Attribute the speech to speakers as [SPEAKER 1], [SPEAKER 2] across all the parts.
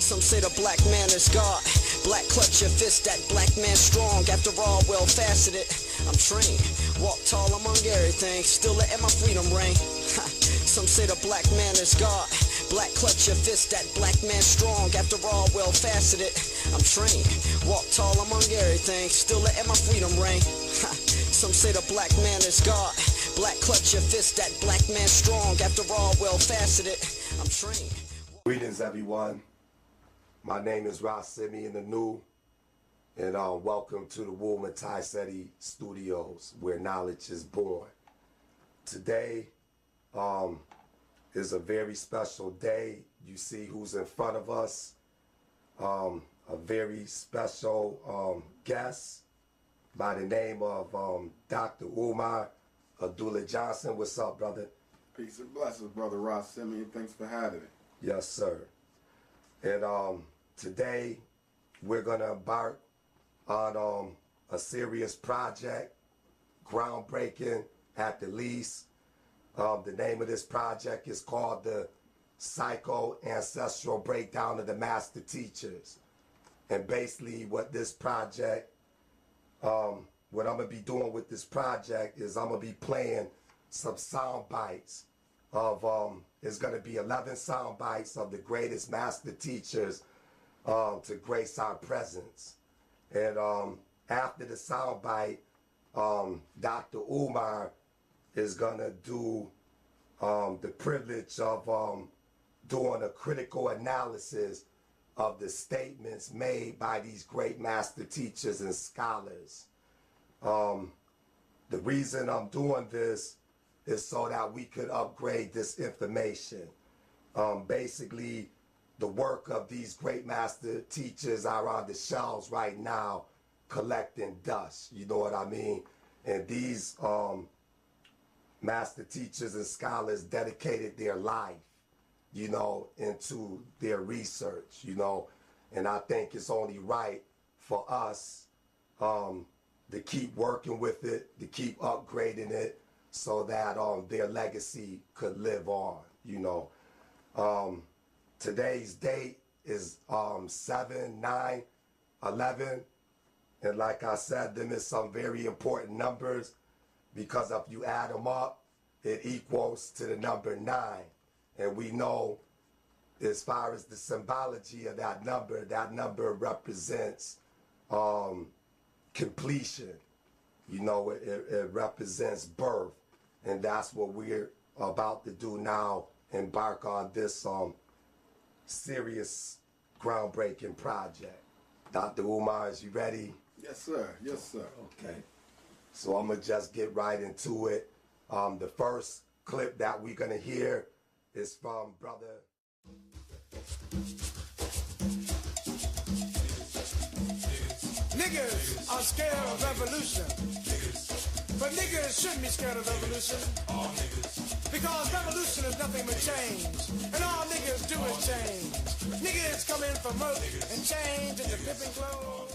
[SPEAKER 1] Some say the black man is God. Black clutch your fist, that black man strong. After all, well faceted, I'm trained. Walk tall among everything, still letting my freedom ring. Some say the black man is God. Black clutch your fist, that black man strong. After all, well faceted, I'm trained. Walk tall among everything, still letting my freedom ring. Some say the black man is God. Black clutch your fist, that black man strong. After all, well faceted, I'm trained.
[SPEAKER 2] Greetings, everyone. My name is Rosimi in the New, and welcome to the Woolman Ty-Seti Studios, where knowledge is born. Today is a very special day. You see who's in front of us. A very special guest by the name of Dr. Umar Abdullah Johnson. What's up, brother?
[SPEAKER 3] Peace and blessings, brother Rosimi. Thanks for having me.
[SPEAKER 2] Yes, sir. And today we're going to embark on a serious project, groundbreaking at the least. The name of this project is called the Ancestral Breakdown of the Master Teachers. And basically what this project, what I'm going to be doing with this project is I'm going to be playing some sound bites of, it's going to be 11 sound bites of the greatest master teachers to grace our presence. And after the sound bite, Dr. Umar is going to do the privilege of doing a critical analysis of the statements made by these great master teachers and scholars. The reason I'm doing this is so that we could upgrade this information. Basically, the work of these great master teachers are on the shelves right now collecting dust, you know what I mean? And these master teachers and scholars dedicated their life, you know, into their research, you know, and I think it's only right for us to keep working with it, to keep upgrading it, so that their legacy could live on, you know. Today's date is 7/9/11, and like I said, them is some very important numbers, because if you add them up, it equals to the number 9. And we know, as far as the symbology of that number represents completion. You know, it represents birth. And that's what we're about to do now, embark on this serious, groundbreaking project. Dr. Umar, is you ready?
[SPEAKER 3] Yes, sir. Yes, sir.
[SPEAKER 2] Okay. So I'm going to just get right into it. The first clip that we're going to hear is from Brother...
[SPEAKER 4] Niggas are scared of revolution. But niggas shouldn't be scared of revolution. Because revolution is nothing but change. And all niggas do is change. Niggas come in for murder and change into pimping clothes.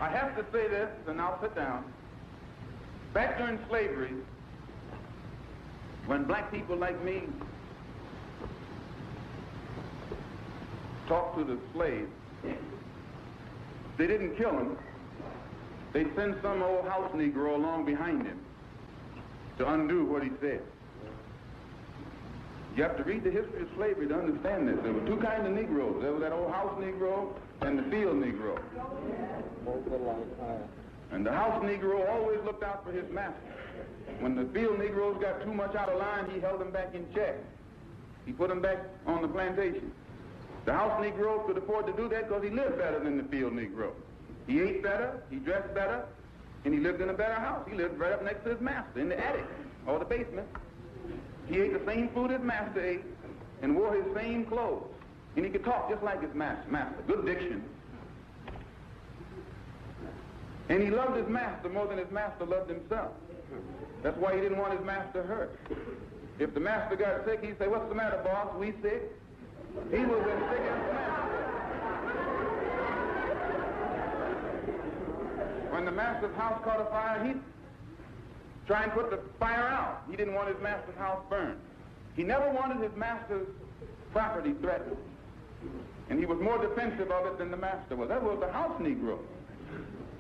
[SPEAKER 5] I have to say this, and I'll sit down. Back during slavery, when black people like me talked to the slaves, they didn't kill him. They'd send some old house Negro along behind him to undo what he said. You have to read the history of slavery to understand this. There were two kinds of Negroes. There was that old house Negro and the field Negro. And the house Negro always looked out for his master. When the field Negroes got too much out of line, he held them back in check. He put them back on the plantation. The house Negro could afford to do that because he lived better than the field Negro. He ate better, he dressed better, and he lived in a better house. He lived right up next to his master in the attic or the basement. He ate the same food his master ate and wore his same clothes. And he could talk just like his master. Good diction. And he loved his master more than his master loved himself. That's why he didn't want his master hurt. If the master got sick, he'd say, "What's the matter, boss? We sick?" He was as sick as the master. When the master's house caught a fire, he'd try and put the fire out. He didn't want his master's house burned. He never wanted his master's property threatened. And he was more defensive of it than the master was. That was the house Negro.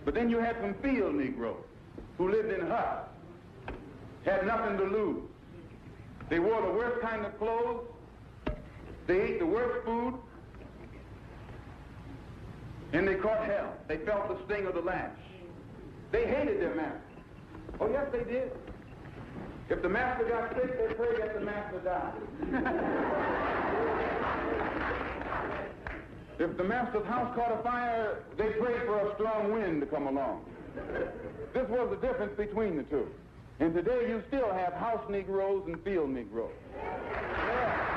[SPEAKER 5] But then you had some field Negroes who lived in huts, had nothing to lose. They wore the worst kind of clothes. They ate the worst food. And they caught hell. They felt the sting of the lash. They hated their master. Oh, yes, they did. If the master got sick, they prayed that the master died. If the master's house caught a fire, they prayed for a strong wind to come along. This was the difference between the two. And today you still have house Negroes and field Negroes. Yeah.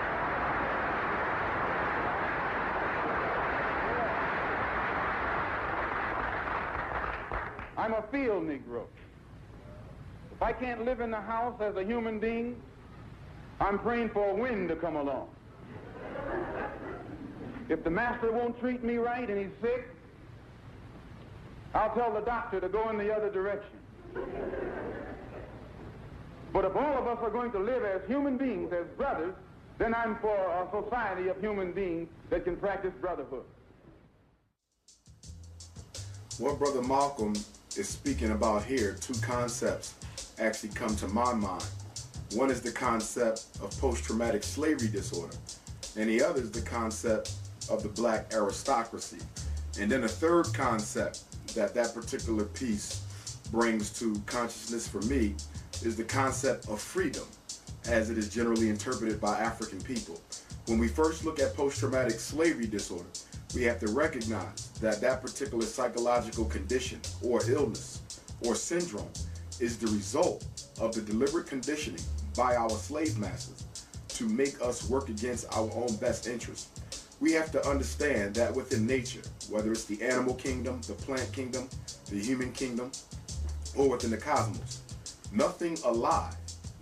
[SPEAKER 5] I'm a field Negro. If I can't live in the house as a human being, I'm praying for a wind to come along. If the master won't treat me right and he's sick, I'll tell the doctor to go in the other direction. But if all of us are going to live as human beings, as brothers, then I'm for a society of human beings that can practice brotherhood.
[SPEAKER 3] What Brother Malcolm is speaking about here, two concepts actually come to my mind. One is the concept of post-traumatic slavery disorder. and the other is the concept of the black aristocracy. And then a third concept that particular piece brings to consciousness for me is the concept of freedom, as it is generally interpreted by African people. When we first look at post-traumatic slavery disorder, we have to recognize that particular psychological condition or illness or syndrome is the result of the deliberate conditioning by our slave masters to make us work against our own best interests. We have to understand that within nature, whether it's the animal kingdom, the plant kingdom, the human kingdom, or within the cosmos, nothing alive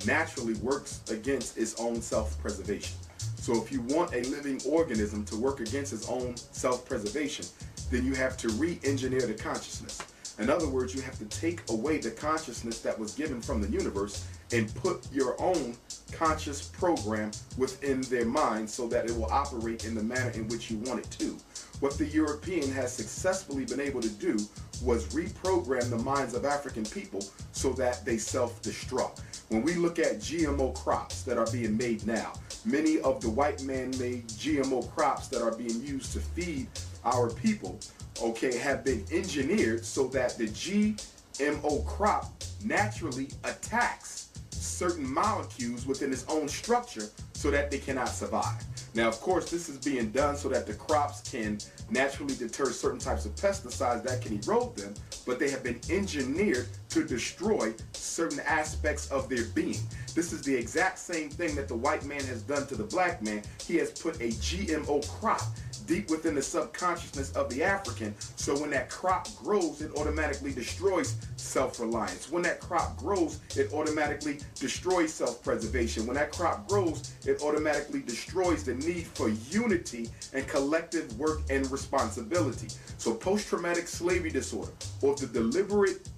[SPEAKER 3] naturally works against its own self-preservation. So if you want a living organism to work against its own self-preservation, then you have to re-engineer the consciousness. In other words, you have to take away the consciousness that was given from the universe and put your own conscious program within their mind so that it will operate in the manner in which you want it to. What the European has successfully been able to do was reprogram the minds of African people so that they self-destruct. When we look at GMO crops that are being made now, many of the white man-made GMO crops that are being used to feed our people, okay, have been engineered so that the GMO crop naturally attacks certain molecules within its own structure so that they cannot survive. Now, of course, this is being done so that the crops can naturally deter certain types of pesticides that can erode them, but they have been engineered to destroy certain aspects of their being. This is the exact same thing that the white man has done to the black man. He has put a GMO crop deep within the subconsciousness of the African, so when that crop grows, it automatically destroys self-reliance. When that crop grows, it automatically destroys self-preservation. When that crop grows, it automatically destroys the need for unity and collective work and responsibility. So post-traumatic slavery disorder, or the deliberate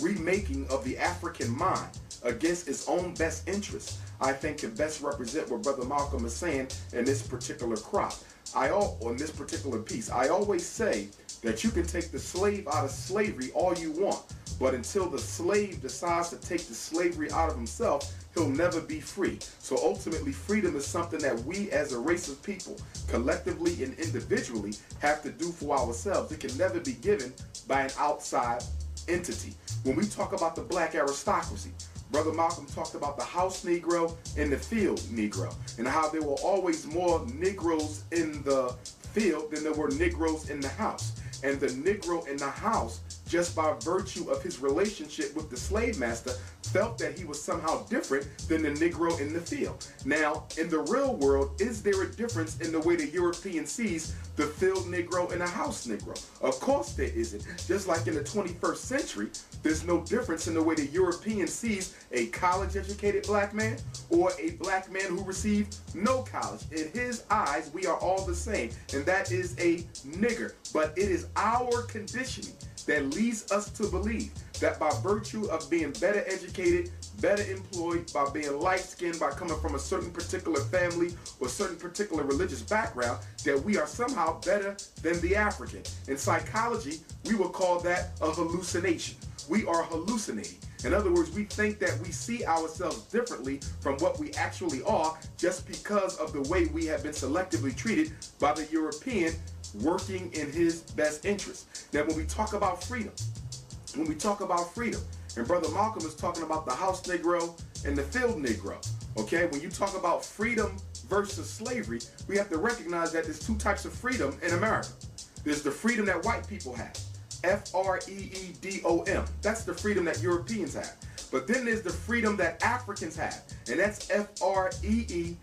[SPEAKER 3] remaking of the African mind against its own best interests, I think can best represent what Brother Malcolm is saying in this particular crop. On this particular piece, I always say that you can take the slave out of slavery all you want, but until the slave decides to take the slavery out of himself, he'll never be free. So ultimately, freedom is something that we as a race of people, collectively and individually, have to do for ourselves. It can never be given by an outside entity. When we talk about the black aristocracy, Brother Malcolm talked about the house Negro and the field Negro, and how there were always more Negroes in the field than there were Negroes in the house. And the Negro in the house, just by virtue of his relationship with the slave master, felt that he was somehow different than the Negro in the field. Now, in the real world, is there a difference in the way the European sees the field Negro and the house Negro? Of course there isn't. Just like in the 21st century, there's no difference in the way the European sees a college-educated black man or a black man who received no college. In his eyes, we are all the same, and that is a nigger. But it is our conditioning that leads us to believe that by virtue of being better educated, better employed, by being light-skinned, by coming from a certain particular family or certain particular religious background, that we are somehow better than the African. In psychology, we would call that a hallucination. We are hallucinating. In other words, we think that we see ourselves differently from what we actually are just because of the way we have been selectively treated by the European working in his best interest. Now, when we talk about freedom, and Brother Malcolm is talking about the house Negro and the field Negro, okay? When you talk about freedom versus slavery, we have to recognize that there's two types of freedom in America. There's the freedom that white people have, F-R-E-E-D-O-M. That's the freedom that Europeans have. But then there's the freedom that Africans have, and that's F-R-E-E-D-U-M-B.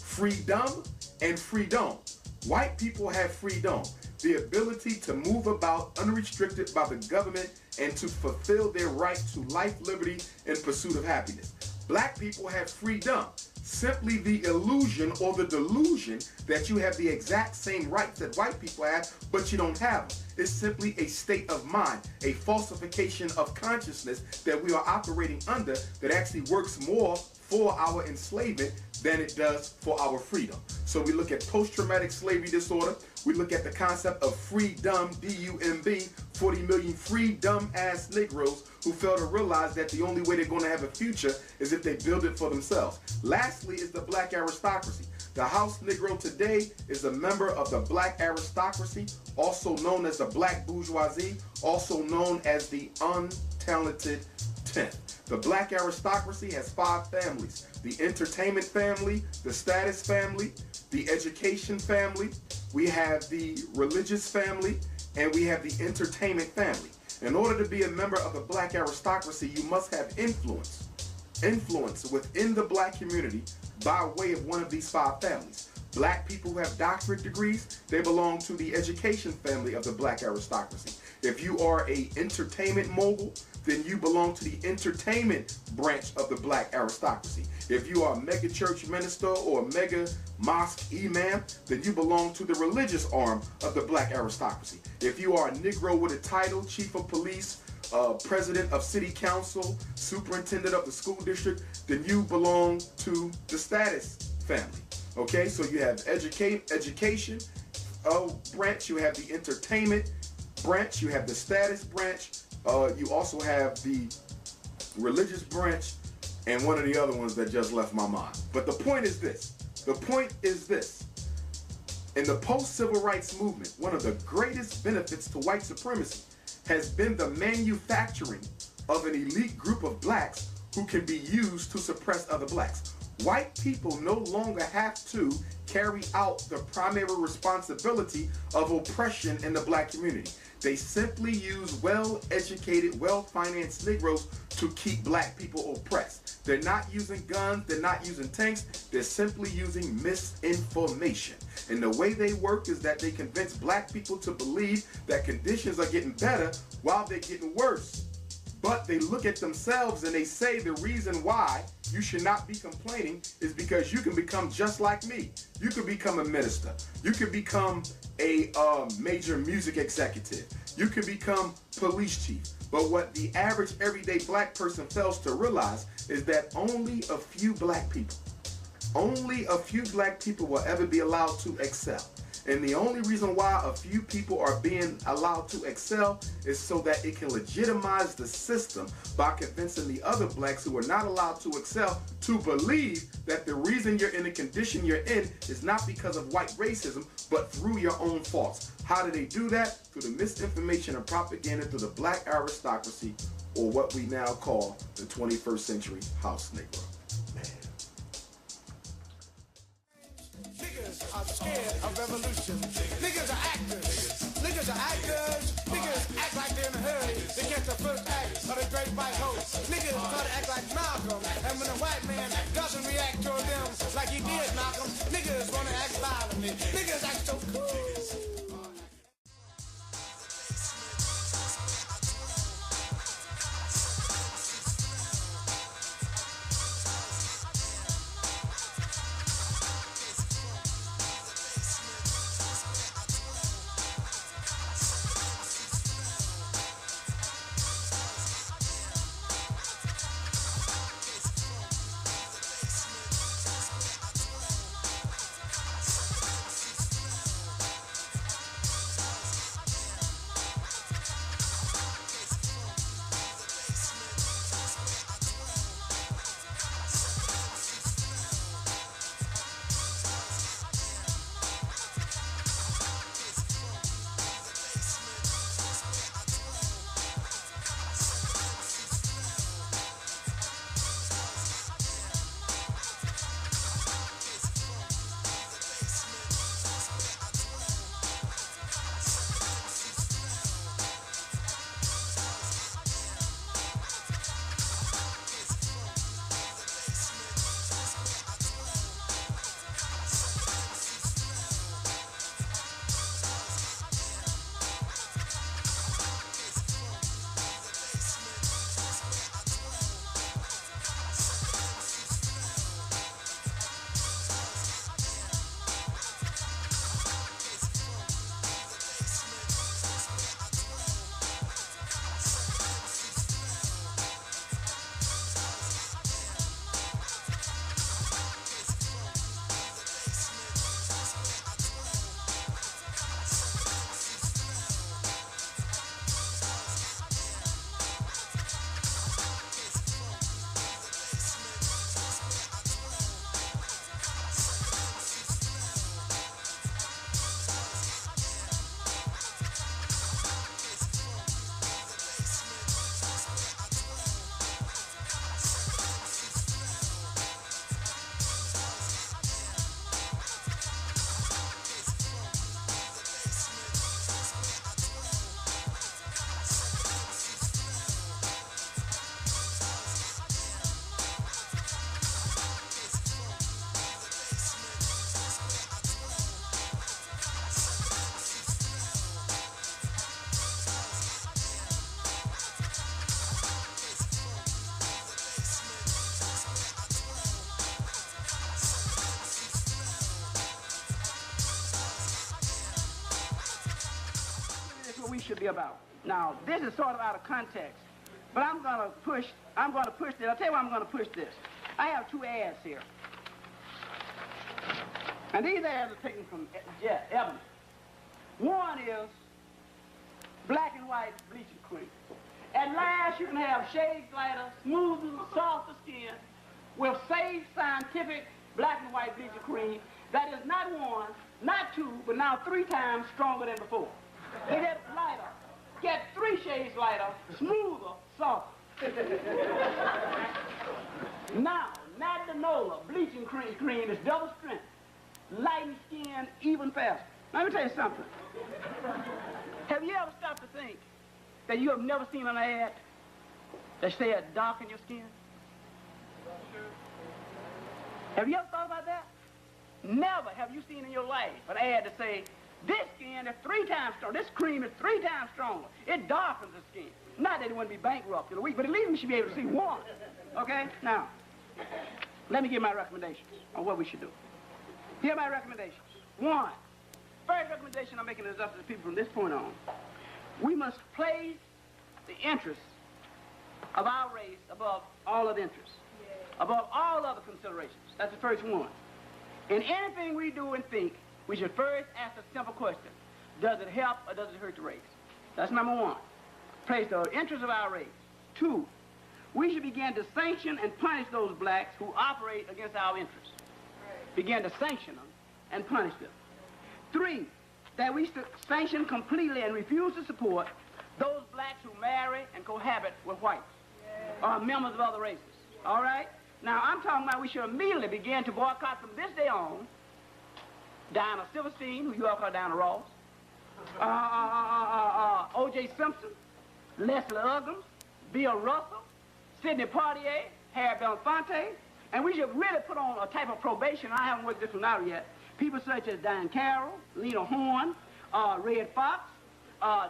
[SPEAKER 3] Freedom and freedom. White people have freedom, the ability to move about unrestricted by the government and to fulfill their right to life, liberty, and pursuit of happiness. Black people have freedom, simply the illusion or the delusion that you have the exact same rights that white people have, but you don't have them. It's simply a state of mind, a falsification of consciousness that we are operating under that actually works more for our enslavement than it does for our freedom. So we look at post-traumatic slavery disorder. We look at the concept of freedom, D-U-M-B, 40 million free dumb-ass Negroes who fail to realize that the only way they're going to have a future is if they build it for themselves. Lastly is the black aristocracy. The house Negro today is a member of the black aristocracy, also known as the black bourgeoisie, also known as the untalented 10th. The black aristocracy has 5 families: the entertainment family, the status family, the education family, we have the religious family, and we have the entertainment family. In order to be a member of the black aristocracy, you must have influence within the black community by way of one of these 5 families. Black people who have doctorate degrees, they belong to the education family of the black aristocracy. If you are an entertainment mogul, then you belong to the entertainment branch of the black aristocracy. If you are a mega church minister or a mega mosque imam, then you belong to the religious arm of the black aristocracy. If you are a Negro with a title, chief of police, president of city council, superintendent of the school district, then you belong to the status family. Okay, so you have education branch, you have the entertainment branch, you have the status branch, you also have the religious branch, and one of the other ones that just left my mind. But the point is this. In the post-civil rights movement, one of the greatest benefits to white supremacy has been the manufacturing of an elite group of blacks who can be used to suppress other blacks. White people no longer have to carry out the primary responsibility of oppression in the black community. They simply use well-educated, well-financed Negroes to keep black people oppressed. They're not using guns, they're not using tanks, they're simply using misinformation. And the way they work is that they convince black people to believe that conditions are getting better while they're getting worse. But they look at themselves and they say the reason why you should not be complaining is because you can become just like me. You could become a minister. You could become a major music executive. You could become police chief. But what the average everyday black person fails to realize is that only a few black people will ever be allowed to excel. And the only reason why a few people are being allowed to excel is so that it can legitimize the system by convincing the other blacks who are not allowed to excel to believe that the reason you're in the condition you're in is not because of white racism, but through your own faults. How do they do that? Through the misinformation and propaganda through the black aristocracy, or what we now call the 21st century house Negro.
[SPEAKER 4] Niggas are scared of revolution. Niggas are actors. Niggas are actors. Niggas act like they're in a hurry to get the first act of the great white host. Niggas try to act like Malcolm, and when a white man doesn't react toward them like he did Malcolm, niggas want to act violently. Niggas act so cool.
[SPEAKER 6] should be about. Now, this is sort of out of context, but I'm going to push this. I'll tell you why I'm going to push this. I have 2 ads here. And these ads are taken from Ebony. One is black and white bleaching cream. At last, you can have shades lighter, smoother, softer skin with safe, scientific black and white bleaching cream that is not 1, not 2, but now 3 times stronger than before. They get lighter, get 3 shades lighter, smoother, softer. Now, Natanola bleaching cream is double strength, lighten skin even faster. Now, let me tell you something. Have you ever stopped to think that you have never seen an ad that said darken your skin? Have you ever thought about that? Never have you seen in your life an ad to say, this skin is 3 times stronger, this cream is 3 times stronger. It darkens the skin. Not that it wouldn't be bankrupt in a week, but at least we should be able to see one. Okay? Now, let me give my recommendations on what we should do. Here are my recommendations. 1, first recommendation I'm making is up to the people from this point on. We must place the interests of our race above all other interests, above all other considerations. That's the first one. In anything we do and think, we should first ask a simple question. Does it help or does it hurt the race? That's number 1. Place the interests of our race. 2, we should begin to sanction and punish those blacks who operate against our interests. Begin to sanction them and punish them. 3, that we should sanction completely and refuse to support those blacks who marry and cohabit with whites or members of other races. All right? Now, I'm talking about we should immediately begin to boycott from this day on Diana Silverstein, who you all call Diana Ross, O.J. Simpson, Leslie Uggams, Bill Russell, Sidney Poitier, Harry Belafonte, and we should really put on a type of probation. I haven't worked this one out yet. People such as Diane Carroll, Lena Horne, Red Fox,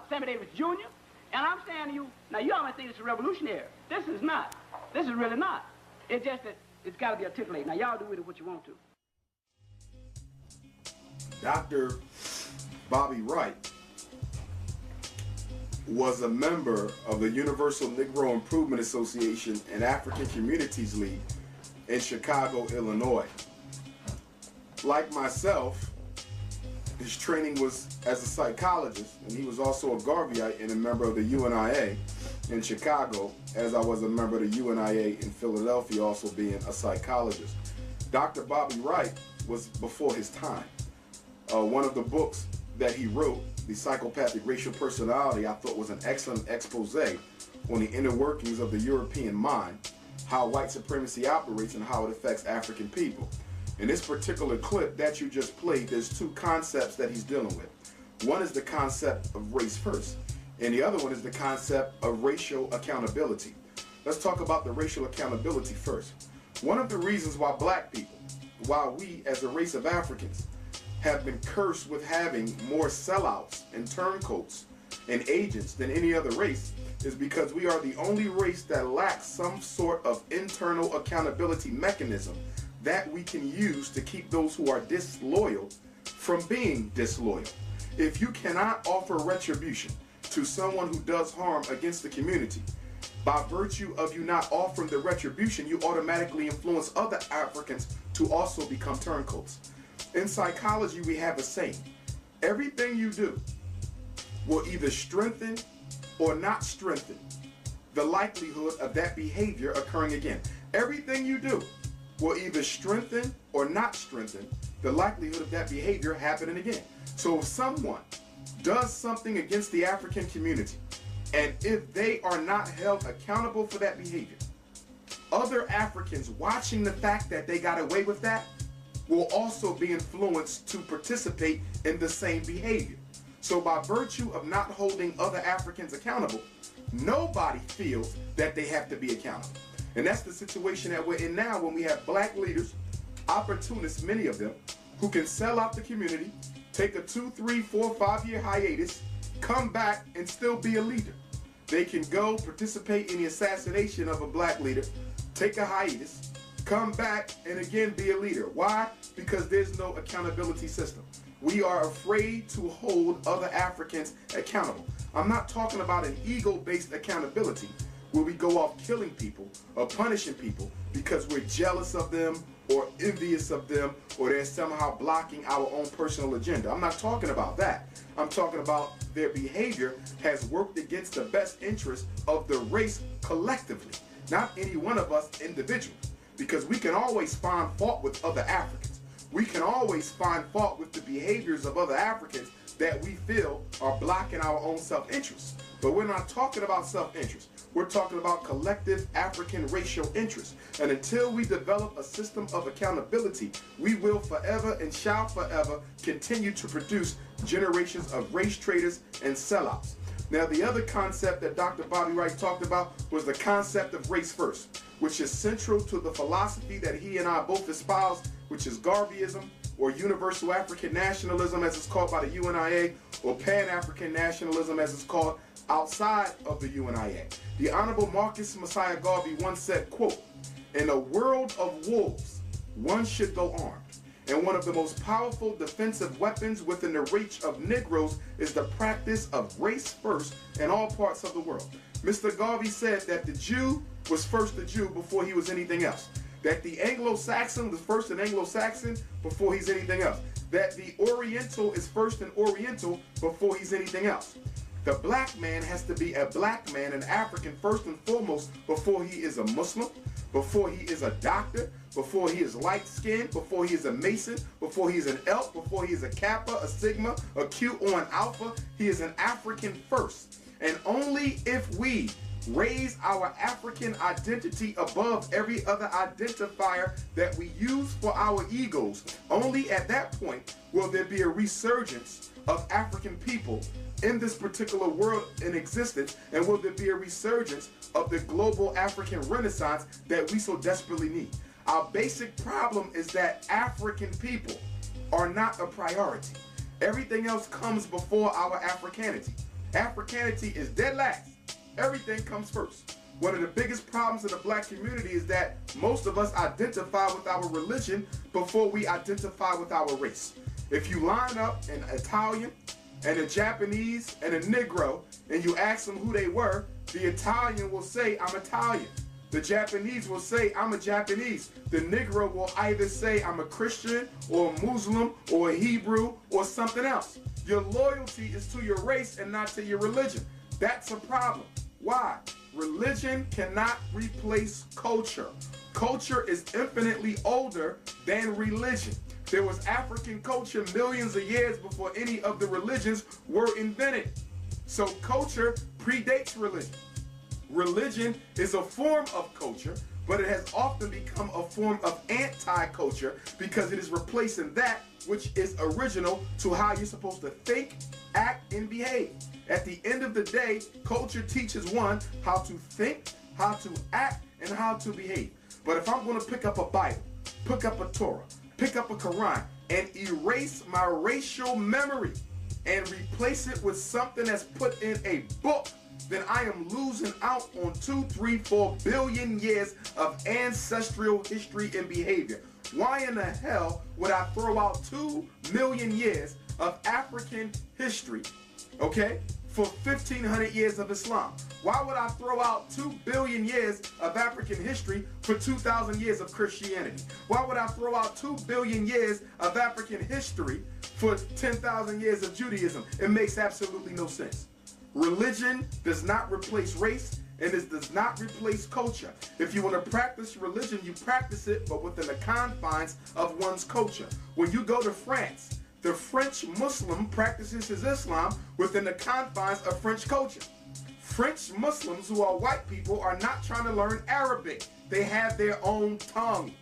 [SPEAKER 6] Sammy Davis Jr. And I'm saying to you, now you all might think it's a revolutionary. This is not. This is really not. It's just that it's got to be articulated. Now y'all do with it what you want to.
[SPEAKER 3] Dr. Bobby Wright was a member of the Universal Negro Improvement Association and African Communities League in Chicago, Illinois. Like myself, his training was as a psychologist, and he was also a Garveyite and a member of the UNIA in Chicago, as I was a member of the UNIA in Philadelphia, also being a psychologist. Dr. Bobby Wright was before his time. One of the books that he wrote, The Psychopathic Racial Personality, I thought was an excellent expose on the inner workings of the European mind, how white supremacy operates and how it affects African people. In this particular clip that you just played, there's 2 concepts that he's dealing with. One is the concept of race first, and the other one is the concept of racial accountability. Let's talk about the racial accountability first. One of the reasons why black people, why we as a race of Africans, have been cursed with having more sellouts and turncoats and agents than any other race is because we are the only race that lacks some sort of internal accountability mechanism that we can use to keep those who are disloyal from being disloyal. If you cannot offer retribution to someone who does harm against the community, by virtue of you not offering the retribution, you automatically influence other Africans to also become turncoats. In psychology, we have a saying: everything you do will either strengthen or not strengthen the likelihood of that behavior occurring again. Everything you do will either strengthen or not strengthen the likelihood of that behavior happening again. So if someone does something against the African community, and if they are not held accountable for that behavior, other Africans watching the fact that they got away with that will also be influenced to participate in the same behavior. So by virtue of not holding other Africans accountable, nobody feels that they have to be accountable. And that's the situation that we're in now when we have black leaders, opportunists, many of them, who can sell out the community, take a 2, 3, 4, 5-year hiatus, come back and still be a leader. They can go participate in the assassination of a black leader, take a hiatus, come back and again be a leader. Why? Because there's no accountability system. We are afraid to hold other Africans accountable. I'm not talking about an ego-based accountability where we go off killing people or punishing people because we're jealous of them or envious of them or they're somehow blocking our own personal agenda. I'm not talking about that. I'm talking about their behavior has worked against the best interest of the race collectively, not any one of us individually, because we can always find fault with other Africans. We can always find fault with the behaviors of other Africans that we feel are blocking our own self-interest. But we're not talking about self-interest. We're talking about collective African racial interest. And until we develop a system of accountability, we will forever and shall forever continue to produce generations of race traitors and sellouts. Now, the other concept that Dr. Bobby Wright talked about was the concept of race first, which is central to the philosophy that he and I both espouse, which is Garveyism, or Universal African Nationalism as it's called by the UNIA, or Pan-African Nationalism as it's called outside of the UNIA. The Honorable Marcus Messiah Garvey once said, quote, "In a world of wolves, one should go armed. And one of the most powerful defensive weapons within the reach of Negroes is the practice of race first in all parts of the world." Mr. Garvey said that the Jew was first the Jew before he was anything else. That the Anglo-Saxon was first an Anglo-Saxon before he's anything else. That the Oriental is first an Oriental before he's anything else. The black man has to be a black man, an African first and foremost, before he is a Muslim, before he is a doctor, before he is light-skinned, before he is a Mason, before he is an Elk, before he is a Kappa, a Sigma, a Q, or an Alpha. He is an African first. And only if we raise our African identity above every other identifier that we use for our egos, only at that point will there be a resurgence of African people in this particular world in existence, and will there be a resurgence of the global African Renaissance that we so desperately need. Our basic problem is that African people are not a priority. Everything else comes before our Africanity. Africanity is dead last. Everything comes first. One of the biggest problems in the black community is that most of us identify with our religion before we identify with our race. If you line up an Italian and a Japanese and a Negro and you ask them who they were, the Italian will say, "I'm Italian." The Japanese will say, "I'm a Japanese." The Negro will either say, "I'm a Christian," or a Muslim, or a Hebrew, or something else. Your loyalty is to your race and not to your religion. That's a problem. Why? Religion cannot replace culture. Culture is infinitely older than religion. There was African culture millions of years before any of the religions were invented. So culture predates religion. Religion is a form of culture, but it has often become a form of anti-culture because it is replacing that which is original to how you're supposed to think, act, and behave. At the end of the day, culture teaches one how to think, how to act, and how to behave. But if I'm going to pick up a Bible, pick up a Torah, pick up a Quran, and erase my racial memory and replace it with something that's put in a book, then I am losing out on 2, 3, 4 billion years of ancestral history and behavior. Why in the hell would I throw out 2 million years of African history, okay, for 1,500 years of Islam? Why would I throw out 2 billion years of African history for 2,000 years of Christianity? Why would I throw out 2 billion years of African history for 10,000 years of Judaism? It makes absolutely no sense. Religion does not replace race, and it does not replace culture. If you want to practice religion, you practice it, but within the confines of one's culture. When you go to France, the French Muslim practices his Islam within the confines of French culture. French Muslims, who are white people, are not trying to learn Arabic. They have their own tongue.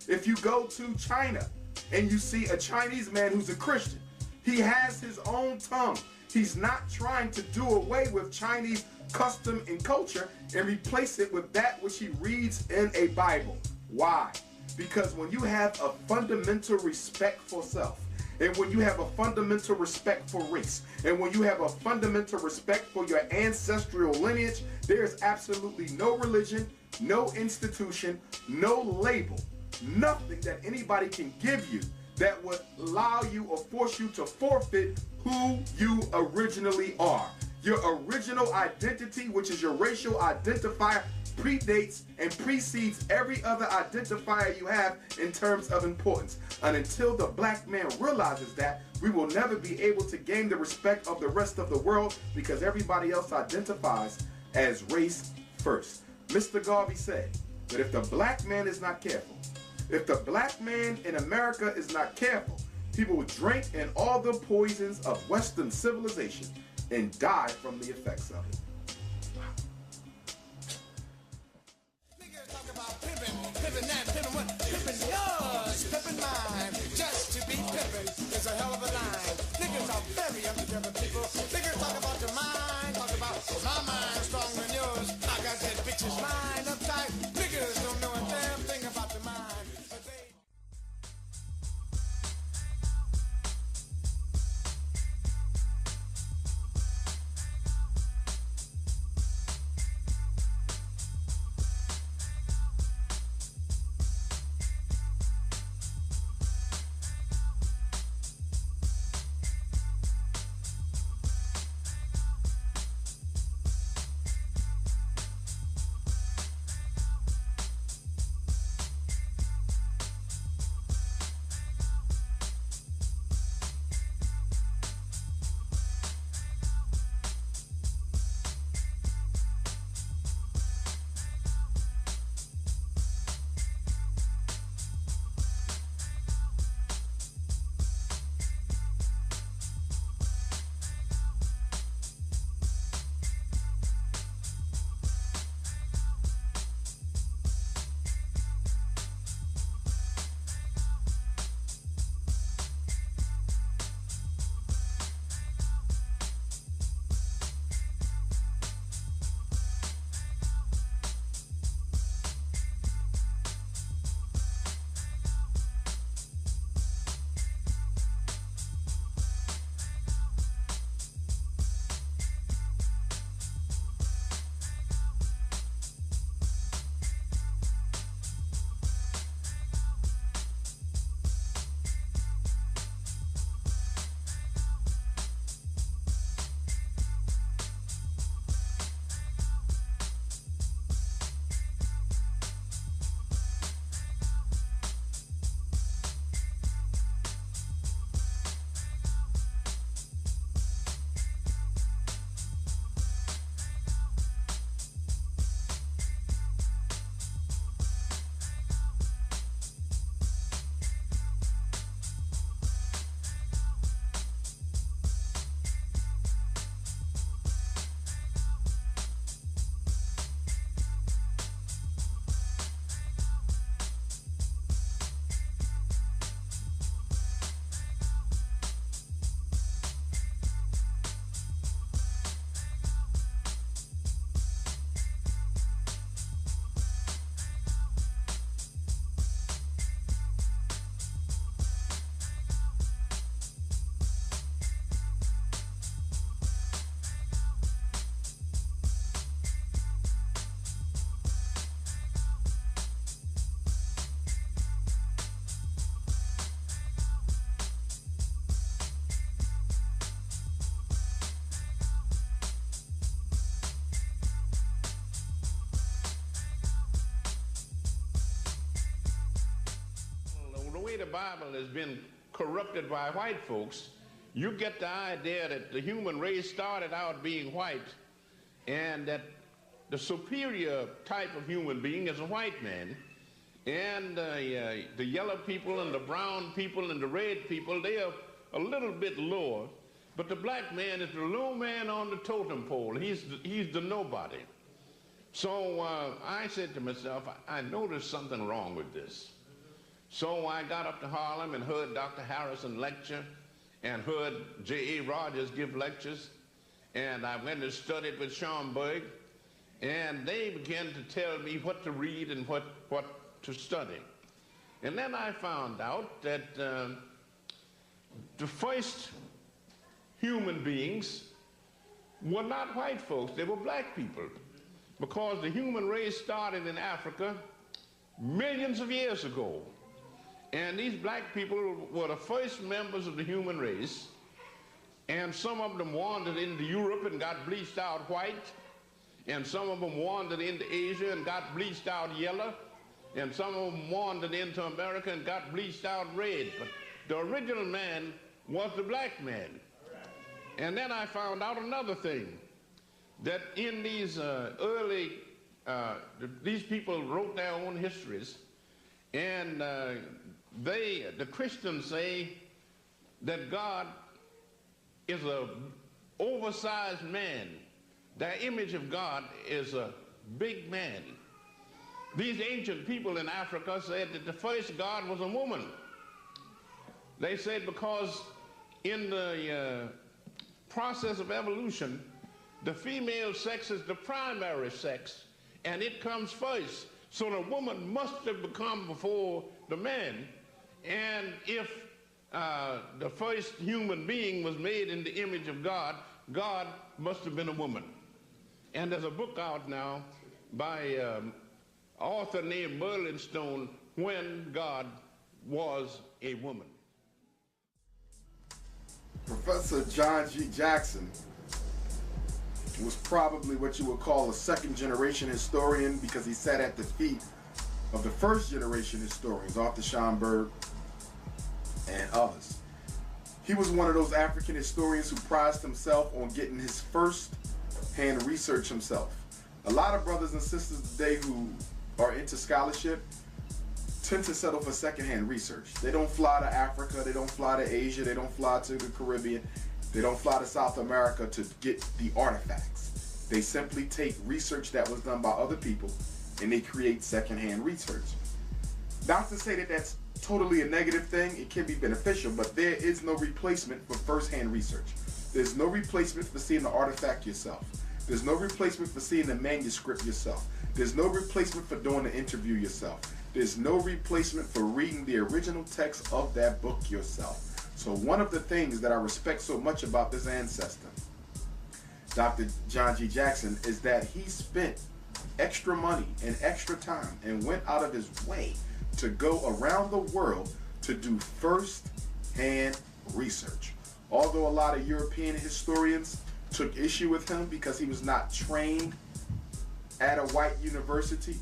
[SPEAKER 3] If you go to China and you see a Chinese man who's a Christian, he has his own tongue. He's not trying to do away with Chinese custom and culture and replace it with that which he reads in a Bible. Why? Because when you have a fundamental respect for self, and when you have a fundamental respect for race, and when you have a fundamental respect for your ancestral lineage, there is absolutely no religion, no institution, no label, nothing that anybody can give you that would allow you or force you to forfeit who you originally are. Your original identity, which is your racial identifier, predates and precedes every other identifier you have in terms of importance. And until the black man realizes that, we will never be able to gain the respect of the rest of the world, because everybody else identifies as race first. Mr. Garvey said that if the black man is not careful, if the black man in America is not careful, people will drink in all the poisons of Western civilization and die from the effects of it.
[SPEAKER 4] Niggas talk about pimpin', pimpin' that, pimpin' what? Pimpin' yours, pimpin' mine. Just to be pimpin' is a hell of a line. Niggas are very undercover people. Niggas talk about your mind, talk about my mind stronger than yours. I got that bitch's mind uptight. Niggas don't know a damn thing about the mind. But they...
[SPEAKER 7] The Bible has been corrupted by white folks, you get the idea that the human race started out being white and that the superior type of human being is a white man, and the yellow people and the brown people and the red people, they are a little bit lower, but the black man is the low man on the totem pole. He's the nobody. So I said to myself, I know there's something wrong with this. So I got up to Harlem and heard Dr. Harrison lecture and heard J.A. Rogers give lectures, and I went and studied with Schomburg, and they began to tell me what to read and what to study. And then I found out that the first human beings were not white folks, they were black people, because the human race started in Africa millions of years ago. And these black people were the first members of the human race, And some of them wandered into Europe and got bleached out white. And some of them wandered into Asia and got bleached out yellow. And some of them wandered into America and got bleached out red. But the original man was the black man. And then I found out another thing, that in these these people wrote their own histories, and the Christians say that God is a oversized man. Their image of God is a big man. These ancient people in Africa said that the first God was a woman. They said because in the process of evolution, the female sex is the primary sex, and it comes first. So the woman must have become before the man. And if the first human being was made in the image of God, God must have been a woman. And there's a book out now by an author named Merlin Stone, When God Was a Woman.
[SPEAKER 3] Professor John G. Jackson was probably what you would call a second-generation historian, because he sat at the feet of the first-generation historians, Arthur Schomburg and others. He was one of those African historians who prized himself on getting his first-hand research himself. A lot of brothers and sisters today who are into scholarship tend to settle for second-hand research. They don't fly to Africa, they don't fly to Asia, they don't fly to the Caribbean, they don't fly to South America to get the artifacts. They simply take research that was done by other people and they create second-hand research. Not to say that that's totally a negative thing, it can be beneficial, but there is no replacement for first-hand research. There's no replacement for seeing the artifact yourself. There's no replacement for seeing the manuscript yourself. There's no replacement for doing the interview yourself. There's no replacement for reading the original text of that book yourself. So one of the things that I respect so much about this ancestor, Dr. John G. Jackson, is that he spent extra money and extra time and went out of his way to go around the world to do first-hand research. Although a lot of European historians took issue with him because he was not trained at a white university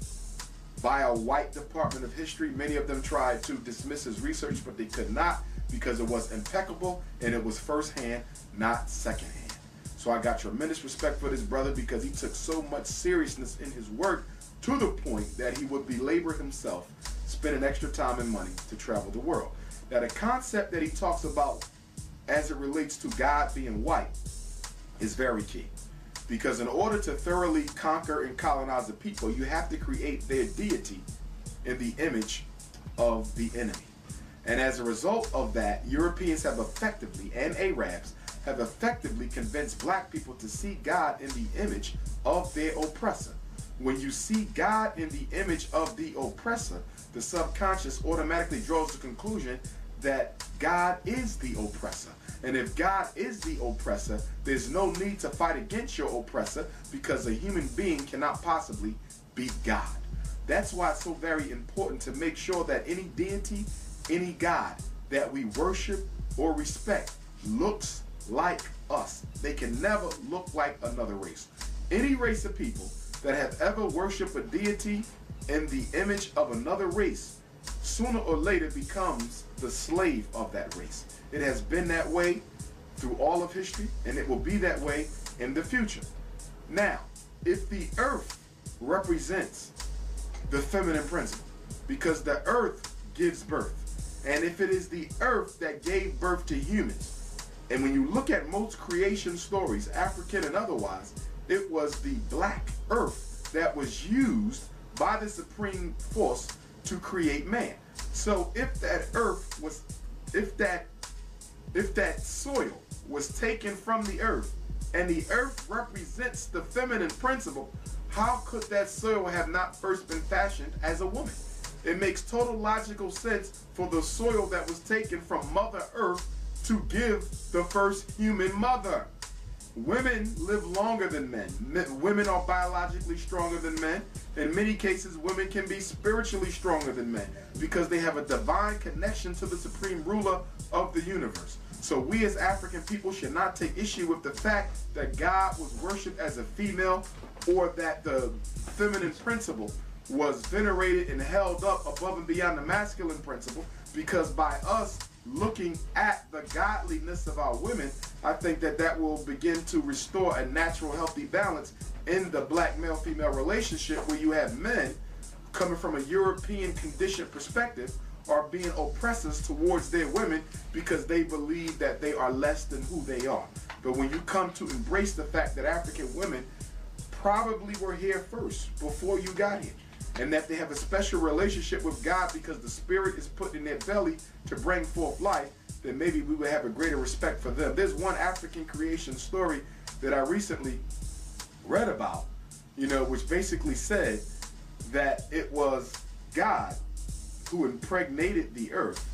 [SPEAKER 3] by a white department of history, many of them tried to dismiss his research, but they could not, because it was impeccable and it was first-hand, not second-hand. So I got tremendous respect for this brother because he took so much seriousness in his work to the point that he would belabor himself, spending extra time and money to travel the world. Now the concept that he talks about as it relates to God being white is very key. Because in order to thoroughly conquer and colonize a people, you have to create their deity in the image of the enemy. And as a result of that, Europeans have effectively, and Arabs, have effectively convinced black people to see God in the image of their oppressor. When you see God in the image of the oppressor, the subconscious automatically draws the conclusion that God is the oppressor. And if God is the oppressor, there's no need to fight against your oppressor, because a human being cannot possibly beat God. That's why it's so very important to make sure that any deity, any God that we worship or respect looks like us. They can never look like another race. Any race of people that have ever worshipped a deity in the image of another race, sooner or later becomes the slave of that race. It has been that way through all of history, and it will be that way in the future. Now, if the earth represents the feminine principle, because the earth gives birth, and if it is the earth that gave birth to humans, and when you look at most creation stories, African and otherwise, it was the black earth that was used by the supreme force to create man. So if that earth was, if that soil was taken from the earth, and the earth represents the feminine principle, how could that soil have not first been fashioned as a woman? It makes total logical sense for the soil that was taken from Mother Earth to give the first human mother. Women live longer than men. Women are biologically stronger than men. In many cases, women can be spiritually stronger than men because they have a divine connection to the supreme ruler of the universe. So we as African people should not take issue with the fact that God was worshipped as a female, or that the feminine principle was venerated and held up above and beyond the masculine principle, because by us looking at the godliness of our women, I think that that will begin to restore a natural, healthy balance in the black male-female relationship, where you have men coming from a European conditioned perspective are being oppressors towards their women because they believe that they are less than who they are. But when you come to embrace the fact that African women probably were here first before you got here, and that they have a special relationship with God because the Spirit is put in their belly to bring forth life, then maybe we would have a greater respect for them. There's one African creation story that I recently read about, which basically said that it was God who impregnated the earth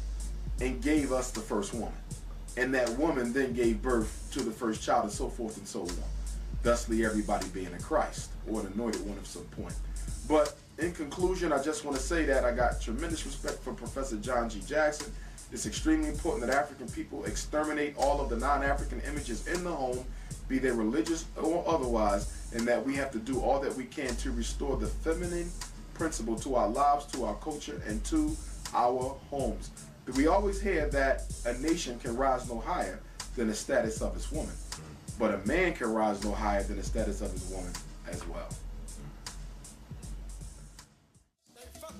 [SPEAKER 3] and gave us the first woman. And that woman then gave birth to the first child, and so forth and so on. Thusly, everybody being a Christ or an anointed one of some point. But in conclusion, I just want to say that I got tremendous respect for Professor John G. Jackson. It's extremely important that African people exterminate all of the non-African images in the home, be they religious or otherwise, and that we have to do all that we can to restore the feminine principle to our lives, to our culture, and to our homes. We always hear that a nation can rise no higher than the status of its woman, but a man can rise no higher than the status of his woman as well.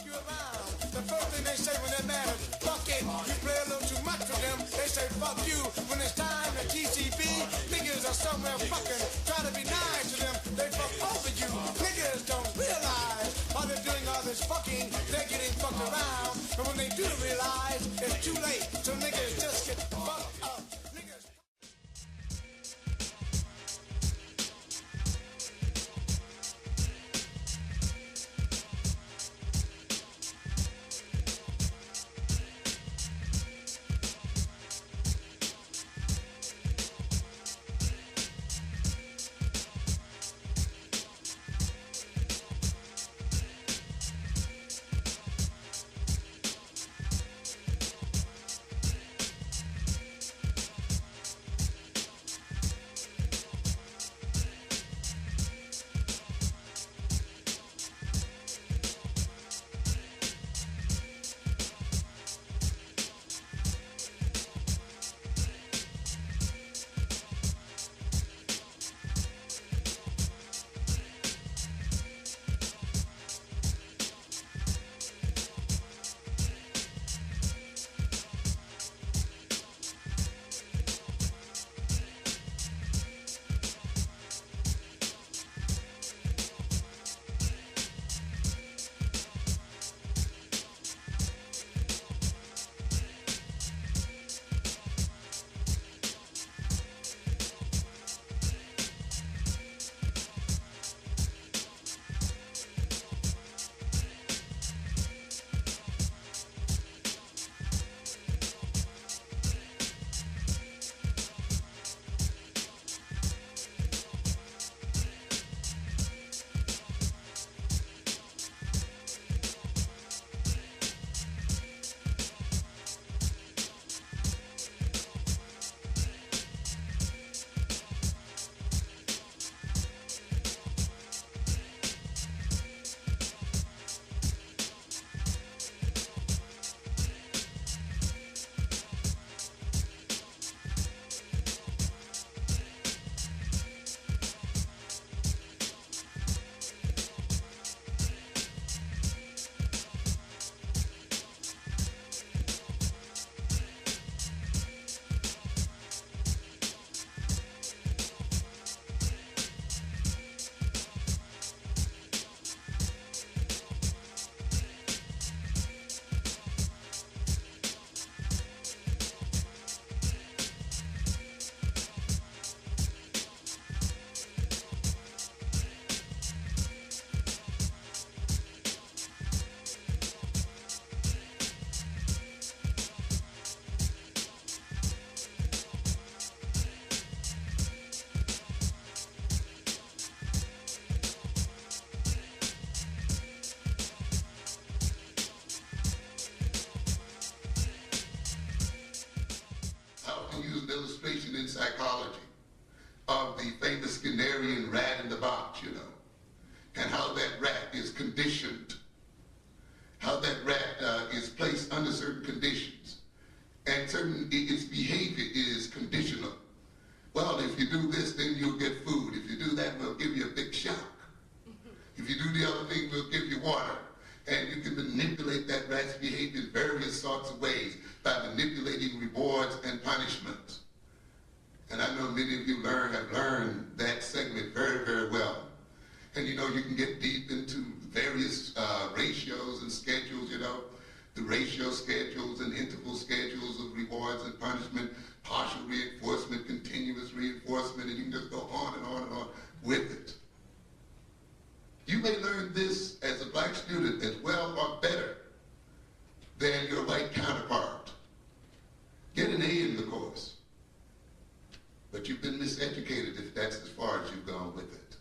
[SPEAKER 4] You around. The first thing they say when they're mad is, fuck it, you play a little too much for them. They say, fuck you. When it's time to TCB, niggas are somewhere fucking trying to be nice to them. They fuck over you. Niggas don't realize while they're doing all this fucking, they're getting fucked around. And when they do realize, it's too late. So niggas just get fucked up.
[SPEAKER 8] often use an illustration in psychology of the famous Skinnerian rat in the box, you know, and how that rat is conditioned, how that rat is placed under certain conditions, and its behavior is conditional. Well, if you do this, then you'll get food. If you do that, we'll give you a big shock. If you do the other thing, we'll give you water. And you can manipulate that rat's behavior in various sorts of ways by manipulating rewards and punishments. And I know many of you have learned that segment very, very well. And you know, you can get deep into various ratios and schedules, you know, the ratio schedules and interval schedules of rewards and punishment, partial reinforcement, continuous reinforcement, and you can just go on and on and on with it. You may learn this as a black student as well or better than your white counterpart. Get an A in the course. But you've been miseducated if that's as far as you've gone with it.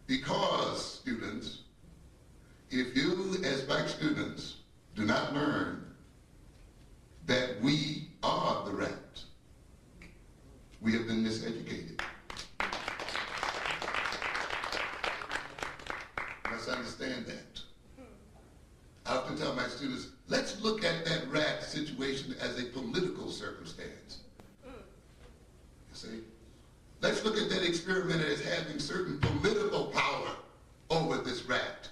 [SPEAKER 8] Because, students, if you as black students do not learn that we are the rat, we have been miseducated. Let's understand that. I often tell my students, let's look at that rat situation as a political circumstance. You see? Let's look at that experiment as having certain political power over this rat.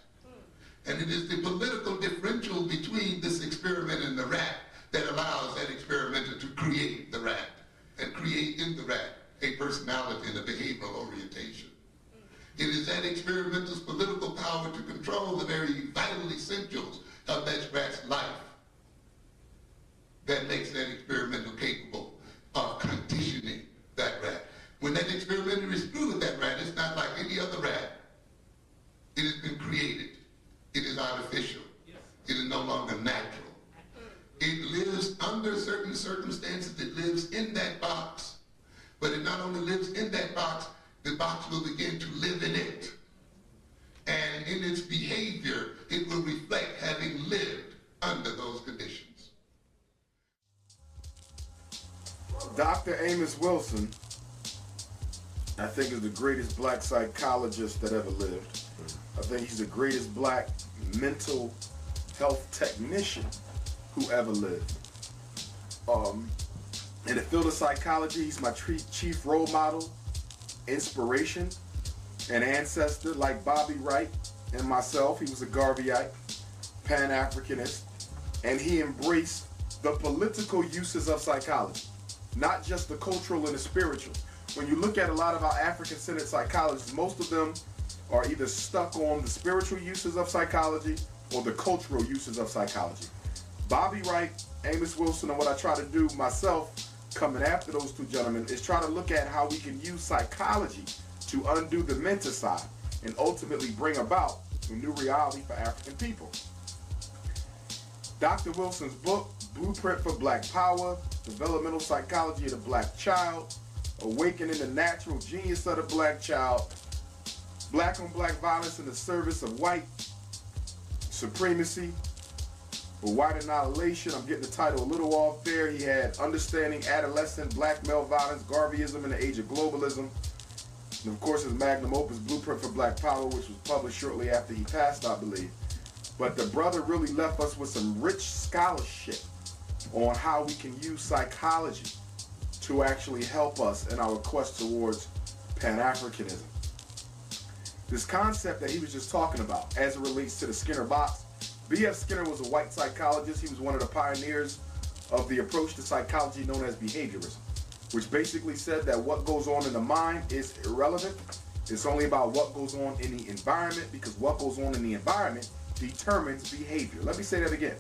[SPEAKER 8] And it is the political differential between this experiment and the rat that allows that experimenter to create the rat and create in the rat a personality and a behavioral orientation. It is that experimental's political power to control the very vital essentials of that rat's life that makes that experimental capable of conditioning that rat. When that experimenter is through with that rat, it's not like any other rat. It has been created. It is artificial. It is no longer natural. It lives under certain circumstances. It lives in that box. But it not only lives in that box, the box will begin to live in it. And in its behavior, it will reflect having lived under those conditions.
[SPEAKER 3] Dr. Amos Wilson, I think, is the greatest black psychologist that ever lived. I think he's the greatest black mental health technician who ever lived. In the field of psychology, he's my chief role model, inspiration, an ancestor like Bobby Wright and myself. He was a Garveyite, Pan-Africanist, and he embraced the political uses of psychology, not just the cultural and the spiritual. When you look at a lot of our African-centered psychologists, most of them are either stuck on the spiritual uses of psychology or the cultural uses of psychology. Bobby Wright, Amos Wilson, and what I try to do myself, coming after those two gentlemen, is try to look at how we can use psychology to undo the menticide and ultimately bring about a new reality for African people. Dr. Wilson's book, Blueprint for Black Power, Developmental Psychology of the Black Child, Awakening the Natural Genius of the Black Child, Black on Black Violence in the Service of White Supremacy, or White Annihilation. I'm getting the title a little off there. He had Understanding Adolescent Black Male Violence, Garveyism in the Age of Globalism. And of course his magnum opus, Blueprint for Black Power, which was published shortly after he passed, I believe. But the brother really left us with some rich scholarship on how we can use psychology to actually help us in our quest towards Pan-Africanism. This concept that he was just talking about as it relates to the Skinner box, B.F. Skinner was a white psychologist. He was one of the pioneers of the approach to psychology known as behaviorism, which basically said that what goes on in the mind is irrelevant. It's only about what goes on in the environment, because what goes on in the environment determines behavior. Let me say that again.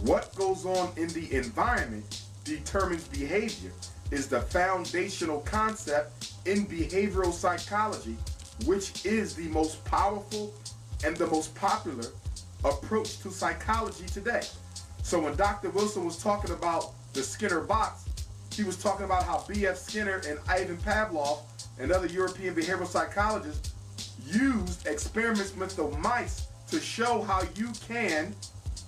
[SPEAKER 3] What goes on in the environment determines behavior is the foundational concept in behavioral psychology, which is the most powerful and the most popular approach to psychology today. So when Dr. Wilson was talking about the Skinner box, he was talking about how B.F. Skinner and Ivan Pavlov and other European behavioral psychologists used experiments with the mice to show how you can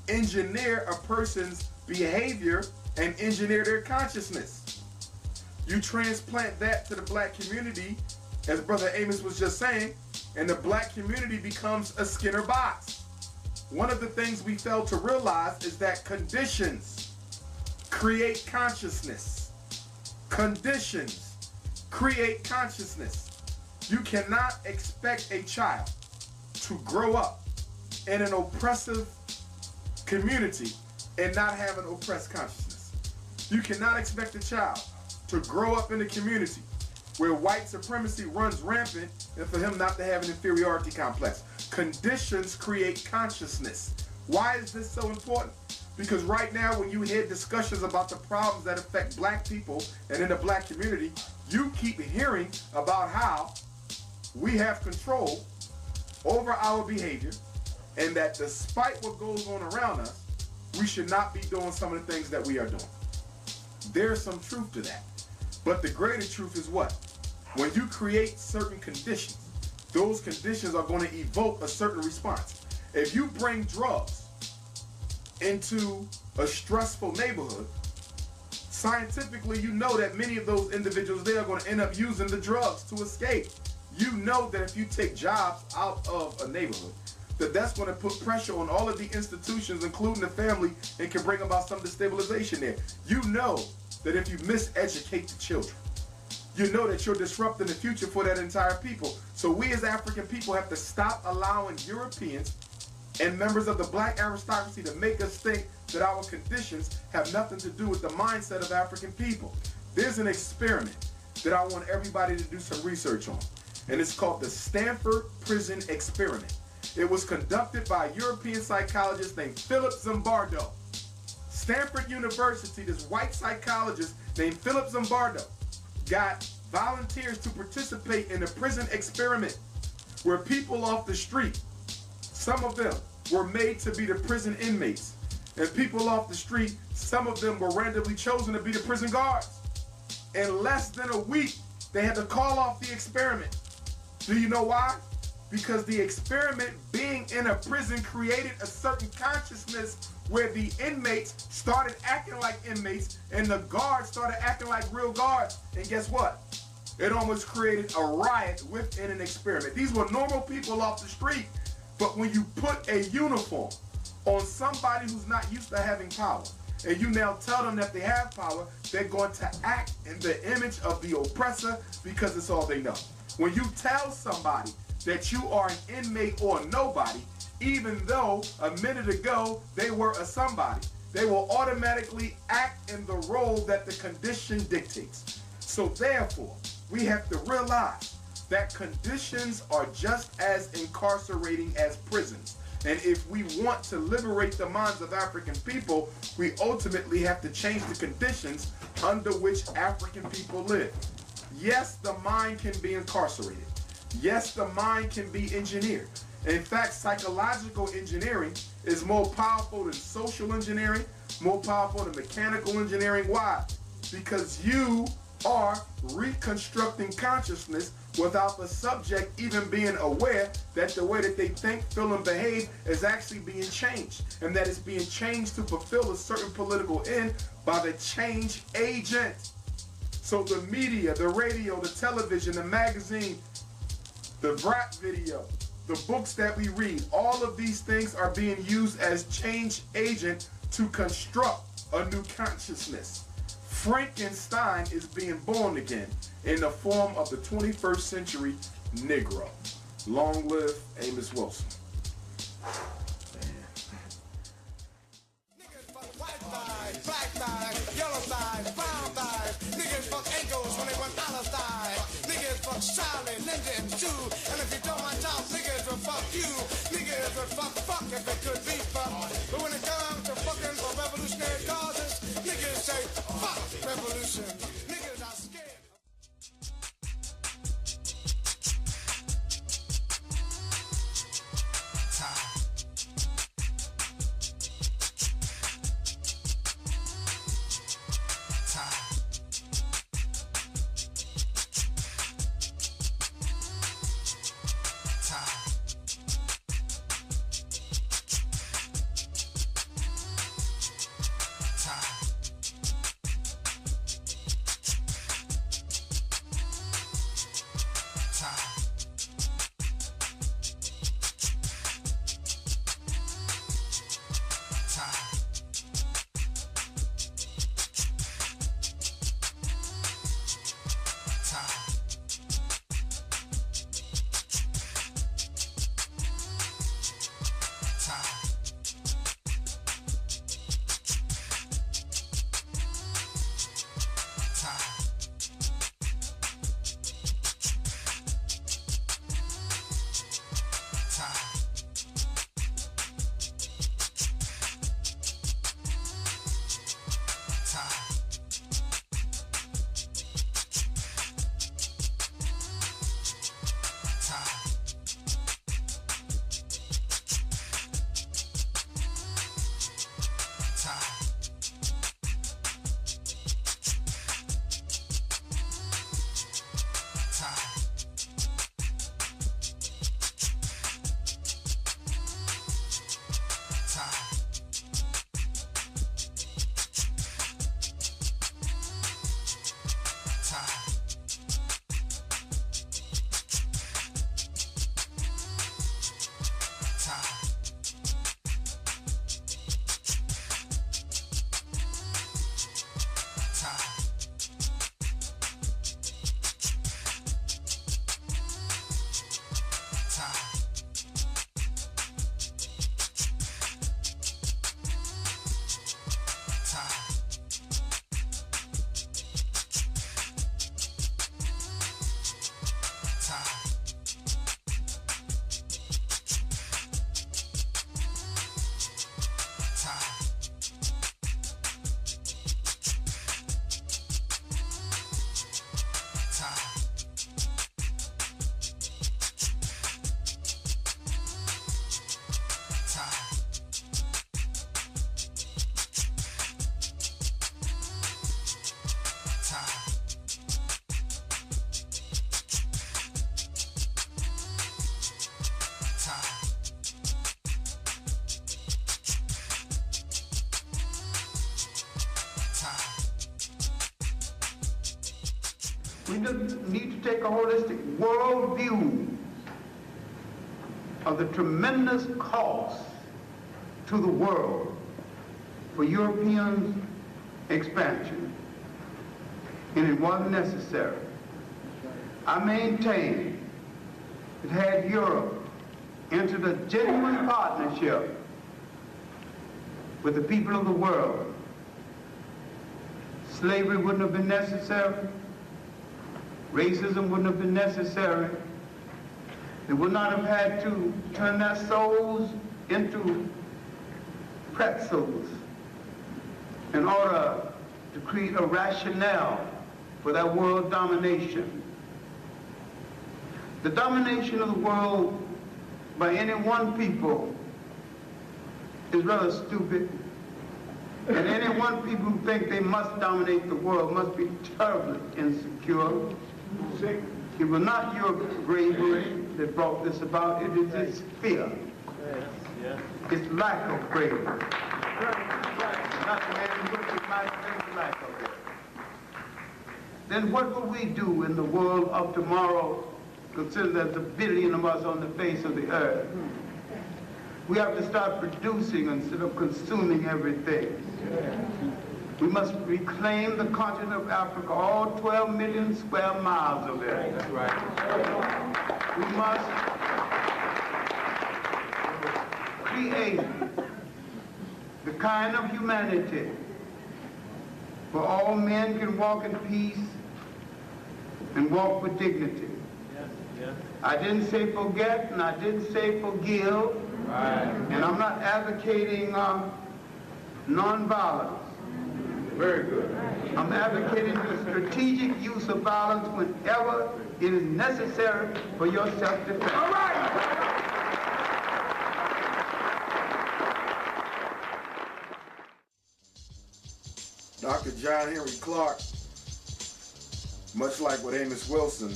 [SPEAKER 3] engineer a person's behavior and engineer their consciousness. You transplant that to the black community, as Brother Amos was just saying, and the black community becomes a Skinner box. One of the things we fail to realize is that conditions create consciousness. Conditions create consciousness. You cannot expect a child to grow up in an oppressive community and not have an oppressed consciousness. You cannot expect a child to grow up in a community where white supremacy runs rampant and for him not to have an inferiority complex. Conditions create consciousness. Why is this so important? Because right now when you hear discussions about the problems that affect black people and in the black community, you keep hearing about how we have control over our behavior and that despite what goes on around us, we should not be doing some of the things that we are doing. There's some truth to that. But the greater truth is what? When you create certain conditions, those conditions are going to evoke a certain response. If you bring drugs into a stressful neighborhood, scientifically you know that many of those individuals there are going to end up using the drugs to escape. You know that if you take jobs out of a neighborhood, that's going to put pressure on all of the institutions, including the family, and can bring about some destabilization there. You know that if you miseducate the children, you know that you're disrupting the future for that entire people. So we as African people have to stop allowing Europeans and members of the black aristocracy to make us think that our conditions have nothing to do with the mindset of African people. There's an experiment that I want everybody to do some research on, and it's called the Stanford Prison Experiment. It was conducted by a European psychologist named Philip Zimbardo. Stanford University, this white psychologist named Philip Zimbardo, got volunteers to participate in a prison experiment where people off the street, some of them were made to be the prison inmates, and people off the street, some of them were randomly chosen to be the prison guards. In less than a week, they had to call off the experiment. Do you know why? Because the experiment being in a prison created a certain consciousness where the inmates started acting like inmates and the guards started acting like real guards. And guess what? It almost created a riot within an experiment. These were normal people off the street, but when you put a uniform on somebody who's not used to having power, and you now tell them that they have power, they're going to act in the image of the oppressor because it's all they know. When you tell somebody that you are an inmate or a nobody, even though a minute ago they were a somebody, they will automatically act in the role that the condition dictates. So therefore, we have to realize that conditions are just as incarcerating as prisons. And if we want to liberate the minds of African people, we ultimately have to change the conditions under which African people live. Yes, the mind can be incarcerated. Yes, the mind can be engineered. In fact, psychological engineering is more powerful than social engineering, more powerful than mechanical engineering. Why? Because you are reconstructing consciousness without the subject even being aware that the way that they think, feel, and behave is actually being changed, and that it's being changed to fulfill a certain political end by the change agent. So the media, the radio, the television, the magazine, the rap video, the books that we read, all of these things are being used as change agent to construct a new consciousness. Frankenstein is being born again in the form of the 21st century Negro. Long live Amos Wilson.
[SPEAKER 4] Niggas fuck white thighs, black thighs, yellow thighs, brown thighs. Niggas fuck ankles when they want dollar thighs. Niggas fuck Charlie, Linda, and Sue. And if you don't mind talk, niggas will fuck you. Niggas will fuck if it could be fucked. But when it comes to fucking for revolutionary causes, niggas say fuck revolution. Niggas are scared.
[SPEAKER 9] We need to take a holistic world view of the tremendous cost to the world for European expansion, and it wasn't necessary. I maintain that had Europe entered a genuine partnership with the people of the world, slavery wouldn't have been necessary, racism wouldn't have been necessary. They would not have had to turn their souls into pretzels in order to create a rationale for that world domination. The domination of the world by any one people is rather stupid. And any one people who think they must dominate the world must be terribly insecure. It was not your bravery that brought this about, it is its fear. It's lack of bravery. Not the way in which it might think lack of it. Then what will we do in the world of tomorrow, consider there's a billion of us on the face of the earth? We have to start producing instead of consuming everything. We must reclaim the continent of Africa, all 12 million square miles of it. That's right. We must create the kind of humanity where all men can walk in peace and walk with dignity. I didn't say forget, and I didn't say forgive, and I'm not advocating nonviolence. Very good. I'm advocating the strategic use of violence whenever it is necessary for your self-defense. All right.
[SPEAKER 3] Dr. John Henry Clarke, much like with Amos Wilson,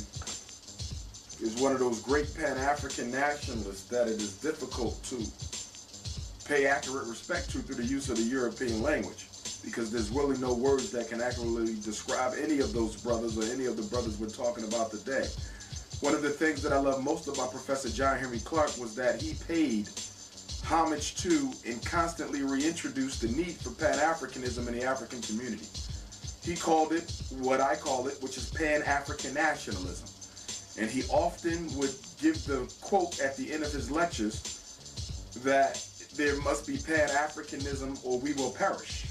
[SPEAKER 3] is one of those great Pan-African nationalists that it is difficult to pay accurate respect to through the use of the European language, because there's really no words that can accurately describe any of those brothers or any of the brothers we're talking about today. One of the things that I love most about Professor John Henry Clarke was that he paid homage to and constantly reintroduced the need for Pan-Africanism in the African community. He called it what I call it, which is Pan-African nationalism. And he often would give the quote at the end of his lectures that there must be Pan-Africanism or we will perish.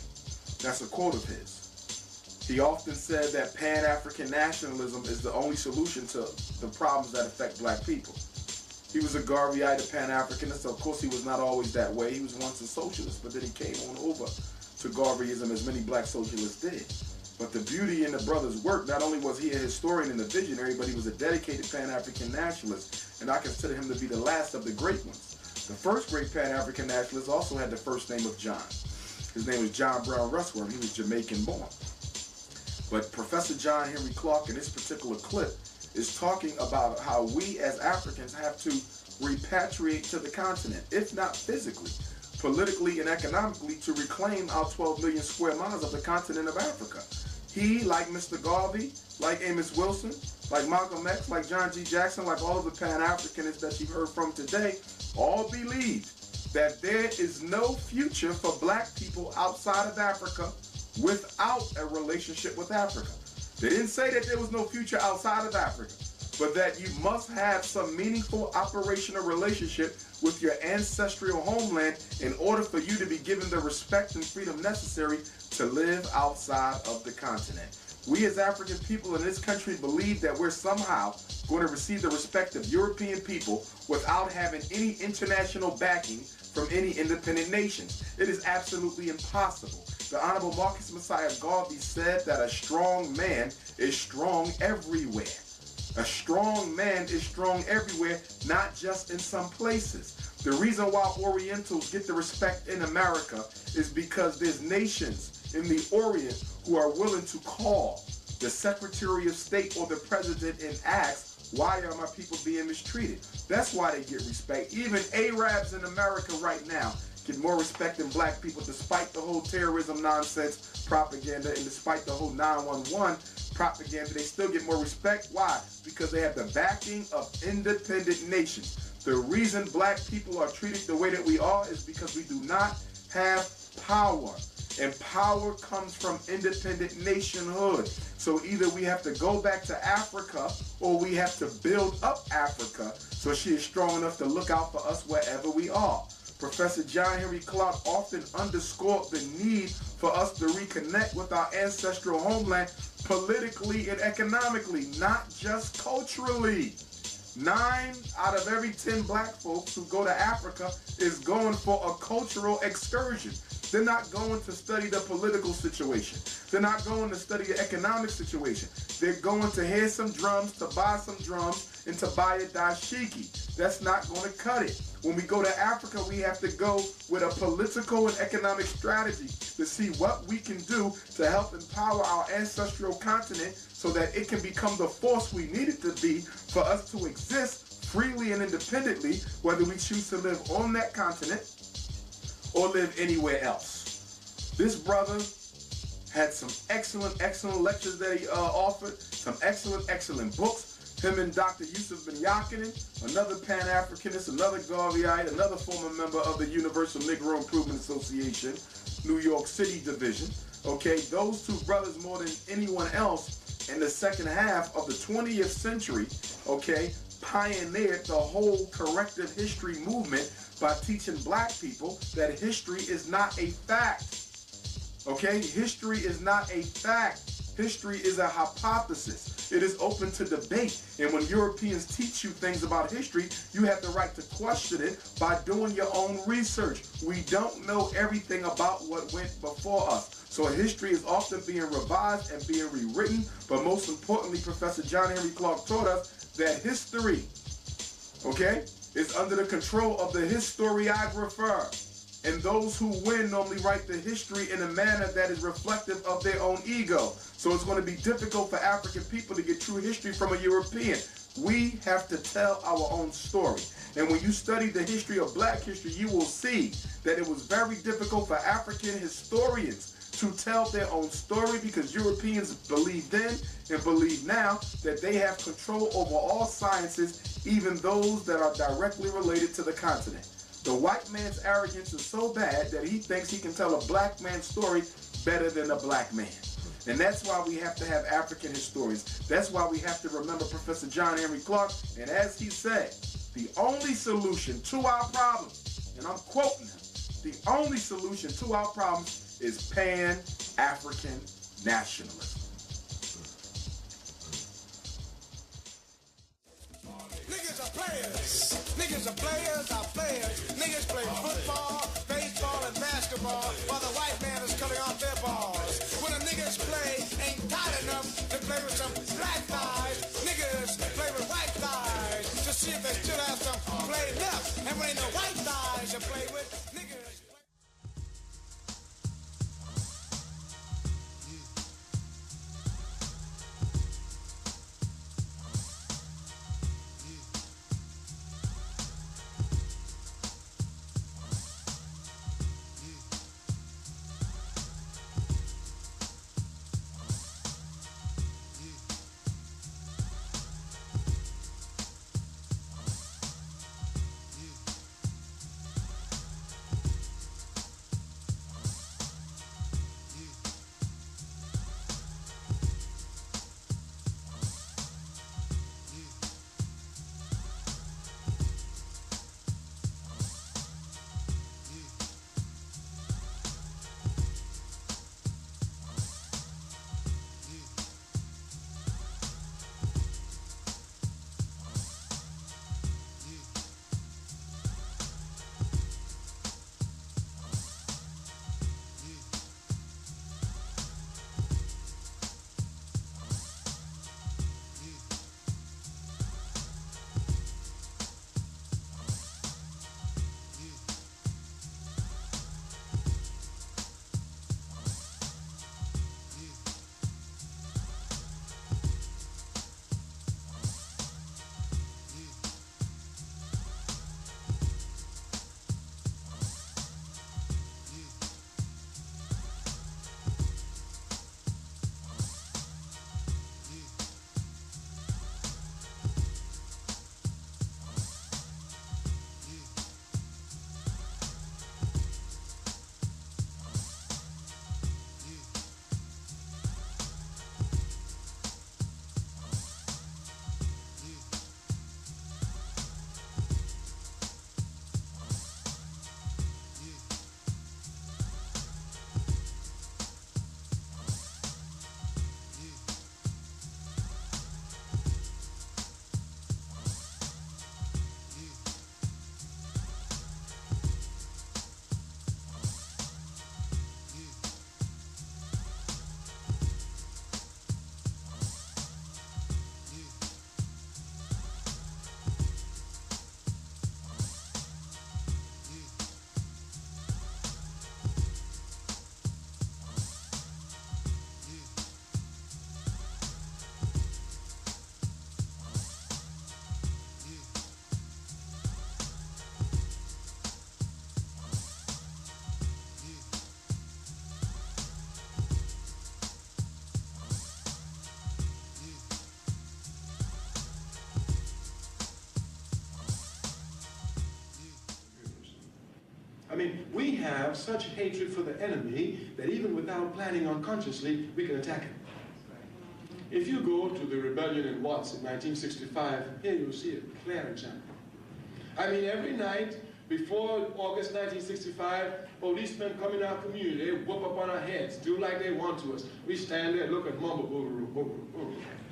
[SPEAKER 3] That's a quote of his. He often said that Pan-African nationalism is the only solution to the problems that affect black people. He was a Garveyite, a Pan-Africanist. Of course, he was not always that way. He was once a socialist, but then he came on over to Garveyism, as many black socialists did. But the beauty in the brother's work, not only was he a historian and a visionary, but he was a dedicated Pan-African nationalist, and I consider him to be the last of the great ones. The first great Pan-African nationalist also had the first name of John. His name was John Brown Russell, and he was Jamaican born. But Professor John Henry Clarke in this particular clip is talking about how we as Africans have to repatriate to the continent, if not physically, politically and economically, to reclaim our 12 million square miles of the continent of Africa. He, like Mr. Garvey, like Amos Wilson, like Malcolm X, like John G. Jackson, like all of the Pan-Africanists that you've heard from today, all believed that there is no future for black people outside of Africa without a relationship with Africa. They didn't say that there was no future outside of Africa, but that you must have some meaningful operational relationship with your ancestral homeland in order for you to be given the respect and freedom necessary to live outside of the continent. We as African people in this country believe that we're somehow going to receive the respect of European people without having any international backing from any independent nations. It is absolutely impossible. The Honorable Marcus Messiah Garvey said that a strong man is strong everywhere. A strong man is strong everywhere, not just in some places. The reason why Orientals get the respect in America is because there's nations in the Orient who are willing to call the Secretary of State or the President and ask, why are my people being mistreated? That's why they get respect. Even Arabs in America right now get more respect than black people, despite the whole terrorism nonsense propaganda and despite the whole 911 propaganda, they still get more respect. Why? Because they have the backing of independent nations. The reason black people are treated the way that we are is because we do not have power. And power comes from independent nationhood. So either we have to go back to Africa or we have to build up Africa so she is strong enough to look out for us wherever we are. Professor John Henry Clarke often underscored the need for us to reconnect with our ancestral homeland politically and economically, not just culturally. 9 out of every 10 black folks who go to Africa is going for a cultural excursion. They're not going to study the political situation. They're not going to study the economic situation. They're going to hear some drums, to buy some drums, and to buy a dashiki. That's not going to cut it. When we go to Africa, we have to go with a political and economic strategy to see what we can do to help empower our ancestral continent so that it can become the force we need it to be for us to exist freely and independently, whether we choose to live on that continent or live anywhere else. This brother had some excellent lectures that he offered, some excellent books. Him and Dr. Yusuf Ben Yakinen, another Pan-Africanist, another Garveyite, another former member of the Universal Negro Improvement Association, New York City division. Okay, those two brothers more than anyone else in the second half of the 20th century, okay, pioneered the whole corrective history movement by teaching black people that history is not a fact. Okay, history is not a fact. History is a hypothesis. It is open to debate. And when Europeans teach you things about history, you have the right to question it by doing your own research. We don't know everything about what went before us. So history is often being revised and being rewritten. But most importantly, Professor John Henry Clarke taught us that history, okay, is under the control of the historiographer. And those who win normally write the history in a manner that is reflective of their own ego. So it's going to be difficult for African people to get true history from a European. We have to tell our own story. And when you study the history of black history, you will see that it was very difficult for African historians to tell their own story because Europeans believe then and believe now that they have control over all sciences, even those that are directly related to the continent. The white man's arrogance is so bad that he thinks he can tell a black man's story better than a black man. And that's why we have to have African historians. That's why we have to remember Professor John Henry Clarke. And as he said, the only solution to our problems, and I'm quoting him, the only solution to our problems is Pan-African nationalism.
[SPEAKER 4] Niggas are players. Niggas are players, are players. Niggas play football, baseball, and basketball while the white man is cutting off their balls. When the niggas play ain't tight enough to play with some black guys, niggas play with white guys to see if they still have some play left. And when ain't no white guys to play with, niggas play.
[SPEAKER 10] we have such hatred for the enemy that even without planning unconsciously, we can attack him. If you go to the rebellion in Watts in 1965, here you'll see a clear example. I mean, every night before August 1965, policemen come in our community, they whoop up on our heads, do like they want to us. We stand there, look and mumble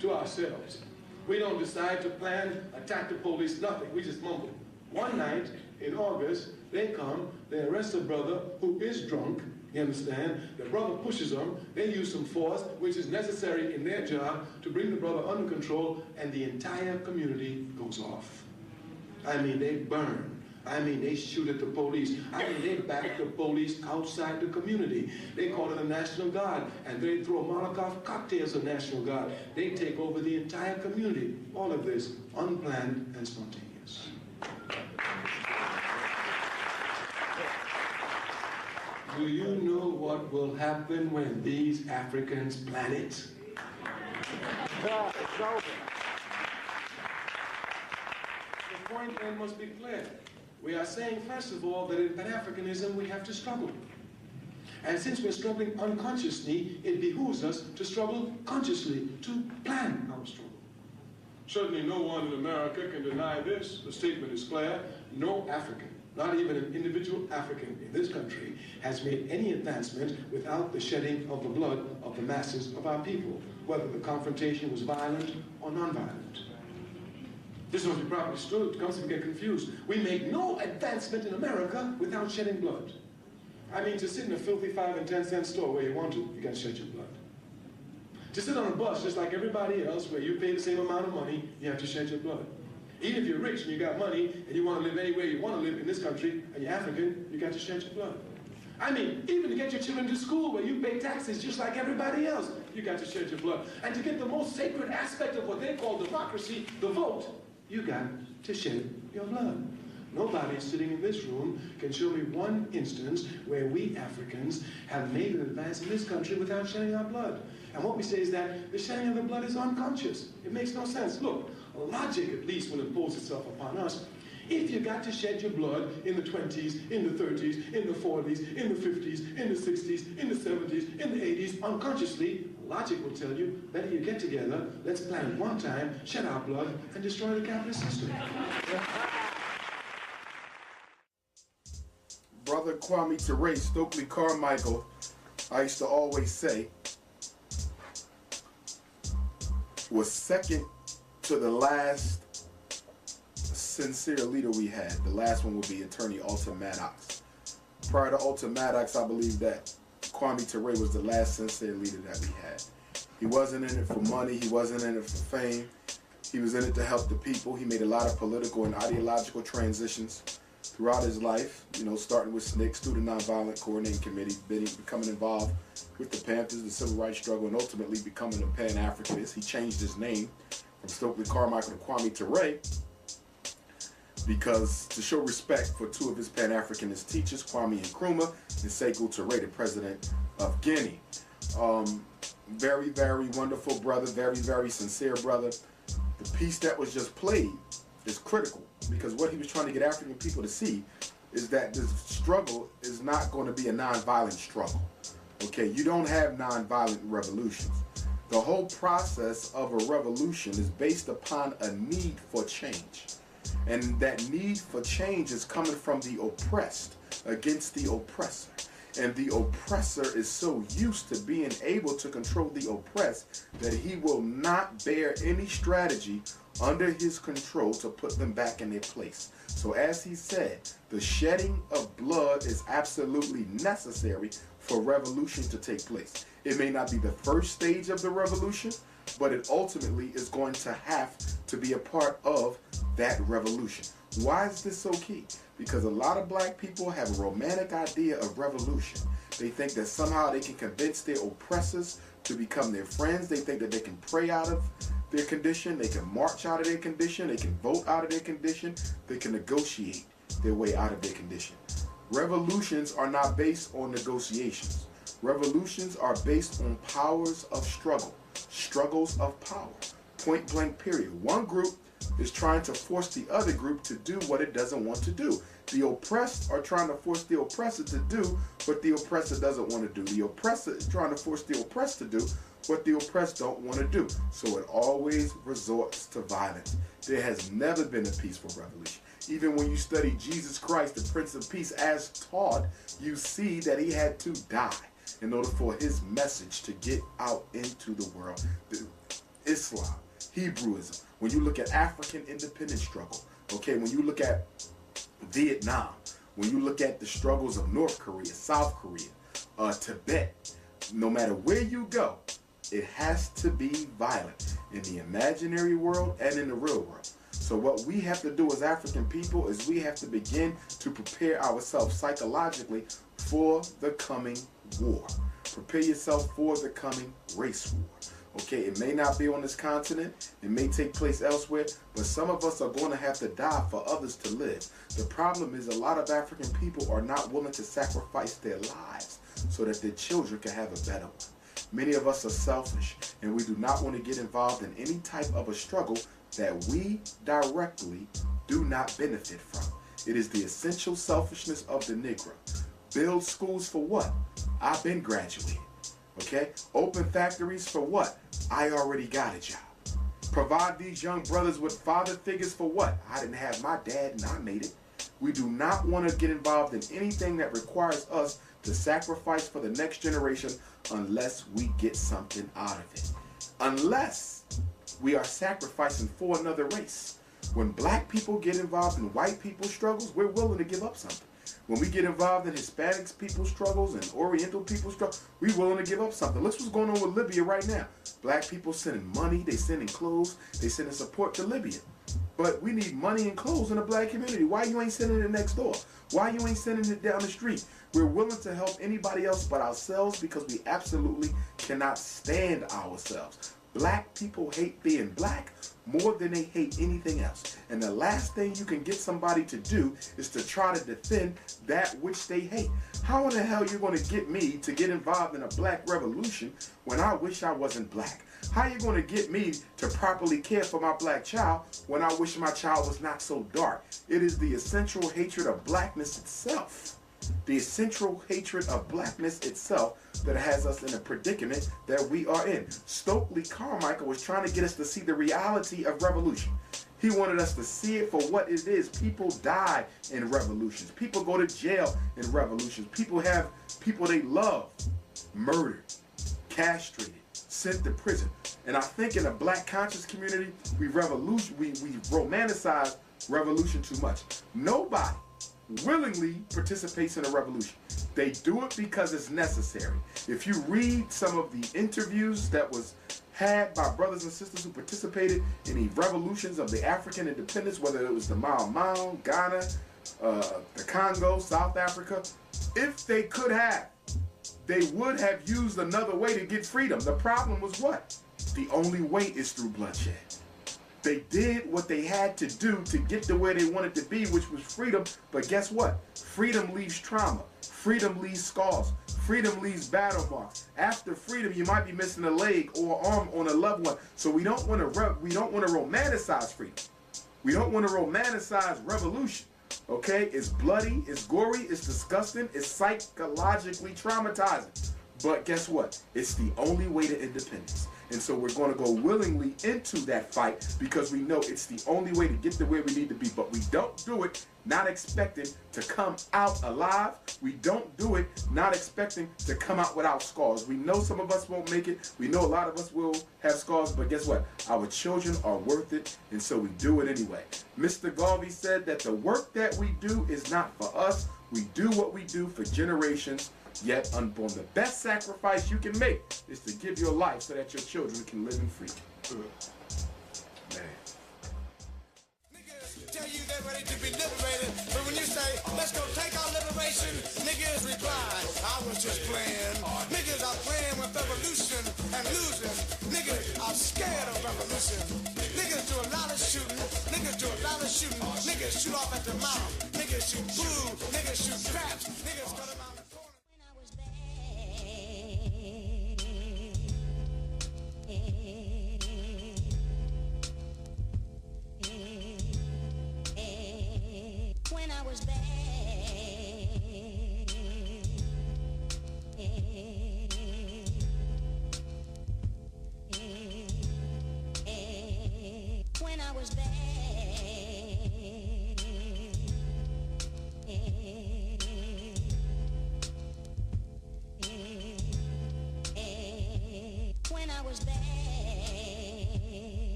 [SPEAKER 10] to ourselves. We don't decide to plan, attack the police, nothing. We just mumble. One night in August, they come, they arrest a brother who is drunk, you understand? The brother pushes them, they use some force, which is necessary in their job to bring the brother under control, and the entire community goes off. I mean, they burn. I mean, they shoot at the police. I mean, they back the police outside the community. They call it a National Guard, and they throw Molotov cocktails of National Guard. They take over the entire community. All of this unplanned and spontaneous. Do you know what will happen when these Africans plan it? The point then must be clear. We are saying, first of all, that in Pan-Africanism we have to struggle. And since we're struggling unconsciously, it behooves us to struggle consciously, to plan our struggle. Certainly no one in America can deny this. The statement is clear. No African, not even an individual African in this country, has made any advancement without the shedding of the blood of the masses of our people, whether the confrontation was violent or nonviolent. This must be properly understood. It comes to get confused. We make no advancement in America without shedding blood. I mean, to sit in a filthy 5 and 10 cent store where you want to, you got to shed your blood. To sit on a bus just like everybody else where you pay the same amount of money, you have to shed your blood. Even if you're rich and you got money and you want to live anywhere you want to live in this country and you're African, you got to shed your blood. I mean, even to get your children to school where you pay taxes just like everybody else, you got to shed your blood. And to get the most sacred aspect of what they call democracy, the vote, you got to shed your blood. Nobody sitting in this room can show me one instance where we Africans have made an advance in this country without shedding our blood. And what we say is that the shedding of the blood is unconscious. It makes no sense. Look, logic at least will impose itself upon us. If you got to shed your blood in the 20s, in the 30s, in the 40s, in the 50s, in the 60s, in the 70s, in the 80s, unconsciously, logic will tell you, better you get together, let's plan it one time, shed our blood, and destroy the capitalist system.
[SPEAKER 3] Brother Kwame Ture, Stokely Carmichael, I used to always say, was second to the last sincere leader we had. The last one would be Attorney Alton Maddox. Prior to Alton Maddox, I believe that Kwame Ture was the last sincere leader that we had. He wasn't in it for money. He wasn't in it for fame. He was in it to help the people. He made a lot of political and ideological transitions throughout his life, you know, starting with SNCC, Student Nonviolent Coordinating Committee, becoming involved with the Panthers, the Civil Rights struggle, and ultimately becoming a Pan-Africanist. He changed his name from Stokely Carmichael to Kwame Ture because to show respect for two of his Pan-Africanist teachers, Kwame Nkrumah and Sekou Touré, the president of Guinea. Very, very wonderful brother, very, very sincere brother. The piece that was just played is critical because what he was trying to get African people to see is that this struggle is not going to be a nonviolent struggle. Okay, you don't have nonviolent revolutions. The whole process of a revolution is based upon a need for change. And that need for change is coming from the oppressed against the oppressor. And the oppressor is so used to being able to control the oppressed that he will not bear any strategy under his control to put them back in their place. So as he said, the shedding of blood is absolutely necessary for revolution to take place. It may not be the first stage of the revolution, but it ultimately is going to have to be a part of that revolution. Why is this so key? Because a lot of black people have a romantic idea of revolution. They think that somehow they can convince their oppressors to become their friends. They think that they can pray out of their condition, they can march out of their condition, they can vote out of their condition, they can negotiate their way out of their condition. Revolutions are not based on negotiations. Revolutions are based on powers of struggle, struggles of power, point blank period. One group is trying to force the other group to do what it doesn't want to do. The oppressed are trying to force the oppressor to do what the oppressor doesn't want to do. The oppressor is trying to force the oppressed to do what the oppressed don't want to do. So it always resorts to violence. There has never been a peaceful revolution. Even when you study Jesus Christ, the Prince of Peace, as taught, you see that he had to die in order for his message to get out into the world. Islam, Hebrewism, when you look at African independence struggle, okay, when you look at Vietnam, when you look at the struggles of North Korea, South Korea, Tibet, no matter where you go, it has to be violent in the imaginary world and in the real world. So what we have to do as African people is we have to begin to prepare ourselves psychologically for the coming war. Prepare yourself for the coming race war. Okay, it may not be on this continent, it may take place elsewhere, but some of us are going to have to die for others to live. The problem is a lot of African people are not willing to sacrifice their lives so that their children can have a better one. Many of us are selfish, and we do not want to get involved in any type of a struggle that we directly do not benefit from. It is the essential selfishness of the Negro. Build schools for what? I've been graduated. Okay? Open factories for what? I already got a job. Provide these young brothers with father figures for what? I didn't have my dad and I made it. We do not want to get involved in anything that requires us to sacrifice for the next generation unless we get something out of it. Unless we are sacrificing for another race. When black people get involved in white people's struggles, we're willing to give up something. When we get involved in Hispanics people's struggles and Oriental people's struggles, we're willing to give up something. Look what's going on with Libya right now. Black people sending money, they sending clothes, they sending support to Libya. But we need money and clothes in the black community. Why you ain't sending it next door? Why you ain't sending it down the street? We're willing to help anybody else but ourselves because we absolutely cannot stand ourselves. Black people hate being black more than they hate anything else. And the last thing you can get somebody to do is to try to defend that which they hate. How in the hell are you going to get me to get involved in a black revolution when I wish I wasn't black? How are you going to get me to properly care for my black child when I wish my child was not so dark? It is the essential hatred of blackness itself. The essential hatred of blackness itself that has us in a predicament that we are in. Stokely Carmichael was trying to get us to see the reality of revolution. He wanted us to see it for what it is. People die in revolutions. People go to jail in revolutions. People have people they love murdered, castrated, sent to prison. And I think in a black conscious community, we romanticize revolution too much. Nobody willingly participates in a revolution. They do it because it's necessary. If you read some of the interviews that was had by brothers and sisters who participated in the revolutions of the African independence, whether it was the Mau Mau, Ghana, the Congo, South Africa, if they could have, they would have used another way to get freedom. The problem was what? The only way is through bloodshed. They did what they had to do to get to where they wanted to be, which was freedom. But guess what? Freedom leaves trauma. Freedom leaves scars. Freedom leaves battle marks. After freedom, you might be missing a leg or arm on a loved one. So we don't want to romanticize freedom. We don't want to romanticize revolution. Okay? It's bloody, it's gory, it's disgusting, it's psychologically traumatizing. But guess what? It's the only way to independence. And so we're going to go willingly into that fight because we know it's the only way to get to where we need to be. But we don't do it not expecting to come out alive. We don't do it not expecting to come out without scars. We know some of us won't make it. We know a lot of us will have scars. But guess what? Our children are worth it. And so we do it anyway. Mr. Garvey said that the work that we do is not for us. We do what we do for generations. Yet, unborn, the best sacrifice you can make is to give your life so that your children can live in freedom. Man.
[SPEAKER 4] Niggas tell you they're ready to be liberated, but when you say, let's go take our liberation, niggas reply, I was just playing. Niggas are playing with revolution and losing. Niggas are scared of revolution. Niggas do a lot of shooting. Niggas do a lot of shooting. Niggas shoot off at the mouth. Niggas shoot blue. Niggas shoot craps. Niggas go to my
[SPEAKER 11] Hey.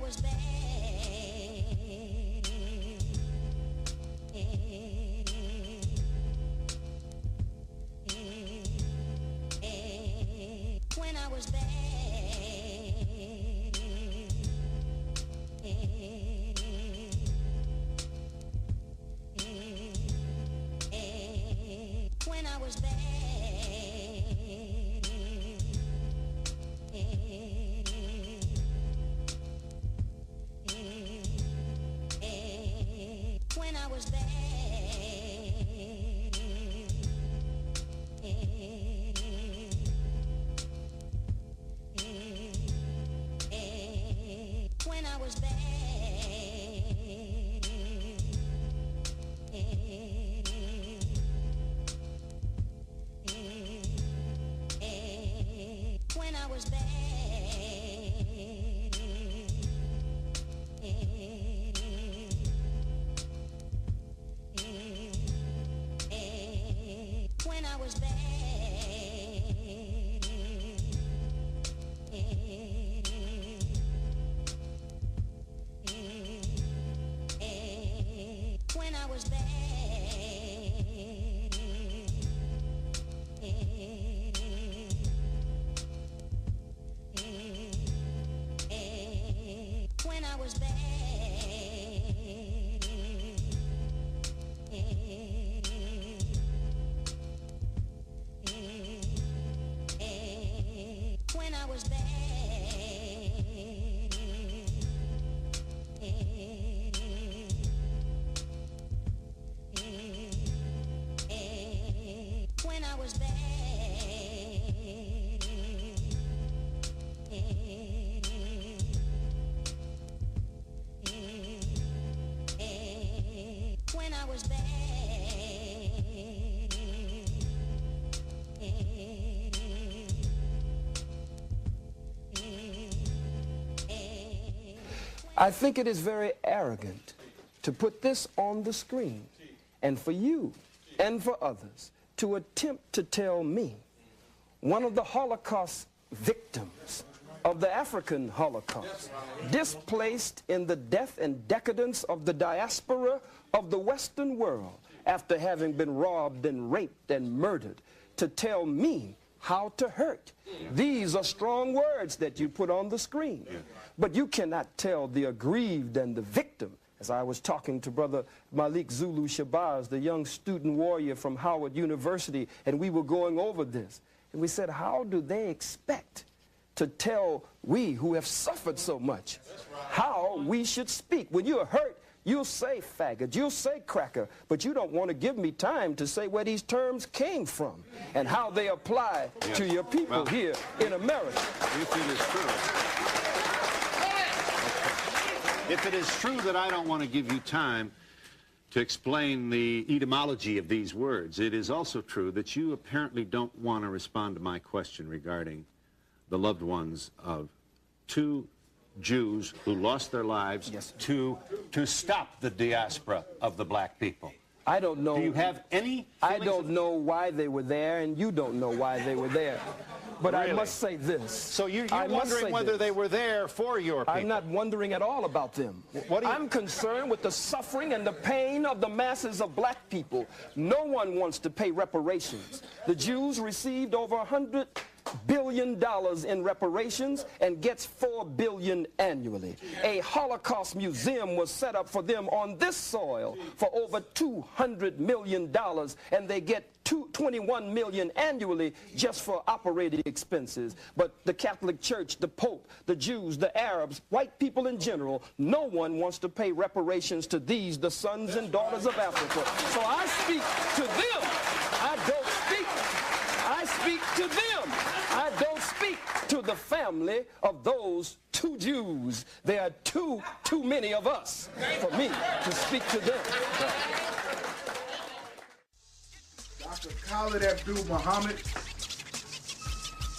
[SPEAKER 11] was bad. When I was bad. When I was bad. When I was bad. When I was bad. When I was bad. When I was bad. When I was bad. When I was bad. When I was bad. When I was bad. When I was bad.
[SPEAKER 12] I think it is very arrogant to put this on the screen and for you and for others to attempt to tell me, one of the Holocaust victims of the African Holocaust, displaced in the death and decadence of the diaspora of the Western world after having been robbed and raped and murdered, to tell me how to hurt. These are strong words that you put on the screen. But you cannot tell the aggrieved and the victim, as I was talking to Brother Malik Zulu Shabazz, the young student warrior from Howard University, and we were going over this. And we said, how do they expect to tell we who have suffered so much how we should speak? When you're hurt, you'll say faggot, you'll say cracker, but you don't want to give me time to say where these terms came from and how they apply to your people here in America.
[SPEAKER 13] If it is true that I don't want to give you time to explain the etymology of these words, it is also true that you apparently don't want to respond to my question regarding the loved ones of two Jews who lost their lives to stop the diaspora of the black people.
[SPEAKER 12] I don't know.
[SPEAKER 13] Do you have any?
[SPEAKER 12] I don't know why they were there, and you don't know why they were there. But
[SPEAKER 13] really?
[SPEAKER 12] I must say this.
[SPEAKER 13] So you're wondering whether they were there for your people?
[SPEAKER 12] I'm not wondering at all about them. I'm concerned with the suffering and the pain of the masses of black people. No one wants to pay reparations. The Jews received over $100 billion in reparations and gets $4 billion annually. A Holocaust museum was set up for them on this soil for over $200 million, and they get $21 million annually just for operating expenses. But the Catholic Church, the Pope, the Jews, the Arabs, white people in general, no one wants to pay reparations to these, the sons and daughters of Africa. So I speak to them. I don't speak. I speak to them. I don't speak to the family of those two Jews. There are too many of us for me to speak to them.
[SPEAKER 3] Dr. Khalid Abdul Muhammad,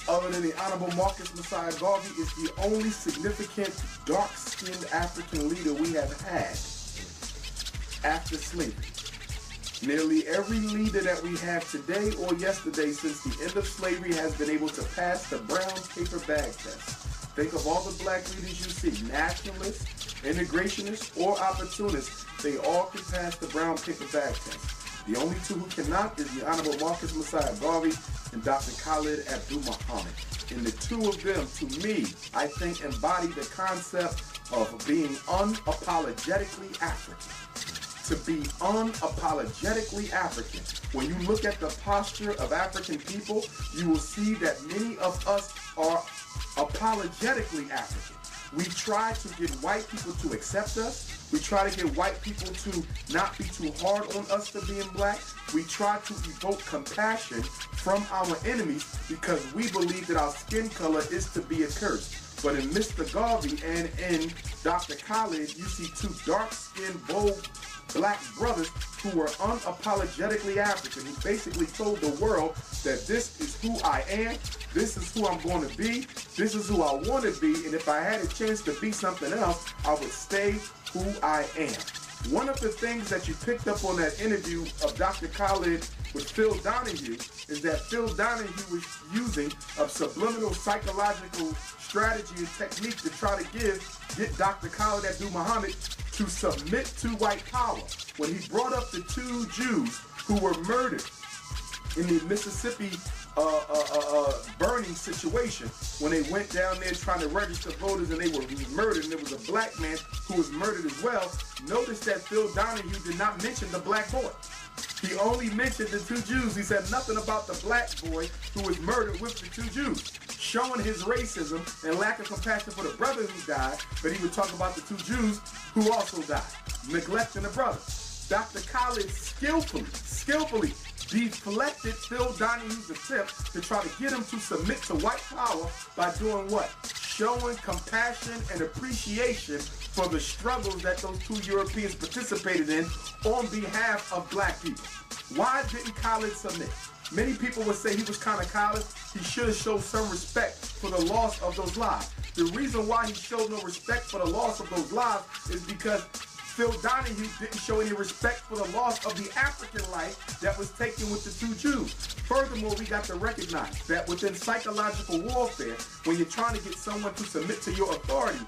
[SPEAKER 3] other than the Honorable Marcus Messiah Garvey, is the only significant dark-skinned African leader we have had after slavery. Nearly every leader that we have today or yesterday since the end of slavery has been able to pass the brown paper bag test. Think of all the black leaders you see, nationalists, integrationists, or opportunists. They all can pass the brown paper bag test. The only two who cannot is the Honorable Marcus Messiah Garvey and Dr. Khalid Abdul Muhammad. And the two of them, to me, I think embody the concept of being unapologetically African. To be unapologetically African. When you look at the posture of African people, you will see that many of us are apologetically African. We try to get white people to accept us. We try to get white people to not be too hard on us for being black. We try to evoke compassion from our enemies because we believe that our skin color is to be a curse. But in Mr. Garvey and in Dr. Khalid, you see two dark-skinned, bold black brothers who were unapologetically African, who basically told the world that this is who I am, this is who I'm going to be, this is who I want to be, and if I had a chance to be something else, I would stay who I am. One of the things that you picked up on that interview of Dr. Khalid with Phil Donahue is that Phil Donahue was using a subliminal psychological strategy and technique to try to get Dr. Khalid Abdul Muhammad to submit to white power. When he brought up the two Jews who were murdered in the Mississippi burning situation, when they went down there trying to register voters and they were murdered, and there was a black man who was murdered as well, notice that Phil Donahue did not mention the black boy. He only mentioned the two Jews. He said nothing about the black boy who was murdered with the two Jews, showing his racism and lack of compassion for the brother who died, but he would talk about the two Jews who also died, neglecting the brother. Dr. Khalid skillfully deflected Phil Donahue's attempt to try to get him to submit to white power by doing what? Showing compassion and appreciation for the struggles that those two Europeans participated in on behalf of black people. Why didn't Khalid submit? Many people would say he was kind of callous. He should have showed some respect for the loss of those lives. The reason why he showed no respect for the loss of those lives is because Phil Donahue didn't show any respect for the loss of the African life that was taken with the two Jews. Furthermore, we got to recognize that within psychological warfare, when you're trying to get someone to submit to your authority,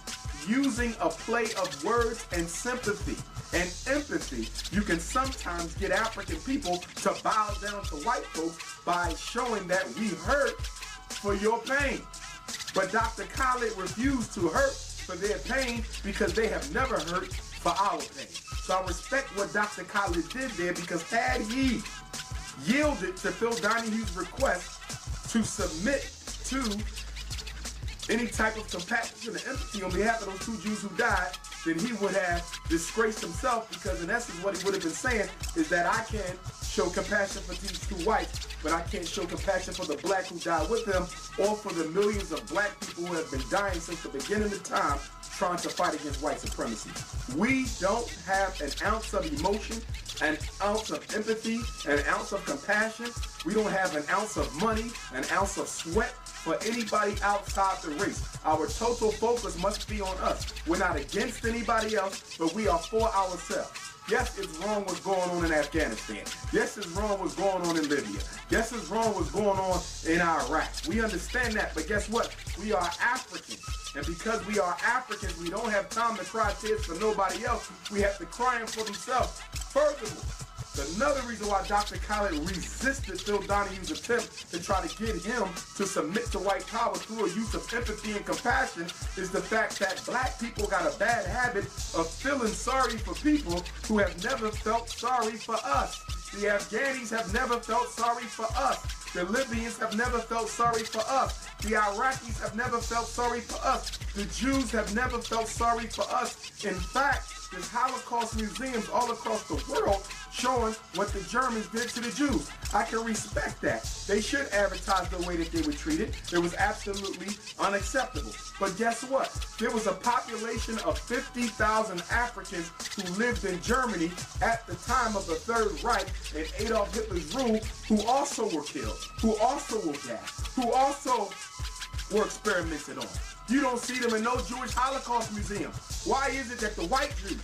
[SPEAKER 3] using a play of words and sympathy and empathy, you can sometimes get African people to bow down to white folks by showing that we hurt for your pain. But Dr. Khalid refused to hurt for their pain because they have never hurt for our pain. So I respect what Dr. Khalid did there, because had he yielded to Phil Donahue's request to submit to any type of compassion and empathy on behalf of those two Jews who died, then he would have disgraced himself, because in essence what he would have been saying is that I can show compassion for these two whites, but I can't show compassion for the black who died with him, or for the millions of black people who have been dying since the beginning of time trying to fight against white supremacy. We don't have an ounce of emotion, an ounce of empathy, an ounce of compassion. We don't have an ounce of money, an ounce of sweat for anybody outside the race. Our total focus must be on us. We're not against anybody else, but we are for ourselves. Yes, it's wrong what's going on in Afghanistan. Yes, it's wrong what's going on in Libya. Yes, it's wrong what's going on in Iraq. We understand that, but guess what? We are Africans. And because we are Africans, we don't have time to cry tears for nobody else. We have to cry them for themselves. Furthermore, another reason why Dr. Khalid resisted Phil Donahue's attempt to try to get him to submit to white power through a use of empathy and compassion is the fact that black people got a bad habit of feeling sorry for people who have never felt sorry for us. The Afghanis have never felt sorry for us. The Libyans have never felt sorry for us. The Iraqis have never felt sorry for us. The Jews have never felt sorry for us. In fact, there's Holocaust museums all across the world showing what the Germans did to the Jews. I can respect that. They should advertise the way that they were treated. It was absolutely unacceptable. But guess what? There was a population of 50,000 Africans who lived in Germany at the time of the Third Reich and Adolf Hitler's rule, who also were killed, who also were gassed, who also were experimented on. You don't see them in no Jewish Holocaust museum. Why is it that the white Jews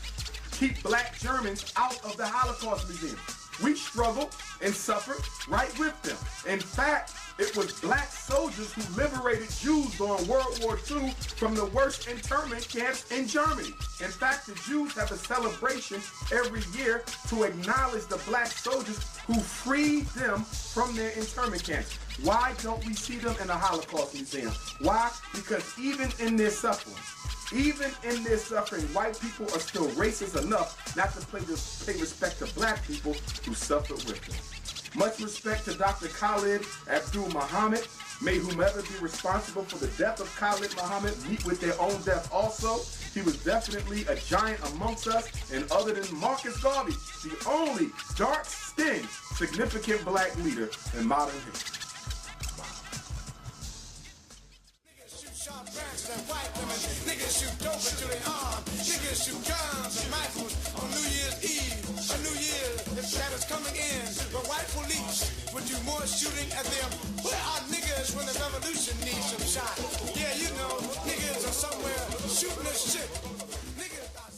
[SPEAKER 3] keep black Germans out of the Holocaust museum? We struggled and suffered right with them. In fact, It was black soldiers who liberated Jews during World War II from the worst internment camps in Germany. In fact, the Jews have a celebration every year to acknowledge the black soldiers who freed them from their internment camps. Why don't we see them in the Holocaust Museum? Why? Because even in their suffering, white people are still racist enough not to pay respect to black people who suffered with them. Much respect to Dr. Khalid Abdul Muhammad. May whomever be responsible for the death of Khalid Muhammad meet with their own death also. He was definitely a giant amongst us, and other than Marcus Garvey, the only dark-skinned, significant black leader in modern history.
[SPEAKER 4] Niggas shoot dope until they arm. Niggas shoot guns and rifles on New Year's Eve. On New Year's, if that is coming in. But white police would do more shooting at them. Where are niggas when the revolution needs some shot? Yeah, you know, niggas are somewhere shooting this shit. Niggas are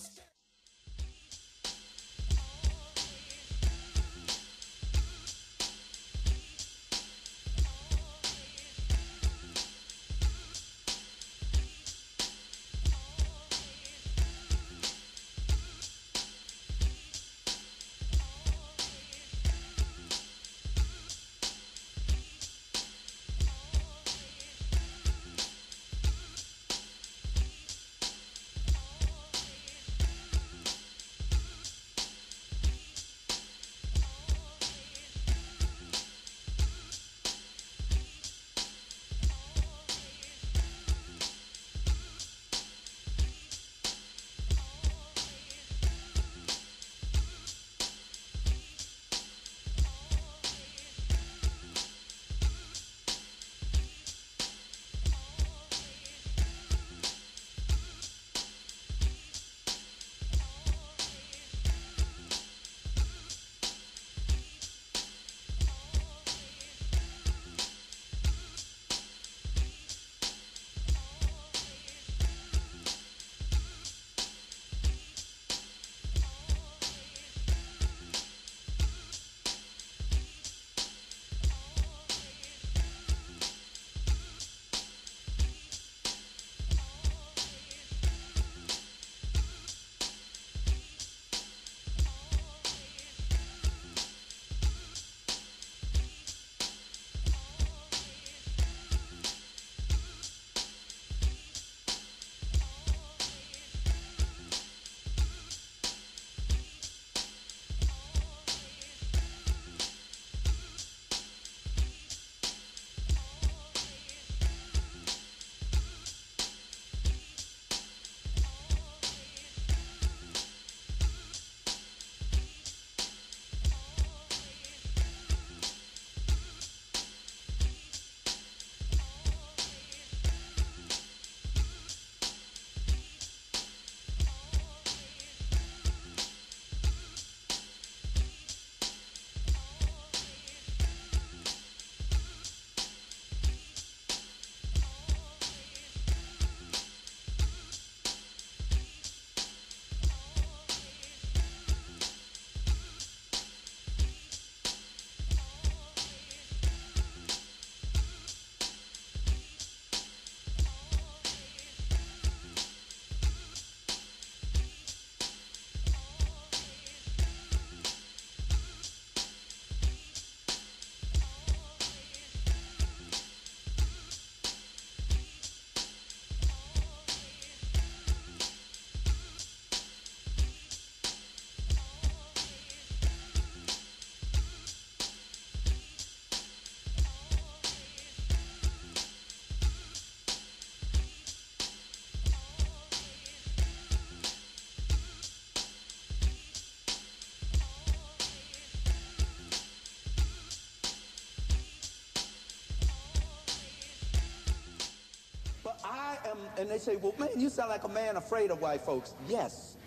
[SPEAKER 14] And they say, well, man, you sound like a man afraid of white folks. Yes.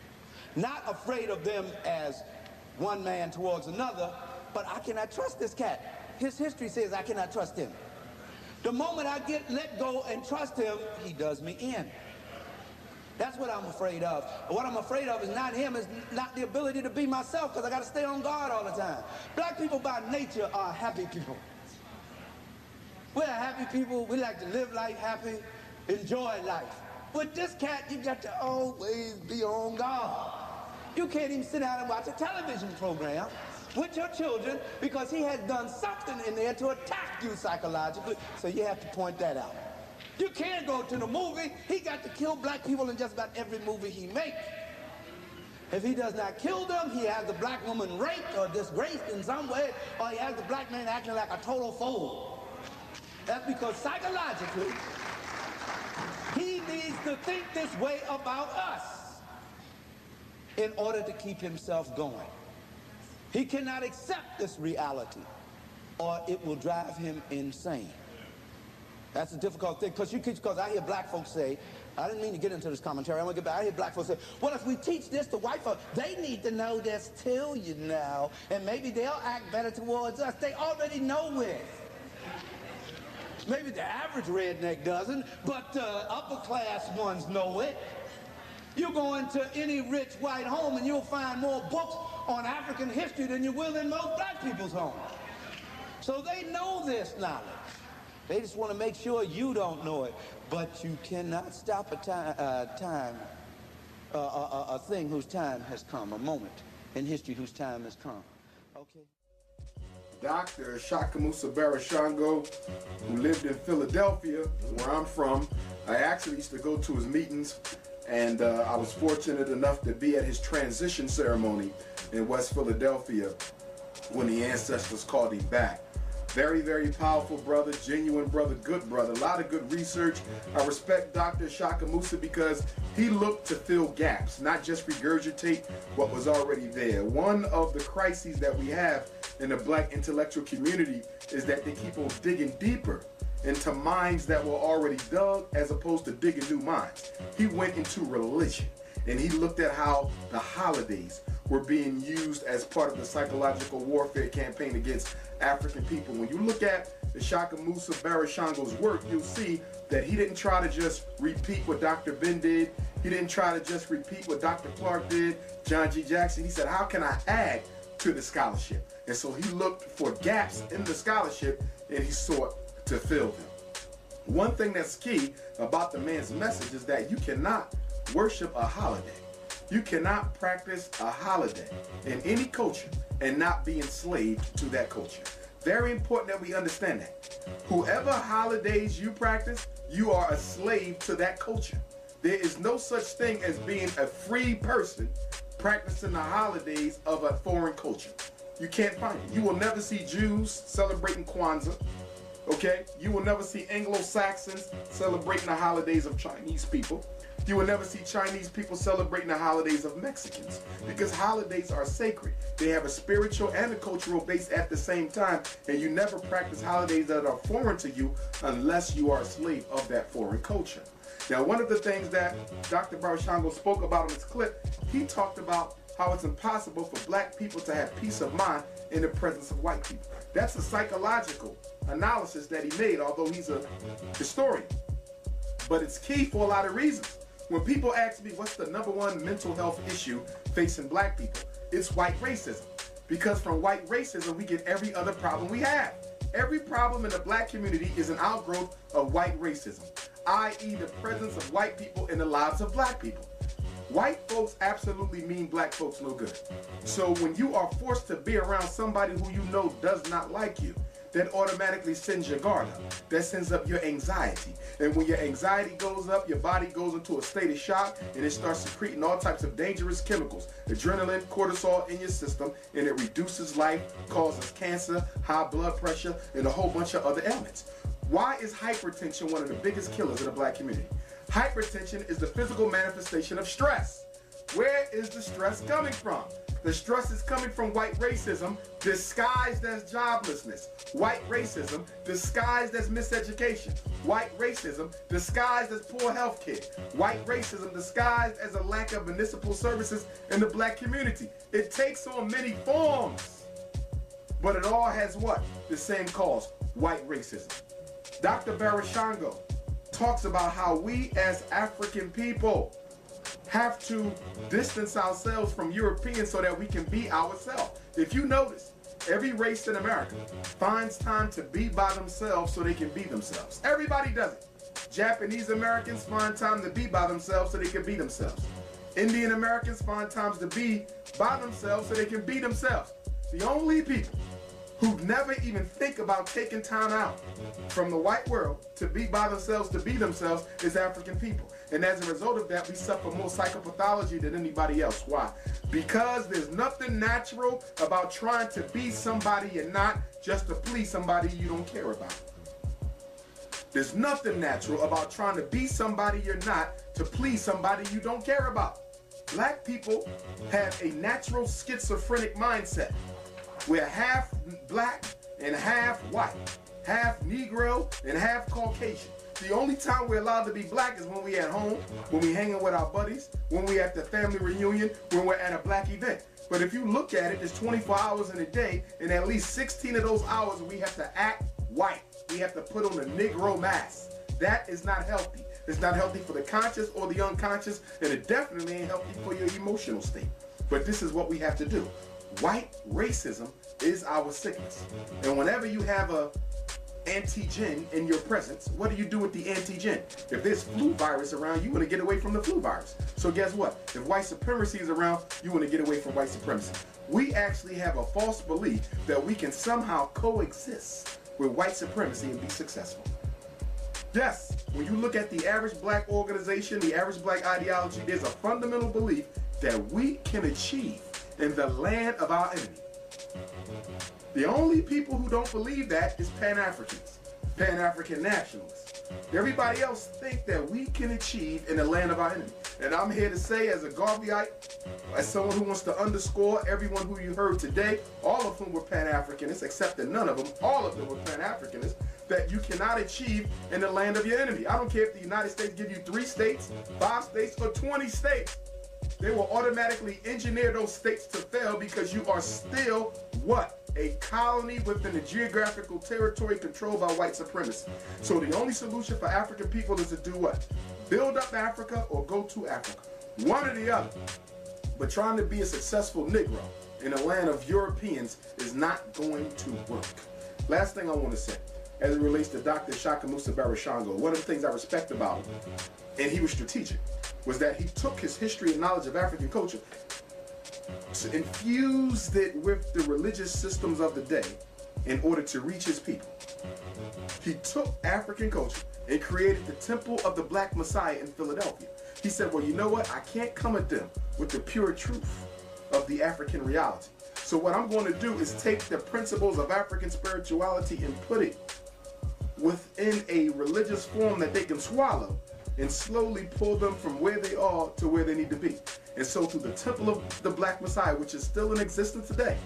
[SPEAKER 14] Not afraid of them as one man towards another, but I cannot trust this cat. His history says I cannot trust him. The moment I let go and trust him, he does me in. That's what I'm afraid of. What I'm afraid of is not him, it's not the ability to be myself, because I got to stay on guard all the time. Black people by nature are happy people. We're happy people. We like to live life happy, enjoy life. With this cat, you got to always be on guard. You can't even sit down and watch a television program with your children because he has done something in there to attack you psychologically, so you have to point that out. You can't go to the movie. He got to kill black people in just about every movie he makes. If he does not kill them, he has the black woman raped or disgraced in some way, or he has the black man acting like a total fool. That's because psychologically, he needs to think this way about us in order to keep himself going. He cannot accept this reality, or it will drive him insane. That's a difficult thing, because I hear black folks say, I didn't mean to get into this commentary, I want to get back. I hear black folks say, well, if we teach this to white folks, they need to know this too, you know, and maybe they'll act better towards us. They already know it. Maybe the average redneck doesn't, but upper class ones know it. You go into any rich white home and you'll find more books on African history than you will in most black people's homes. So they know this knowledge. They just want to make sure you don't know it. But you cannot stop a thing whose time has come, a moment in history whose time has come. Okay.
[SPEAKER 3] Dr. Shakamusa Barashango, who lived in Philadelphia, where I'm from. I actually used to go to his meetings, and I was fortunate enough to be at his transition ceremony in West Philadelphia when the ancestors called him back. Very, very powerful brother, genuine brother, good brother, a lot of good research. I respect Dr. Shakamusa because he looked to fill gaps, not just regurgitate what was already there. One of the crises that we have in the black intellectual community is that they keep on digging deeper into minds that were already dug as opposed to digging new minds. He went into religion and he looked at how the holidays were being used as part of the psychological warfare campaign against African people. When you look at the Shakamusa Barashango's work, you'll see that he didn't try to just repeat what Dr. Ben did. He didn't try to just repeat what Dr. Clark did, John G. Jackson. He said, how can I add to the scholarship? And so he looked for gaps in the scholarship and he sought to fill them. One thing that's key about the man's message is that you cannot worship a holiday. You cannot practice a holiday in any culture and not be enslaved to that culture. Very important that we understand that. Whoever holidays you practice, you are a slave to that culture. There is no such thing as being a free person practicing the holidays of a foreign culture. You can't find it. You will never see Jews celebrating Kwanzaa. Okay? You will never see Anglo-Saxons celebrating the holidays of Chinese people. You will never see Chinese people celebrating the holidays of Mexicans because holidays are sacred. They have a spiritual and a cultural base at the same time, and you never practice holidays that are foreign to you unless you are a slave of that foreign culture. Now, one of the things that Dr. Barashango spoke about in his clip, he talked about how it's impossible for black people to have peace of mind in the presence of white people. That's a psychological analysis that he made, although he's a historian. But it's key for a lot of reasons. When people ask me what's the #1 mental health issue facing black people, it's white racism. Because from white racism, we get every other problem we have. Every problem in the black community is an outgrowth of white racism, i.e. the presence of white people in the lives of black people. White folks absolutely mean black folks no good. So when you are forced to be around somebody who you know does not like you, that automatically sends your guard up. That sends up your anxiety. And when your anxiety goes up, your body goes into a state of shock and it starts secreting all types of dangerous chemicals, adrenaline, cortisol in your system, and it reduces life, causes cancer, high blood pressure, and a whole bunch of other ailments. Why is hypertension one of the biggest killers in the black community? Hypertension is the physical manifestation of stress. Where is the stress coming from? The stress is coming from white racism disguised as joblessness. White racism disguised as miseducation. White racism disguised as poor health care. White racism disguised as a lack of municipal services in the black community. It takes on many forms, but it all has what? The same cause, white racism. Dr. Barashango talks about how we as African people have to distance ourselves from Europeans so that we can be ourselves. If you notice, every race in America finds time to be by themselves so they can be themselves. Everybody does it. Japanese Americans find time to be by themselves so they can be themselves. Indian Americans find times to be by themselves so they can be themselves. The only people who never even think about taking time out from the white world to be by themselves, to be themselves, is African people. And as a result of that, we suffer more psychopathology than anybody else. Why? Because there's nothing natural about trying to be somebody you're not just to please somebody you don't care about. There's nothing natural about trying to be somebody you're not to please somebody you don't care about. Black people have a natural schizophrenic mindset. We're half black and half white, half Negro and half Caucasian. The only time we're allowed to be black is when we're at home, when we're hanging with our buddies, when we're at the family reunion, when we're at a black event. But if you look at it, there's 24 hours in a day, and at least 16 of those hours we have to act white. We have to put on a Negro mask. That is not healthy. It's not healthy for the conscious or the unconscious, and it definitely ain't healthy for your emotional state. But this is what we have to do. White racism is our sickness. And whenever you have a antigen in your presence, what do you do with the antigen? If there's flu virus around, you want to get away from the flu virus. So guess what? If white supremacy is around, you want to get away from white supremacy. We actually have a false belief that we can somehow coexist with white supremacy and be successful. Yes, when you look at the average black organization, the average black ideology, there's a fundamental belief that we can achieve in the land of our enemy. The only people who don't believe that is Pan-Africans, Pan-African nationalists. Everybody else think that we can achieve in the land of our enemy. And I'm here to say, as a Garveyite, as someone who wants to underscore everyone who you heard today, all of whom were Pan-Africanists, except that none of them, all of them were Pan-Africanists, that you cannot achieve in the land of your enemy. I don't care if the United States give you 3 states, 5 states, or 20 states. They will automatically engineer those states to fail because you are still what? A colony within the geographical territory controlled by white supremacy. So the only solution for African people is to do what? Build up Africa or go to Africa. One or the other. But trying to be a successful Negro in a land of Europeans is not going to work. Last thing I want to say, as it relates to Dr. Shaka Musa Barashango, one of the things I respect about him, and he was strategic, was that he took his history and knowledge of African culture, infused it with the religious systems of the day in order to reach his people. He took African culture and created the Temple of the Black Messiah in Philadelphia. He said, well, you know what? I can't come at them with the pure truth of the African reality. So what I'm going to do is take the principles of African spirituality and put it within a religious form that they can swallow and slowly pull them from where they are to where they need to be. And so through the Temple of the Black Messiah, which is still in existence today,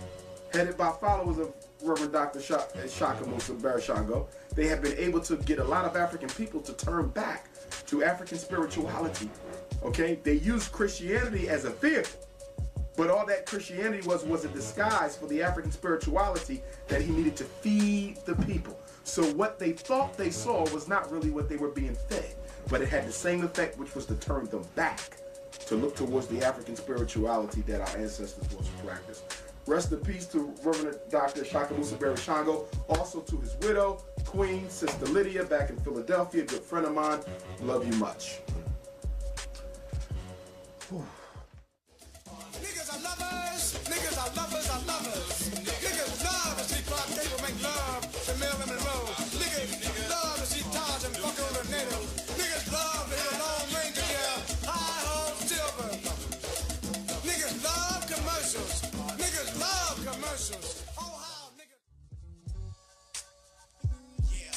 [SPEAKER 3] headed by followers of Reverend Dr. Shaka Musa Barashango, they have been able to get a lot of African people to turn back to African spirituality. Okay? They used Christianity as a vehicle, but all that Christianity was a disguise for the African spirituality that he needed to feed the people. So what they thought they saw was not really what they were being fed, but it had the same effect, which was to turn them back to look towards the African spirituality that our ancestors once practiced. Rest in peace to Reverend Dr. Shaka Musa Barashango, also to his widow, Queen Sister Lydia, back in Philadelphia, a good friend of mine. Love you much. Whew.
[SPEAKER 4] Niggas are lovers, niggas are lovers, are lovers. Niggas love to see Clark Gable make love to Marilyn Monroe. Niggas love to see Taj and fuck on the native. Niggas love to hear Long Ranger yell, high home silver. Niggas love commercials. Niggas love commercials. Oh, how niggas. Yeah.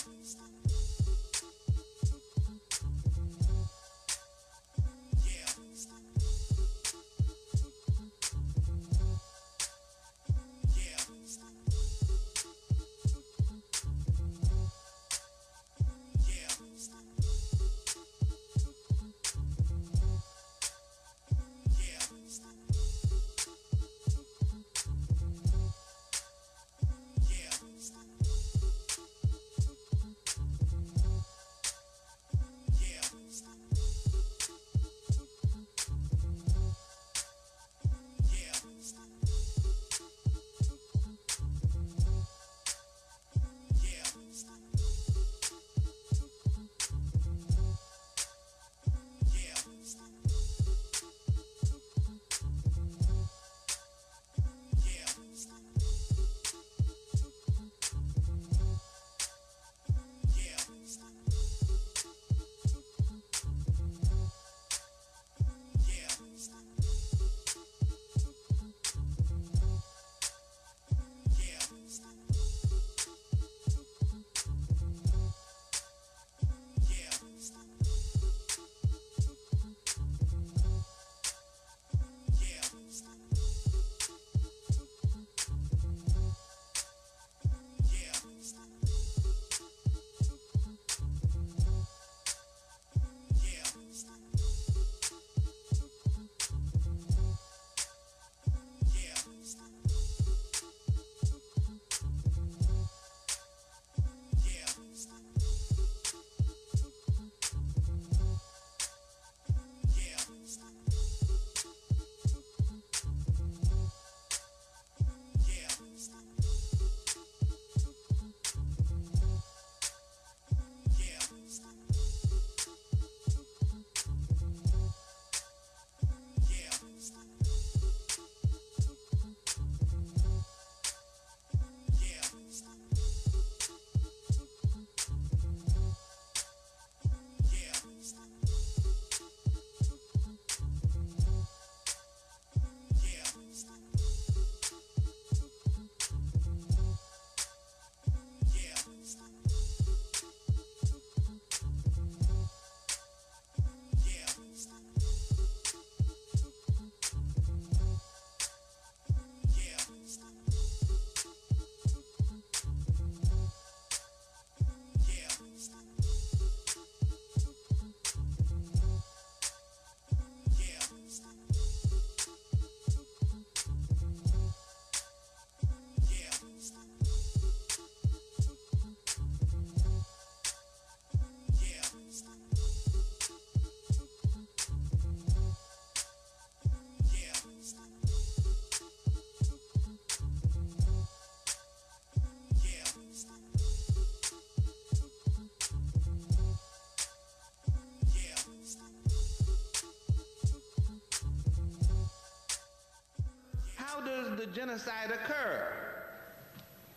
[SPEAKER 15] does the genocide occur?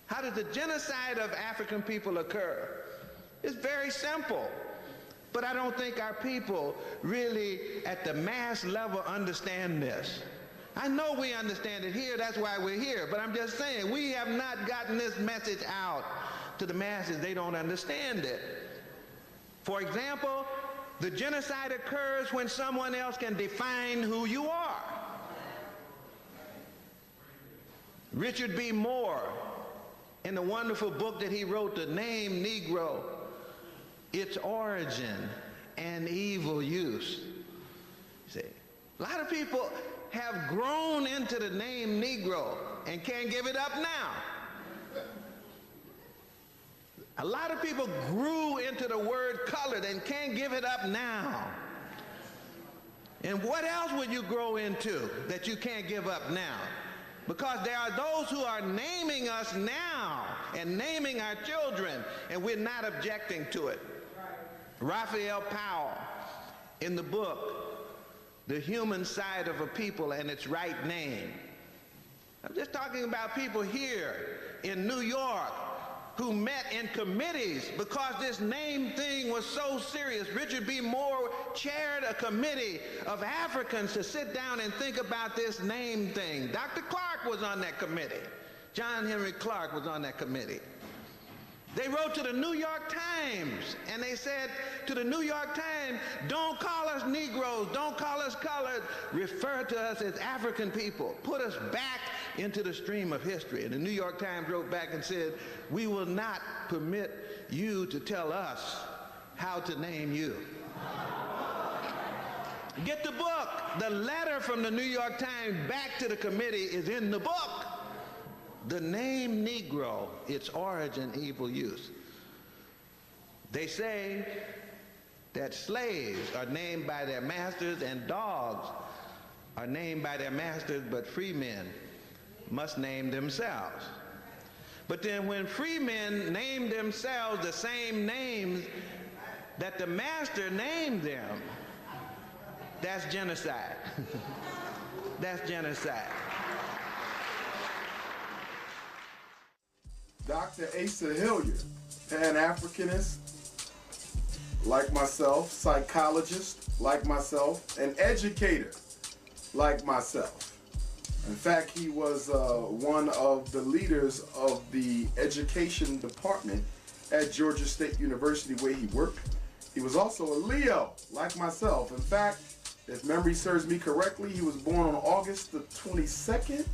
[SPEAKER 15] How does the genocide of African people occur? It's very simple. But I don't think our people really at the mass level understand this. I know we understand it here, that's why we're here, but I'm just saying we have not gotten this message out to the masses. They don't understand it. For example, the genocide occurs when someone else can define who you are. Richard B. Moore, in the wonderful book that he wrote, The Name Negro, Its Origin and Evil Use. See, a lot of people have grown into the name Negro and can't give it up now. A lot of people grew into the word colored and can't give it up now. And what else would you grow into that you can't give up now? Because there are those who are naming us now and naming our children, and we're not objecting to it. Raphael Powell, in the book, The Human Side of a People and Its Right Name. I'm just talking about people here in New York who met in committees because this name thing was so serious. Richard B. Moore chaired a committee of Africans to sit down and think about this name thing. Dr. Clark was on that committee. John Henry Clark was on that committee. They wrote to the New York Times, and they said to the New York Times, don't call us Negroes, don't call us colored, refer to us as African people. Put us back into the stream of history. And the New York Times wrote back and said, we will not permit you to tell us how to name you. Get the book. The letter from the New York Times back to the committee is in the book. The Name Negro, Its Origin, Evil Use. They say that slaves are named by their masters and dogs are named by their masters, but free men must name themselves. But then when free men name themselves the same names that the master named them, that's genocide. That's genocide.
[SPEAKER 3] Dr. Asa Hilliard, Pan-Africanist, like myself, psychologist, like myself, an educator, like myself. In fact, he was one of the leaders of the education department at Georgia State University where he worked. He was also a Leo, like myself. In fact, if memory serves me correctly, he was born on August the 22nd,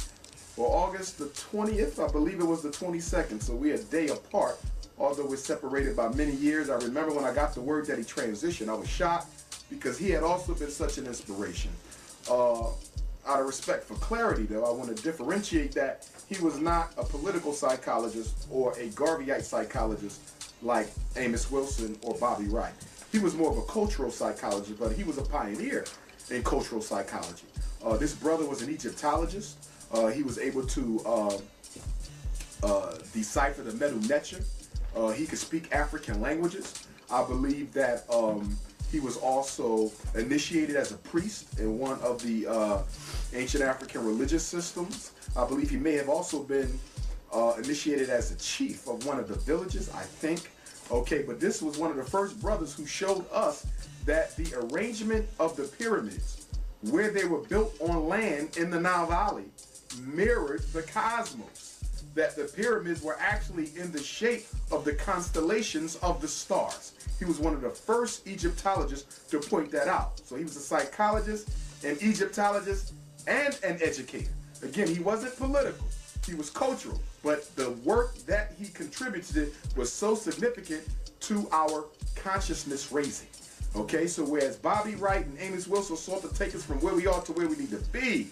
[SPEAKER 3] or August the 20th, I believe it was the 22nd, so we're a day apart, although we're separated by many years. I remember when I got the word that he transitioned, I was shocked because he had also been such an inspiration. Out of respect for clarity, though, I want to differentiate that he was not a political psychologist or a Garveyite psychologist like Amos Wilson or Bobby Wright. He was more of a cultural psychologist, but he was a pioneer in cultural psychology. This brother was an Egyptologist. He was able to decipher the Medu Neter. He could speak African languages. I believe that he was also initiated as a priest in one of the ancient African religious systems. I believe he may have also been initiated as a chief of one of the villages, I think. Okay, but this was one of the first brothers who showed us that the arrangement of the pyramids, where they were built on land in the Nile Valley, mirrored the cosmos, that the pyramids were actually in the shape of the constellations of the stars. He was one of the first Egyptologists to point that out. So he was a psychologist, an Egyptologist, and an educator. Again, he wasn't political, he was cultural, but the work that he contributed was so significant to our consciousness raising. Okay, so whereas Bobby Wright and Amos Wilson sought to take us from where we are to where we need to be,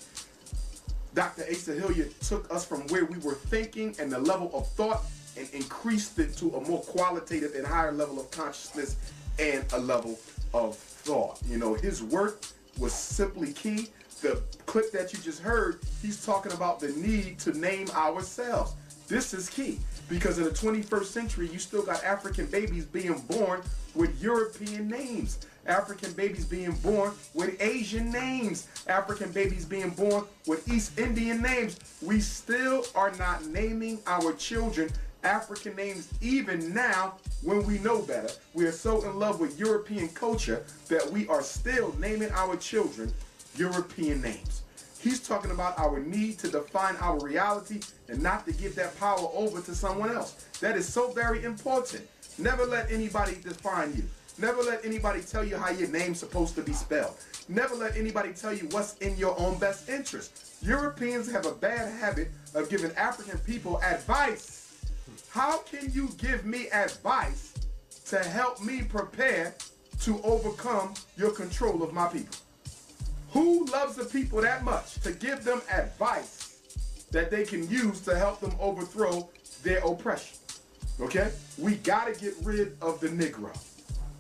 [SPEAKER 3] Dr. Asa Hilliard took us from where we were thinking and the level of thought and increased it to a more qualitative and higher level of consciousness and a level of thought. You know, his work was simply key. the clip that you just heard, he's talking about the need to name ourselves. This is key, because in the 21st century, you still got African babies being born with European names. African babies being born with Asian names. African babies being born with East Indian names. We still are not naming our children African names even now when we know better. We are so in love with European culture that we are still naming our children European names. He's talking about our need to define our reality and not to give that power over to someone else. That is so very important. Never let anybody define you. Never let anybody tell you how your name's supposed to be spelled. Never let anybody tell you what's in your own best interest. Europeans have a bad habit of giving African people advice. How can you give me advice to help me prepare to overcome your control of my people? Who loves the people that much to give them advice that they can use to help them overthrow their oppression? Okay? We gotta get rid of the Negro.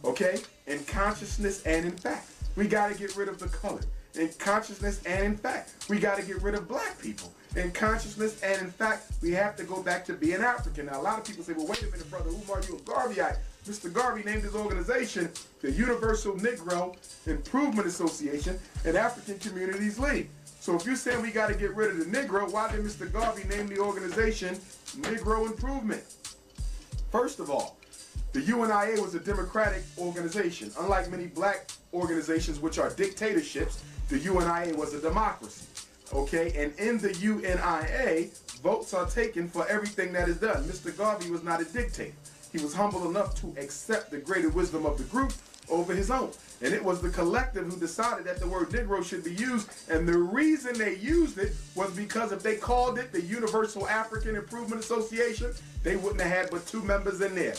[SPEAKER 3] Okay? In consciousness and in fact. We gotta get rid of the colored. In consciousness and in fact. We gotta get rid of black people. In consciousness and in fact, we have to go back to being African. Now, a lot of people say, well, wait a minute, brother Umar, you a Garveyite. Mr. Garvey named his organization the Universal Negro Improvement Association and African Communities League. So if you're saying we got to get rid of the Negro, why did Mr. Garvey name the organization Negro Improvement? First of all, the UNIA was a democratic organization. Unlike many black organizations which are dictatorships, the UNIA was a democracy. Okay, and in the UNIA, votes are taken for everything that is done. Mr. Garvey was not a dictator. He was humble enough to accept the greater wisdom of the group over his own. And it was the collective who decided that the word Negro should be used. And the reason they used it was because if they called it the Universal African Improvement Association, they wouldn't have had but 2 members in there.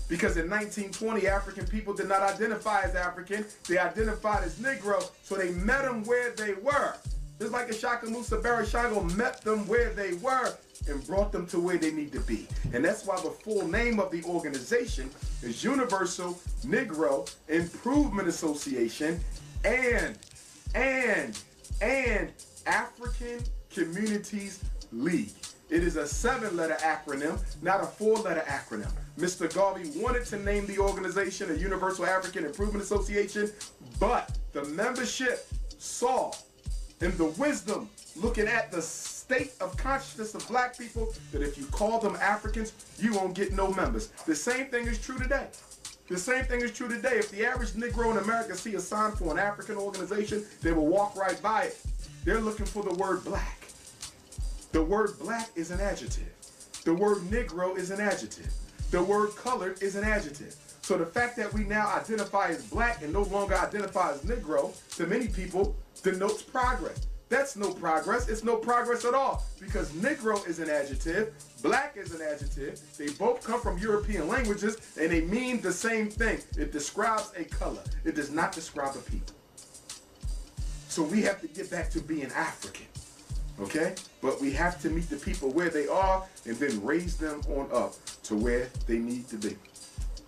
[SPEAKER 3] Because in 1920, African people did not identify as African. They identified as Negro, so they met them where they were. Just like Ishaka Musa Barashango met them where they were and brought them to where they need to be. And that's why the full name of the organization is Universal Negro Improvement Association and African Communities League. It is a 7-letter acronym, not a 4-letter acronym. Mr. Garvey wanted to name the organization a Universal African Improvement Association, but the membership saw in the wisdom, looking at the state of consciousness of black people, that if you call them Africans, you won't get no members. The same thing is true today. The same thing is true today. If the average Negro in America see a sign for an African organization, they will walk right by it. They're looking for the word black. The word black is an adjective. The word Negro is an adjective. The word colored is an adjective. So the fact that we now identify as black and no longer identify as Negro, to many people, denotes progress. That's no progress. It's no progress at all, because Negro is an adjective, black is an adjective. They both come from European languages and they mean the same thing. It describes a color. It does not describe a people. So we have to get back to being African, okay? But we have to meet the people where they are and then raise them on up to where they need to be.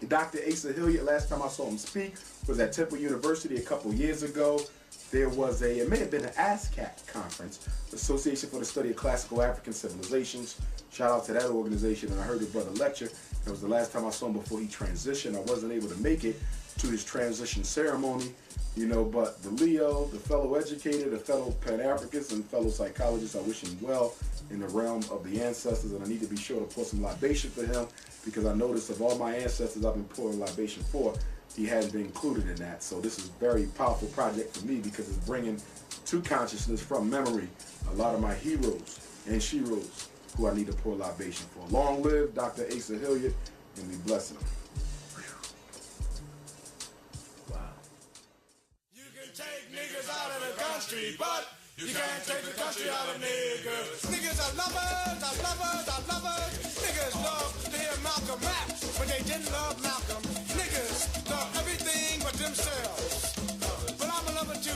[SPEAKER 3] Dr. Asa Hilliard, last time I saw him speak, was at Temple University a couple years ago. There was it may have been an ASCAP conference, Association for the Study of Classical African Civilizations. Shout out to that organization, and I heard the brother lecture. It was the last time I saw him before he transitioned. I wasn't able to make it to his transition ceremony, but the Leo, the fellow educator, the fellow Pan-Africanist, and fellow psychologist, I wish him well in the realm of the ancestors, and I need to be sure to pour some libation for him, because I noticed of all my ancestors I've been pouring libation for, he hadn't been included in that. So this is a very powerful project for me, because it's bringing to consciousness from memory a lot of my heroes and sheroes who I need to pour libation for. Long live Dr. Asa Hilliard, and we bless him.
[SPEAKER 4] Wow. You can take niggas out of the country, but you can't take the country out of niggas. Niggas are lovers, are lovers, are lovers. Niggas love to hear Malcolm rap, but they didn't love Malcolm. Niggas love everything but themselves. But I'm a lover too.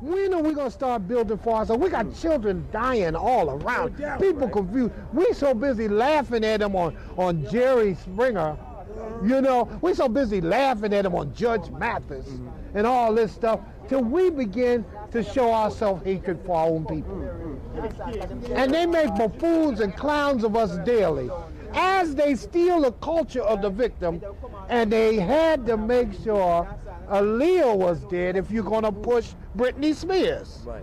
[SPEAKER 16] When are we going to start building for ourselves? We got children dying all around. People confused. We so busy laughing at them on Jerry Springer. You know, we so busy laughing at them on Judge Mathis and all this stuff till we begin to show ourselves hatred for our own people. And they make buffoons and clowns of us daily as they steal the culture of the victim, and they had to make sure Aaliyah was dead if you're going to push Britney Spears.
[SPEAKER 17] Right.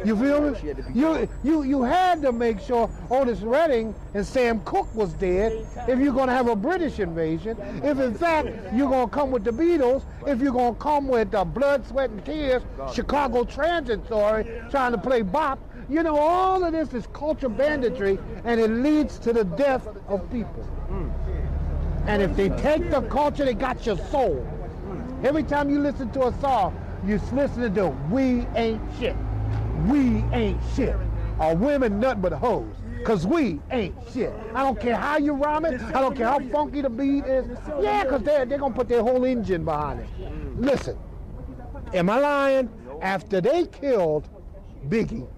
[SPEAKER 16] You feel me? You had to make sure Otis Redding and Sam Cooke was dead if you're going to have a British invasion. If in fact you're going to come with the Beatles, if you're going to come with Blood, Sweat and Tears, Chicago Transit Story, trying to play bop, you know, all of this is culture banditry, and it leads to the death of people. And if they take the culture, they got your soul. Every time you listen to a song, you're listening to "We Ain't Shit." We ain't shit. Are women nothing but hoes? Because we ain't shit. I don't care how you rhyme it. I don't care how funky the beat is. Yeah, because they're going to put their whole engine behind it. Listen, am I lying? After they killed Biggie,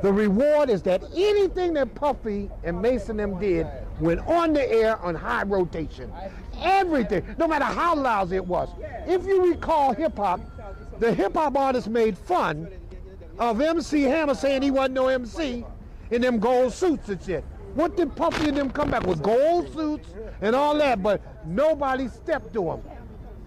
[SPEAKER 16] the reward is that anything that Puffy and Mason them did went on the air on high rotation. Everything, no matter how lousy it was. If you recall hip-hop, the hip-hop artists made fun of MC Hammer saying he wasn't no MC in them gold suits and shit. What did Puffy and them come back with? Gold suits and all that, but nobody stepped to him.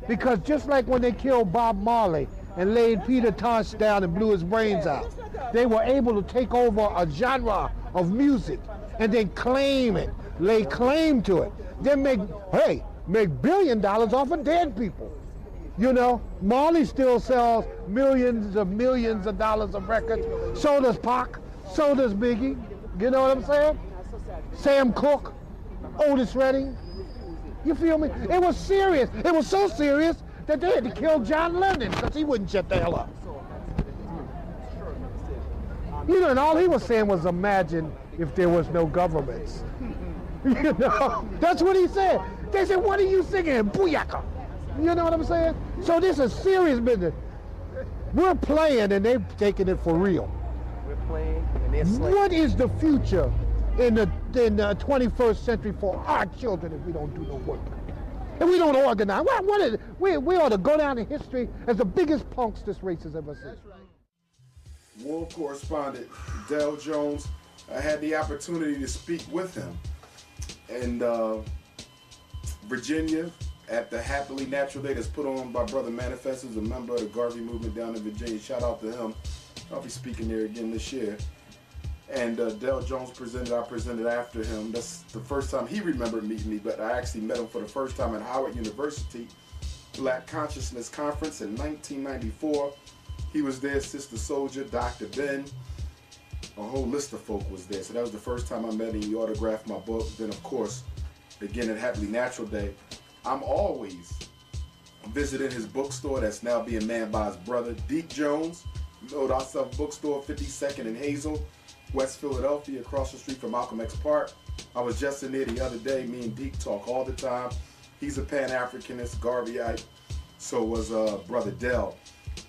[SPEAKER 16] Because just like when they killed Bob Marley and laid Peter Tosh down and blew his brains out, they were able to take over a genre of music and then claim it, lay claim to it, then make $1 billion off of dead people. You know, Marley still sells millions of dollars of records. So does Pac. So does Biggie. You know what I'm saying? Sam Cooke, Otis Redding. You feel me? It was serious. It was so serious that they had to kill John Lennon because he wouldn't shut the hell up. You know, and all he was saying was, imagine if there was no governments. You know, that's what he said. They said, what are you singing? Booyaka. You know what I'm saying? So this is serious business. We're playing and they've taken it for real.
[SPEAKER 17] We're playing and they're slaying.
[SPEAKER 16] What is the future in the 21st century for our children if we don't do no work? If we don't organize? We ought to go down in history as the biggest punks this race has ever seen.
[SPEAKER 3] War correspondent Del Jones, I had the opportunity to speak with him in Virginia at the Happily Natural Day that's put on by Brother Manifest, who's a member of the Garvey movement down in Virginia. Shout out to him. I'll be speaking there again this year. And Del Jones presented, I presented after him. That's the first time he remembered meeting me, but I actually met him for the first time at Howard University Black Consciousness Conference in 1994. He was there, Sister Soldier, Dr. Ben, a whole list of folk was there. So that was the first time I met him. He autographed my book. Then, of course, again at Happily Natural Day, I'm always visiting his bookstore that's now being manned by his brother, Deke Jones. You know, ourselves bookstore, 52nd and Hazel, West Philadelphia, across the street from Malcolm X Park. I was just in there the other day. Me and Deke talk all the time. He's a Pan-Africanist, Garveyite. So was Brother Del.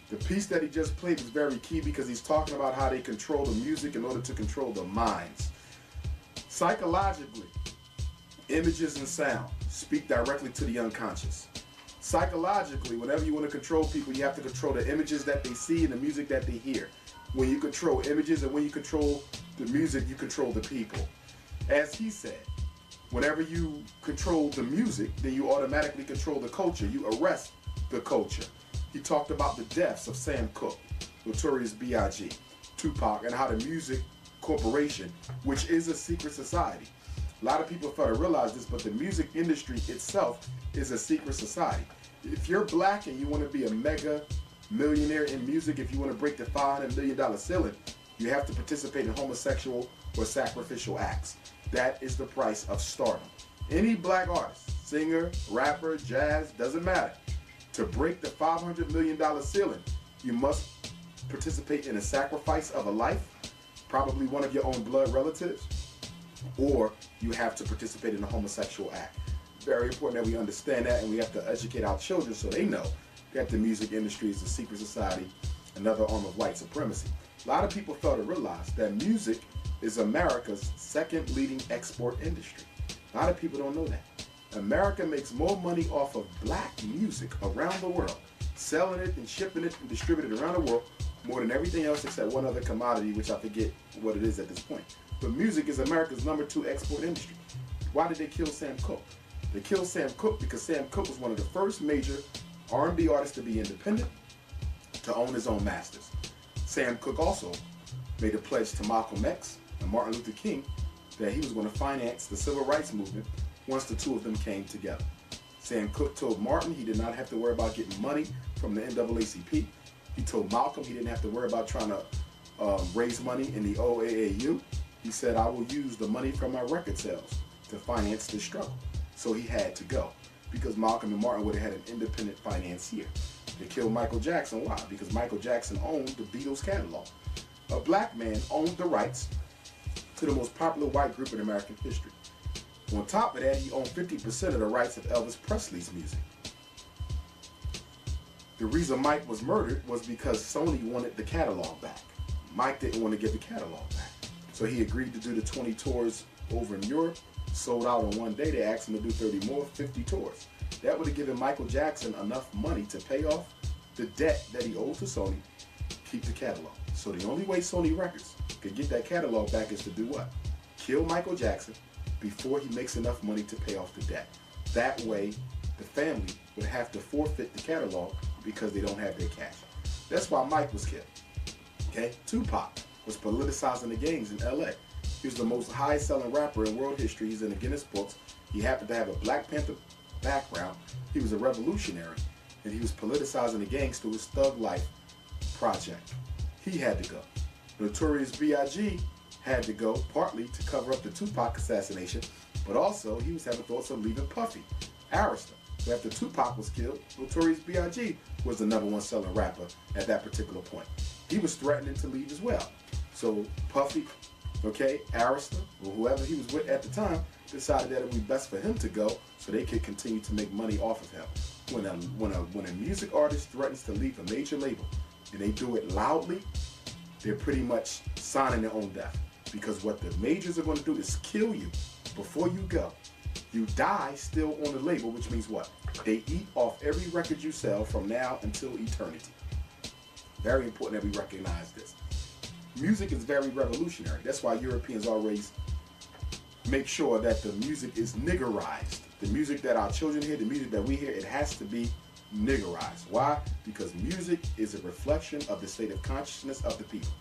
[SPEAKER 3] The piece that he just played is very key because he's talking about how they control the music in order to control the minds. Psychologically, images and sound speak directly to the unconscious. Psychologically, whenever you want to control people, you have to control the images that they see and the music that they hear. When you control images and when you control the music, you control the people. As he said, whenever you control the music, then you automatically control the culture. You arrest the culture. He talked about the deaths of Sam Cooke, Notorious B.I.G., Tupac, and how the music corporation, which is a secret society. A lot of people fail to realize this, but the music industry itself is a secret society. If you're black and you want to be a mega millionaire in music, if you want to break the $500 million ceiling, you have to participate in homosexual or sacrificial acts. That is the price of stardom. Any black artist, singer, rapper, jazz, doesn't matter. To break the $500 million ceiling, you must participate in a sacrifice of a life, probably one of your own blood relatives, or you have to participate in a homosexual act. Very important that we understand that, and we have to educate our children so they know that the music industry is a secret society, another arm of white supremacy. A lot of people fail to realize that music is America's second leading export industry. A lot of people don't know that. America makes more money off of black music around the world, selling it and shipping it and distributing it around the world, more than everything else except one other commodity, which I forget what it is at this point. But music is America's #2 export industry. Why did they kill Sam Cooke? They killed Sam Cooke because Sam Cooke was one of the first major R&B artists to be independent, to own his own masters. Sam Cooke also made a pledge to Malcolm X and Martin Luther King that he was going to finance the civil rights movement once the two of them came together. Sam Cooke told Martin he did not have to worry about getting money from the NAACP. He told Malcolm he didn't have to worry about trying to raise money in the OAAU. He said, I will use the money from my record sales to finance this struggle. So he had to go because Malcolm and Martin would have had an independent financier. They killed Michael Jackson. Why? Because Michael Jackson owned the Beatles catalog. A black man owned the rights to the most popular white group in American history. On top of that, he owned 50% of the rights of Elvis Presley's music. The reason Mike was murdered was because Sony wanted the catalog back. Mike didn't want to get the catalog back. So he agreed to do the 20 tours over in Europe, sold out in one day. They asked him to do 30 more, 50 tours. That would have given Michael Jackson enough money to pay off the debt that he owed to Sony, keep the catalog. So the only way Sony Records could get that catalog back is to do what? Kill Michael Jackson before he makes enough money to pay off the debt. That way, the family would have to forfeit the catalog because they don't have their cash. That's why Mike was killed. Okay? Tupac was politicizing the gangs in LA. He was the most high-selling rapper in world history. He's in the Guinness books. He happened to have a Black Panther background. He was a revolutionary, and he was politicizing the gangs through his Thug Life project. He had to go. Notorious B.I.G. had to go, partly to cover up the Tupac assassination, but also he was having thoughts of leaving Puffy, Arista. So after Tupac was killed, Notorious B.I.G. was the #1 selling rapper at that particular point. He was threatening to leave as well. So Puffy, okay, Arista, or whoever he was with at the time, decided that it would be best for him to go so they could continue to make money off of him. When a music artist threatens to leave a major label and they do it loudly, they're pretty much signing their own death. Because what the majors are going to do is kill you before you go. You die still on the label, which means what? They eat off every record you sell from now until eternity. Very important that we recognize this. Music is very revolutionary. That's why Europeans always make sure that the music is niggerized. The music that our children hear, the music that we hear, it has to be niggerized. Why? Because music is a reflection of the state of consciousness of the people.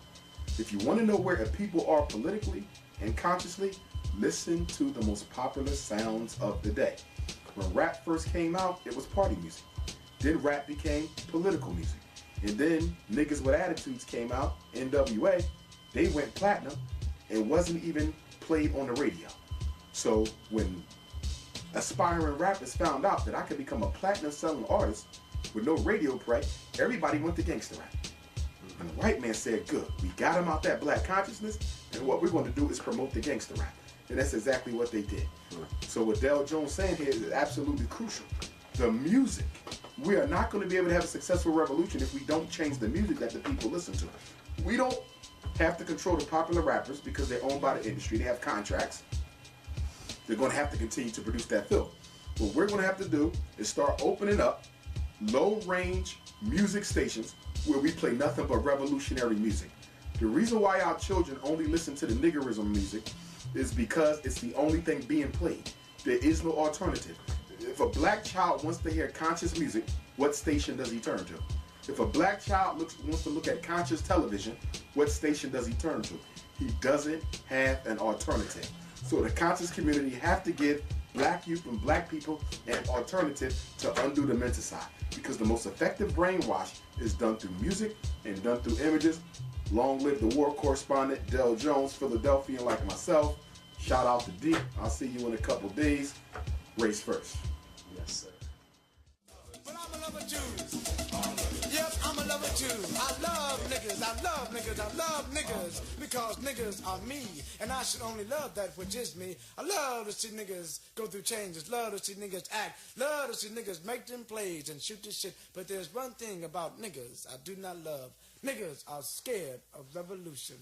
[SPEAKER 3] If you want to know where a people are politically and consciously, listen to the most popular sounds of the day. When rap first came out, it was party music. Then rap became political music. And then niggas with attitudes came out, NWA, they went platinum and wasn't even played on the radio. So when aspiring rappers found out that I could become a platinum selling artist with no radio play, everybody went to gangster rap. And the white man said, good, we got him out that black consciousness, and what we're going to do is promote the gangster rap. And that's exactly what they did. So what Del Jones saying here is absolutely crucial. The music, we are not going to be able to have a successful revolution if we don't change the music that the people listen to. We don't have to control the popular rappers because they're owned by the industry. They have contracts. They're going to have to continue to produce that film. What we're going to have to do is start opening up low-range music stations where we play nothing but revolutionary music. The reason why our children only listen to the niggerism music is because it's the only thing being played. There is no alternative. If a black child wants to hear conscious music, what station does he turn to? If a black child wants to look at conscious television, what station does he turn to? He doesn't have an alternative. So the conscious community have to give black youth and black people an alternative to undo the menticide. Because the most effective brainwash is done through music and done through images. Long live the war correspondent, Del Jones, Philadelphian like myself. Shout out to D. I'll see you in a couple days. Race first.
[SPEAKER 4] Yes, sir. But I'm a lover too. Yep, I'm a lover too. I love niggas, I love niggas, I love niggas, because niggas are me, and I should only love that which is me. I love to see niggas go through changes, love to see niggas act, love to see niggas make them plays and shoot this shit. But there's one thing about niggas I do not love. Niggas are scared of revolution.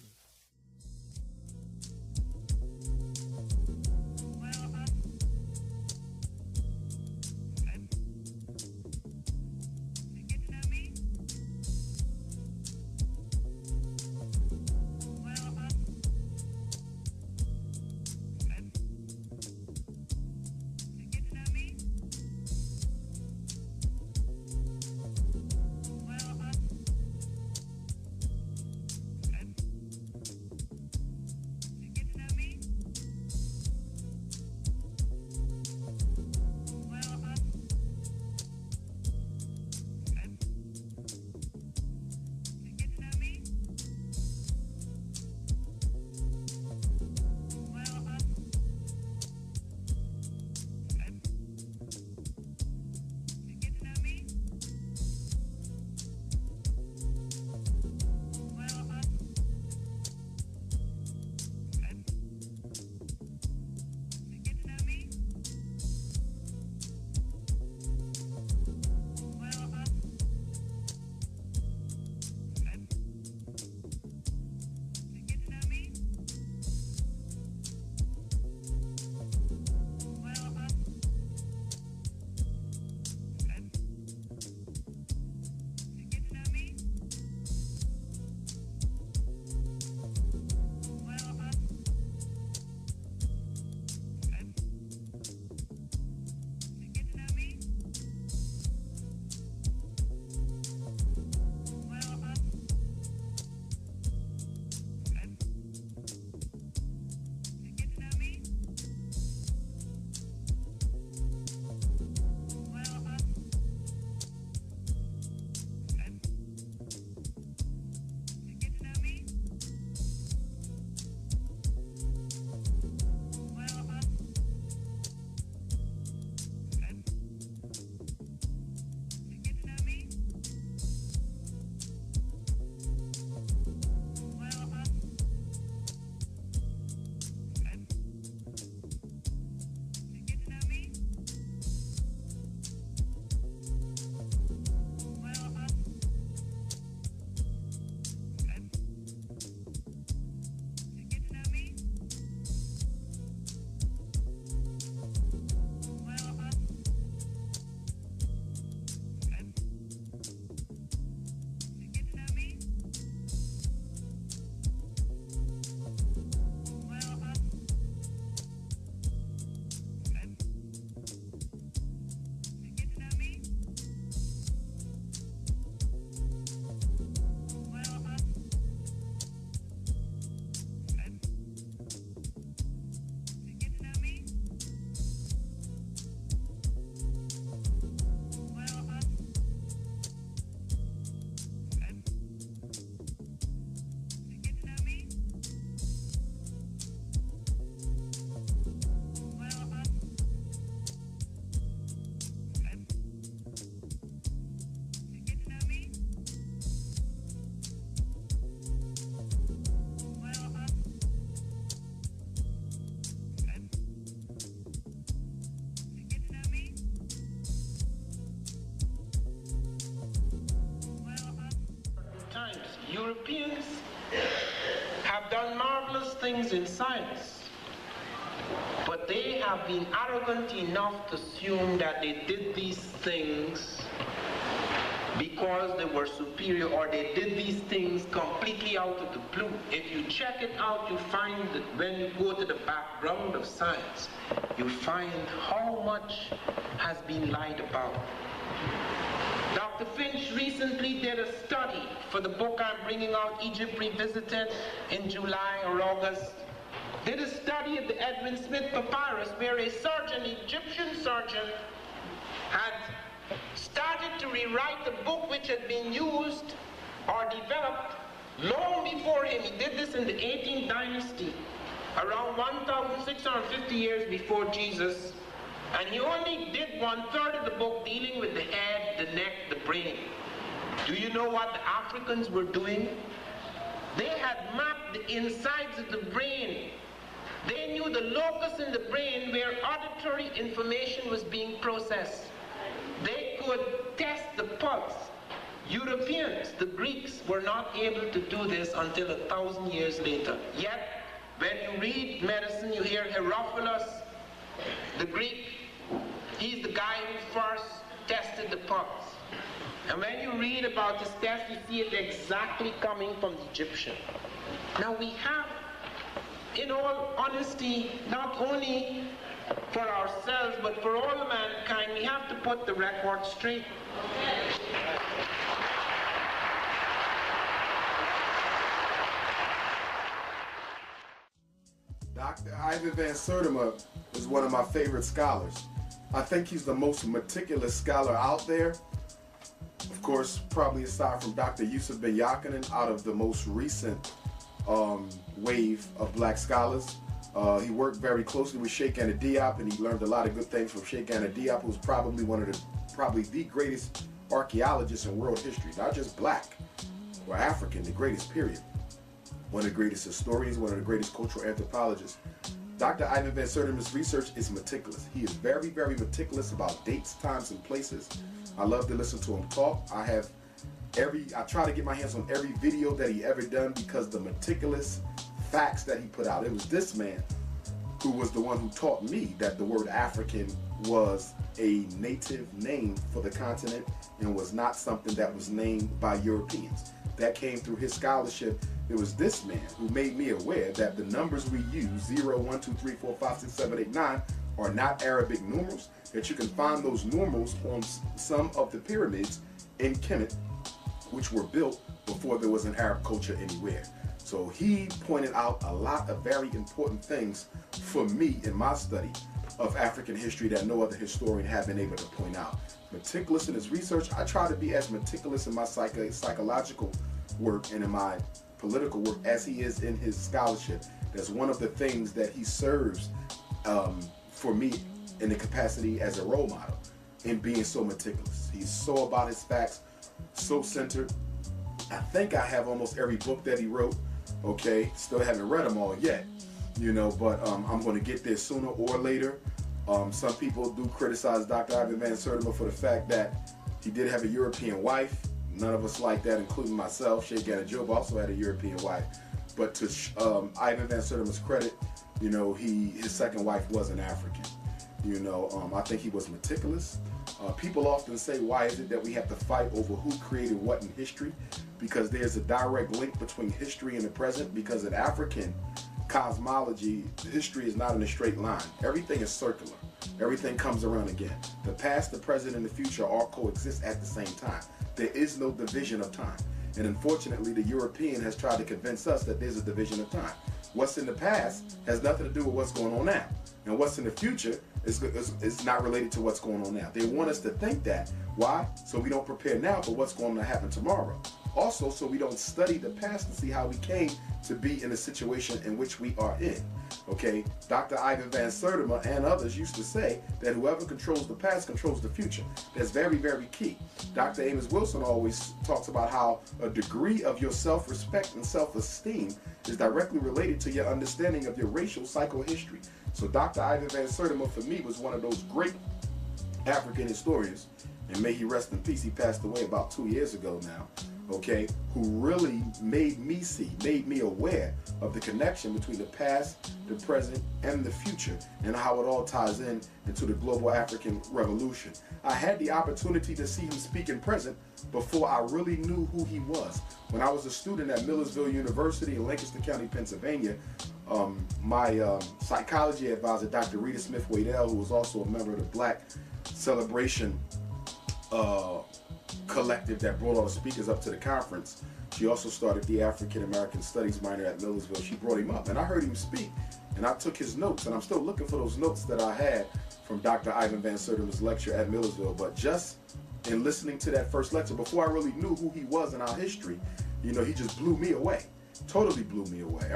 [SPEAKER 18] Europeans have done marvelous things in science, but they have been arrogant enough to assume that they did these things because they were superior, or they did these things completely out of the blue. If you check it out, you find that when you go to the background of science, you find how much has been lied about. Dr. Finch recently did a study for the book I'm bringing out, Egypt Revisited, in July or August. Did a study of the Edwin Smith papyrus where a surgeon, Egyptian surgeon, had started to rewrite the book which had been used or developed long before him. He did this in the 18th dynasty, around 1,650 years before Jesus. And he only did 1/3 of the book dealing with the head, the neck, the brain. Do you know what the Africans were doing? They had mapped the insides of the brain. They knew the locus in the brain where auditory information was being processed. They could test the pulse. Europeans, the Greeks, were not able to do this until 1,000 years later. Yet, when you read medicine, you hear Herophilus, the Greek. He's the guy who first tested the pulse. And when you read about this test, you see it exactly coming from the Egyptian. Now we have, in all honesty, not only for ourselves, but for all mankind, we have to put the record straight.
[SPEAKER 3] Dr. Ivan Van Sertima is one of my favorite scholars. I think he's the most meticulous scholar out there. Of course, probably aside from Dr. Yusuf Ben Yakinen, out of the most recent wave of black scholars. He worked very closely with Sheikh Anta Diop, and he learned a lot of good things from Sheikh Anta Diop, who's probably probably the greatest archaeologist in world history, not just black or African, the greatest, period. One of the greatest historians, one of the greatest cultural anthropologists. Dr. Ivan Van Sertima's research is meticulous. He is very, very meticulous about dates, times, and places. I love to listen to him talk. I try to get my hands on every video that he ever done because the meticulous facts that he put out. It was this man who was the one who taught me that the word African was a native name for the continent and was not something that was named by Europeans. That came through his scholarship. It was this man who made me aware that the numbers we use, 0, 1, 2, 3, 4, 5, 6, 7, 8, 9, are not Arabic numerals, that you can find those numerals on some of the pyramids in Kemet, which were built before there was an Arab culture anywhere. So he pointed out a lot of very important things for me in my study of African history that no other historian have been able to point out. Meticulous in his research. I try to be as meticulous in my psychological work and in my political work as he is in his scholarship. That's one of the things that he serves for me in the capacity as a role model in being so meticulous. He's so about his facts, so centered. I think I have almost every book that he wrote. Okay, still haven't read them all yet, you know, but I'm going to get there sooner or later. Some people do criticize Dr. Ivan Van Sertima for the fact that he did have a European wife. None of us like that, including myself. Sheikh Anta Diop also had a European wife. But to Ivan Van Sertima's credit, you know, his second wife was an African. You know, I think he was meticulous. People often say, why is it that we have to fight over who created what in history? Because there's a direct link between history and the present, because in African cosmology, history is not in a straight line. Everything is circular. Everything comes around again. The past, the present, and the future all coexist at the same time. There is no division of time. And unfortunately, the European has tried to convince us that there's a division of time. What's in the past has nothing to do with what's going on now. And what's in the future is not related to what's going on now. They want us to think that. Why? So we don't prepare now for what's going to happen tomorrow. Also, so we don't study the past to see how we came to be in the situation in which we are in. Okay, Dr. Ivan Van Sertima and others used to say that whoever controls the past controls the future. That's very, very key. Dr. Amos Wilson always talks about how a degree of your self-respect and self-esteem is directly related to your understanding of your racial psychohistory. So Dr. Ivan Van Sertima, for me, was one of those great African historians, and may he rest in peace. He passed away about 2 years ago now. Okay, who really made me aware of the connection between the past, the present, and the future, and how it all ties in into the global African revolution. I had the opportunity to see him speak in present before I really knew who he was. When I was a student at Millersville University in Lancaster County, Pennsylvania, my psychology advisor, Dr. Rita Smith Waddell, who was also a member of the Black Celebration collective that brought all the speakers up to the conference. She also started the African American Studies minor at Millersville. She brought him up, and I heard him speak, and I took his notes, and I'm still looking for those notes that I had from Dr. Ivan Van Sertima's lecture at Millersville. But just in listening to that first lecture, before I really knew who he was in our history, you know, he just blew me away. Totally blew me away.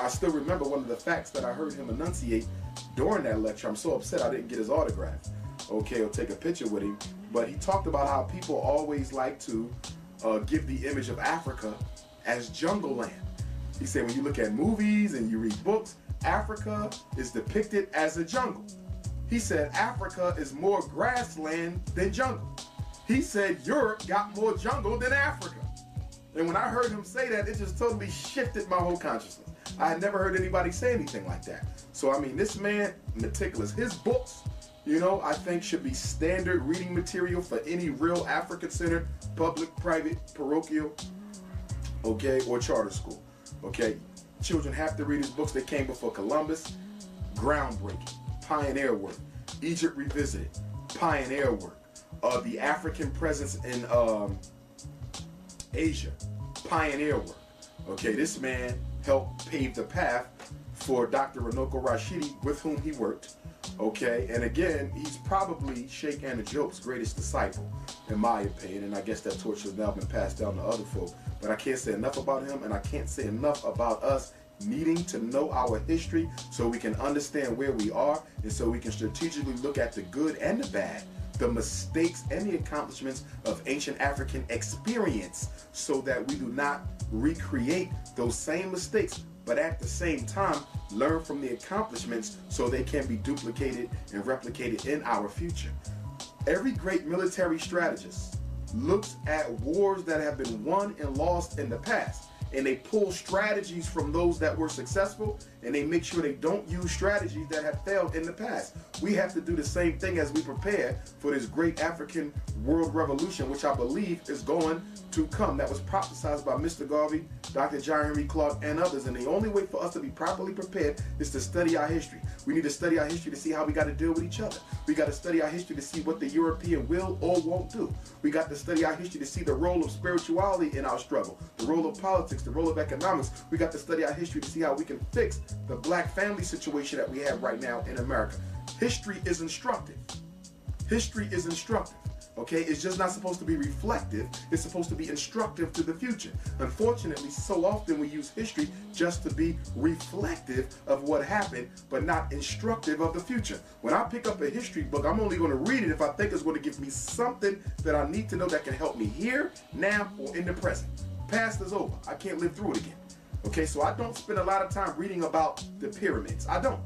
[SPEAKER 3] I still remember one of the facts that I heard him enunciate during that lecture. I'm so upset I didn't get his autograph, okay, or take a picture with him. But he talked about how people always like to give the image of Africa as jungle land. He said when you look at movies and you read books, Africa is depicted as a jungle. He said Africa is more grassland than jungle. He said Europe got more jungle than Africa. And when I heard him say that, it just totally shifted my whole consciousness. I had never heard anybody say anything like that. So I mean, this man, meticulous. His books, you know, I think should be standard reading material for any real African-centered, public, private, parochial, okay, or charter school, okay? Children have to read his books. They came before Columbus, groundbreaking, pioneer work. Egypt Revisited, pioneer work. The African presence in Asia, pioneer work. Okay, this man helped pave the path for Dr. Runoko Rashidi, with whom he worked. Okay, and again, he's probably Sheikh Anta Diop's greatest disciple, in my opinion, and I guess that torch has now been passed down to other folk. But I can't say enough about him, and I can't say enough about us needing to know our history so we can understand where we are, and so we can strategically look at the good and the bad, the mistakes and the accomplishments of ancient African experience, so that we do not recreate those same mistakes, but at the same time learn from the accomplishments so they can be duplicated and replicated in our future. Every great military strategist looks at wars that have been won and lost in the past, and they pull strategies from those that were successful, and they make sure they don't use strategies that have failed in the past. We have to do the same thing as we prepare for this great African world revolution, which I believe is going to come. That was prophesied by Mr. Garvey, Dr. John Henry Clark, and others. And the only way for us to be properly prepared is to study our history. We need to study our history to see how we got to deal with each other. We got to study our history to see what the European will or won't do. We got to study our history to see the role of spirituality in our struggle, the role of politics, the role of economics. We got to study our history to see how we can fix the black family situation that we have right now in America. History is instructive. History is instructive. Okay, it's just not supposed to be reflective. It's supposed to be instructive to the future. Unfortunately, so often we use history just to be reflective of what happened, but not instructive of the future. When I pick up a history book, I'm only going to read it if I think it's going to give me something that I need to know that can help me here, now, or in the present. Past is over. I can't live through it again. Okay, so I don't spend a lot of time reading about the pyramids. I don't.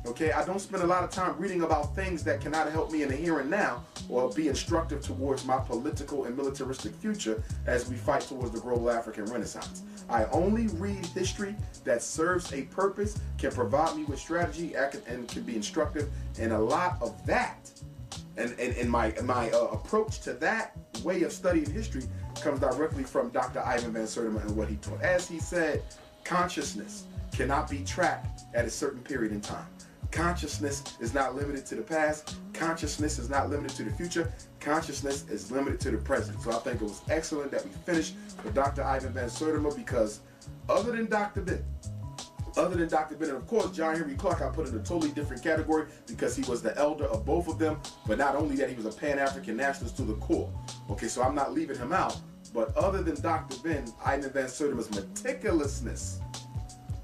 [SPEAKER 3] Okay, I don't spend a lot of time reading about things that cannot help me in the here and now or be instructive towards my political and militaristic future as we fight towards the global African Renaissance. I only read history that serves a purpose, can provide me with strategy, and can be instructive. And a lot of that, and my approach to that way of studying history comes directly from Dr. Ivan Van Sertima and what he taught. As he said, consciousness cannot be tracked at a certain period in time. Consciousness is not limited to the past. Consciousness is not limited to the future. Consciousness is limited to the present. So I think it was excellent that we finished with Dr. Ivan Van Sertima, because other than Dr. Ben, and of course John Henry Clark I put in a totally different category because he was the elder of both of them, but not only that, he was a Pan-African nationalist to the core. Okay, so I'm not leaving him out, but other than Dr. Ben, Ivan Van Sertima's meticulousness,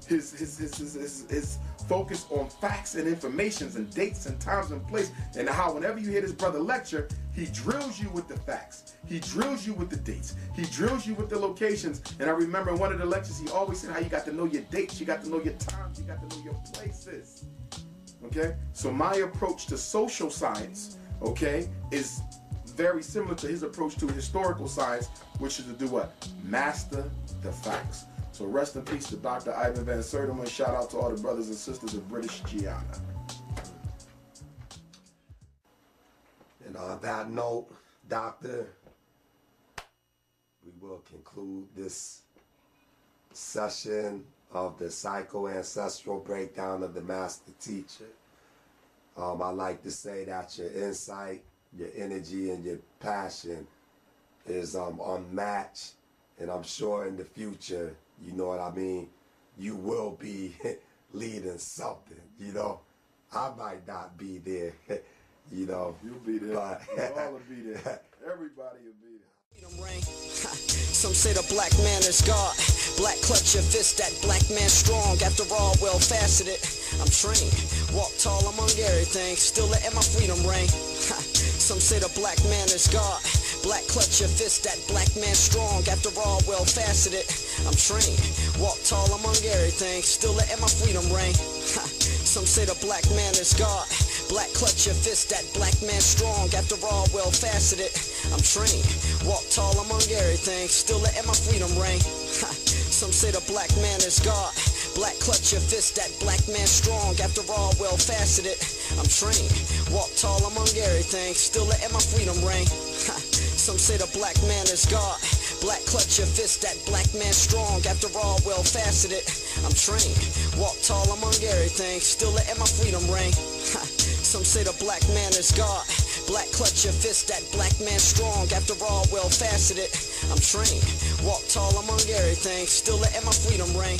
[SPEAKER 3] his focus on facts and informations and dates and times and place, and how whenever you hear this brother lecture, he drills you with the facts, he drills you with the dates, he drills you with the locations. And I remember in one of the lectures he always said how you got to know your dates, you got to know your times, you got to know your places. Okay, so my approach to social science, okay, is very similar to his approach to historical science, which is to do what? Master the facts. So rest in peace to Dr. Ivan Van Sertima, and shout out to all the brothers and sisters of British Guiana.
[SPEAKER 2] And on that note, Doctor, we will conclude this session of the psycho-ancestral breakdown of the master teacher. I like to say that your insight, your energy, and your passion is unmatched. And I'm sure in the future, you know what I mean, you will be leading something, you know. I might not be there, you know.
[SPEAKER 3] You'll be there.
[SPEAKER 2] But
[SPEAKER 3] we'll all be there. Everybody will be there.
[SPEAKER 1] Some say the black man is God. Black clutch your fist, that black man strong. After all, well faceted, I'm trained. Walk tall among everything, still letting my freedom reign. Some say the black man is God. Black clutch your fist, that black man strong. After all, well faceted, I'm trained. Walk tall among everything, still letting my freedom reign. Some say the black man is God. Black clutch your fist, that black man strong. After all, well faceted, I'm trained. Walk tall among everything, still letting my freedom reign. Some say the black man is God. Black clutch your fist, that black man strong. After all, well faceted, I'm trained. Walk tall among everything, still letting my freedom reign. Some say the black man is God. Black clutch your fist, that black man strong. After all, well faceted, I'm trained. Walk tall among everything, still letting my freedom reign. Some say the black man is God. Black clutch your fist, that black man strong. After all, well faceted, I'm trained. Walk tall among everything, still letting my freedom reign.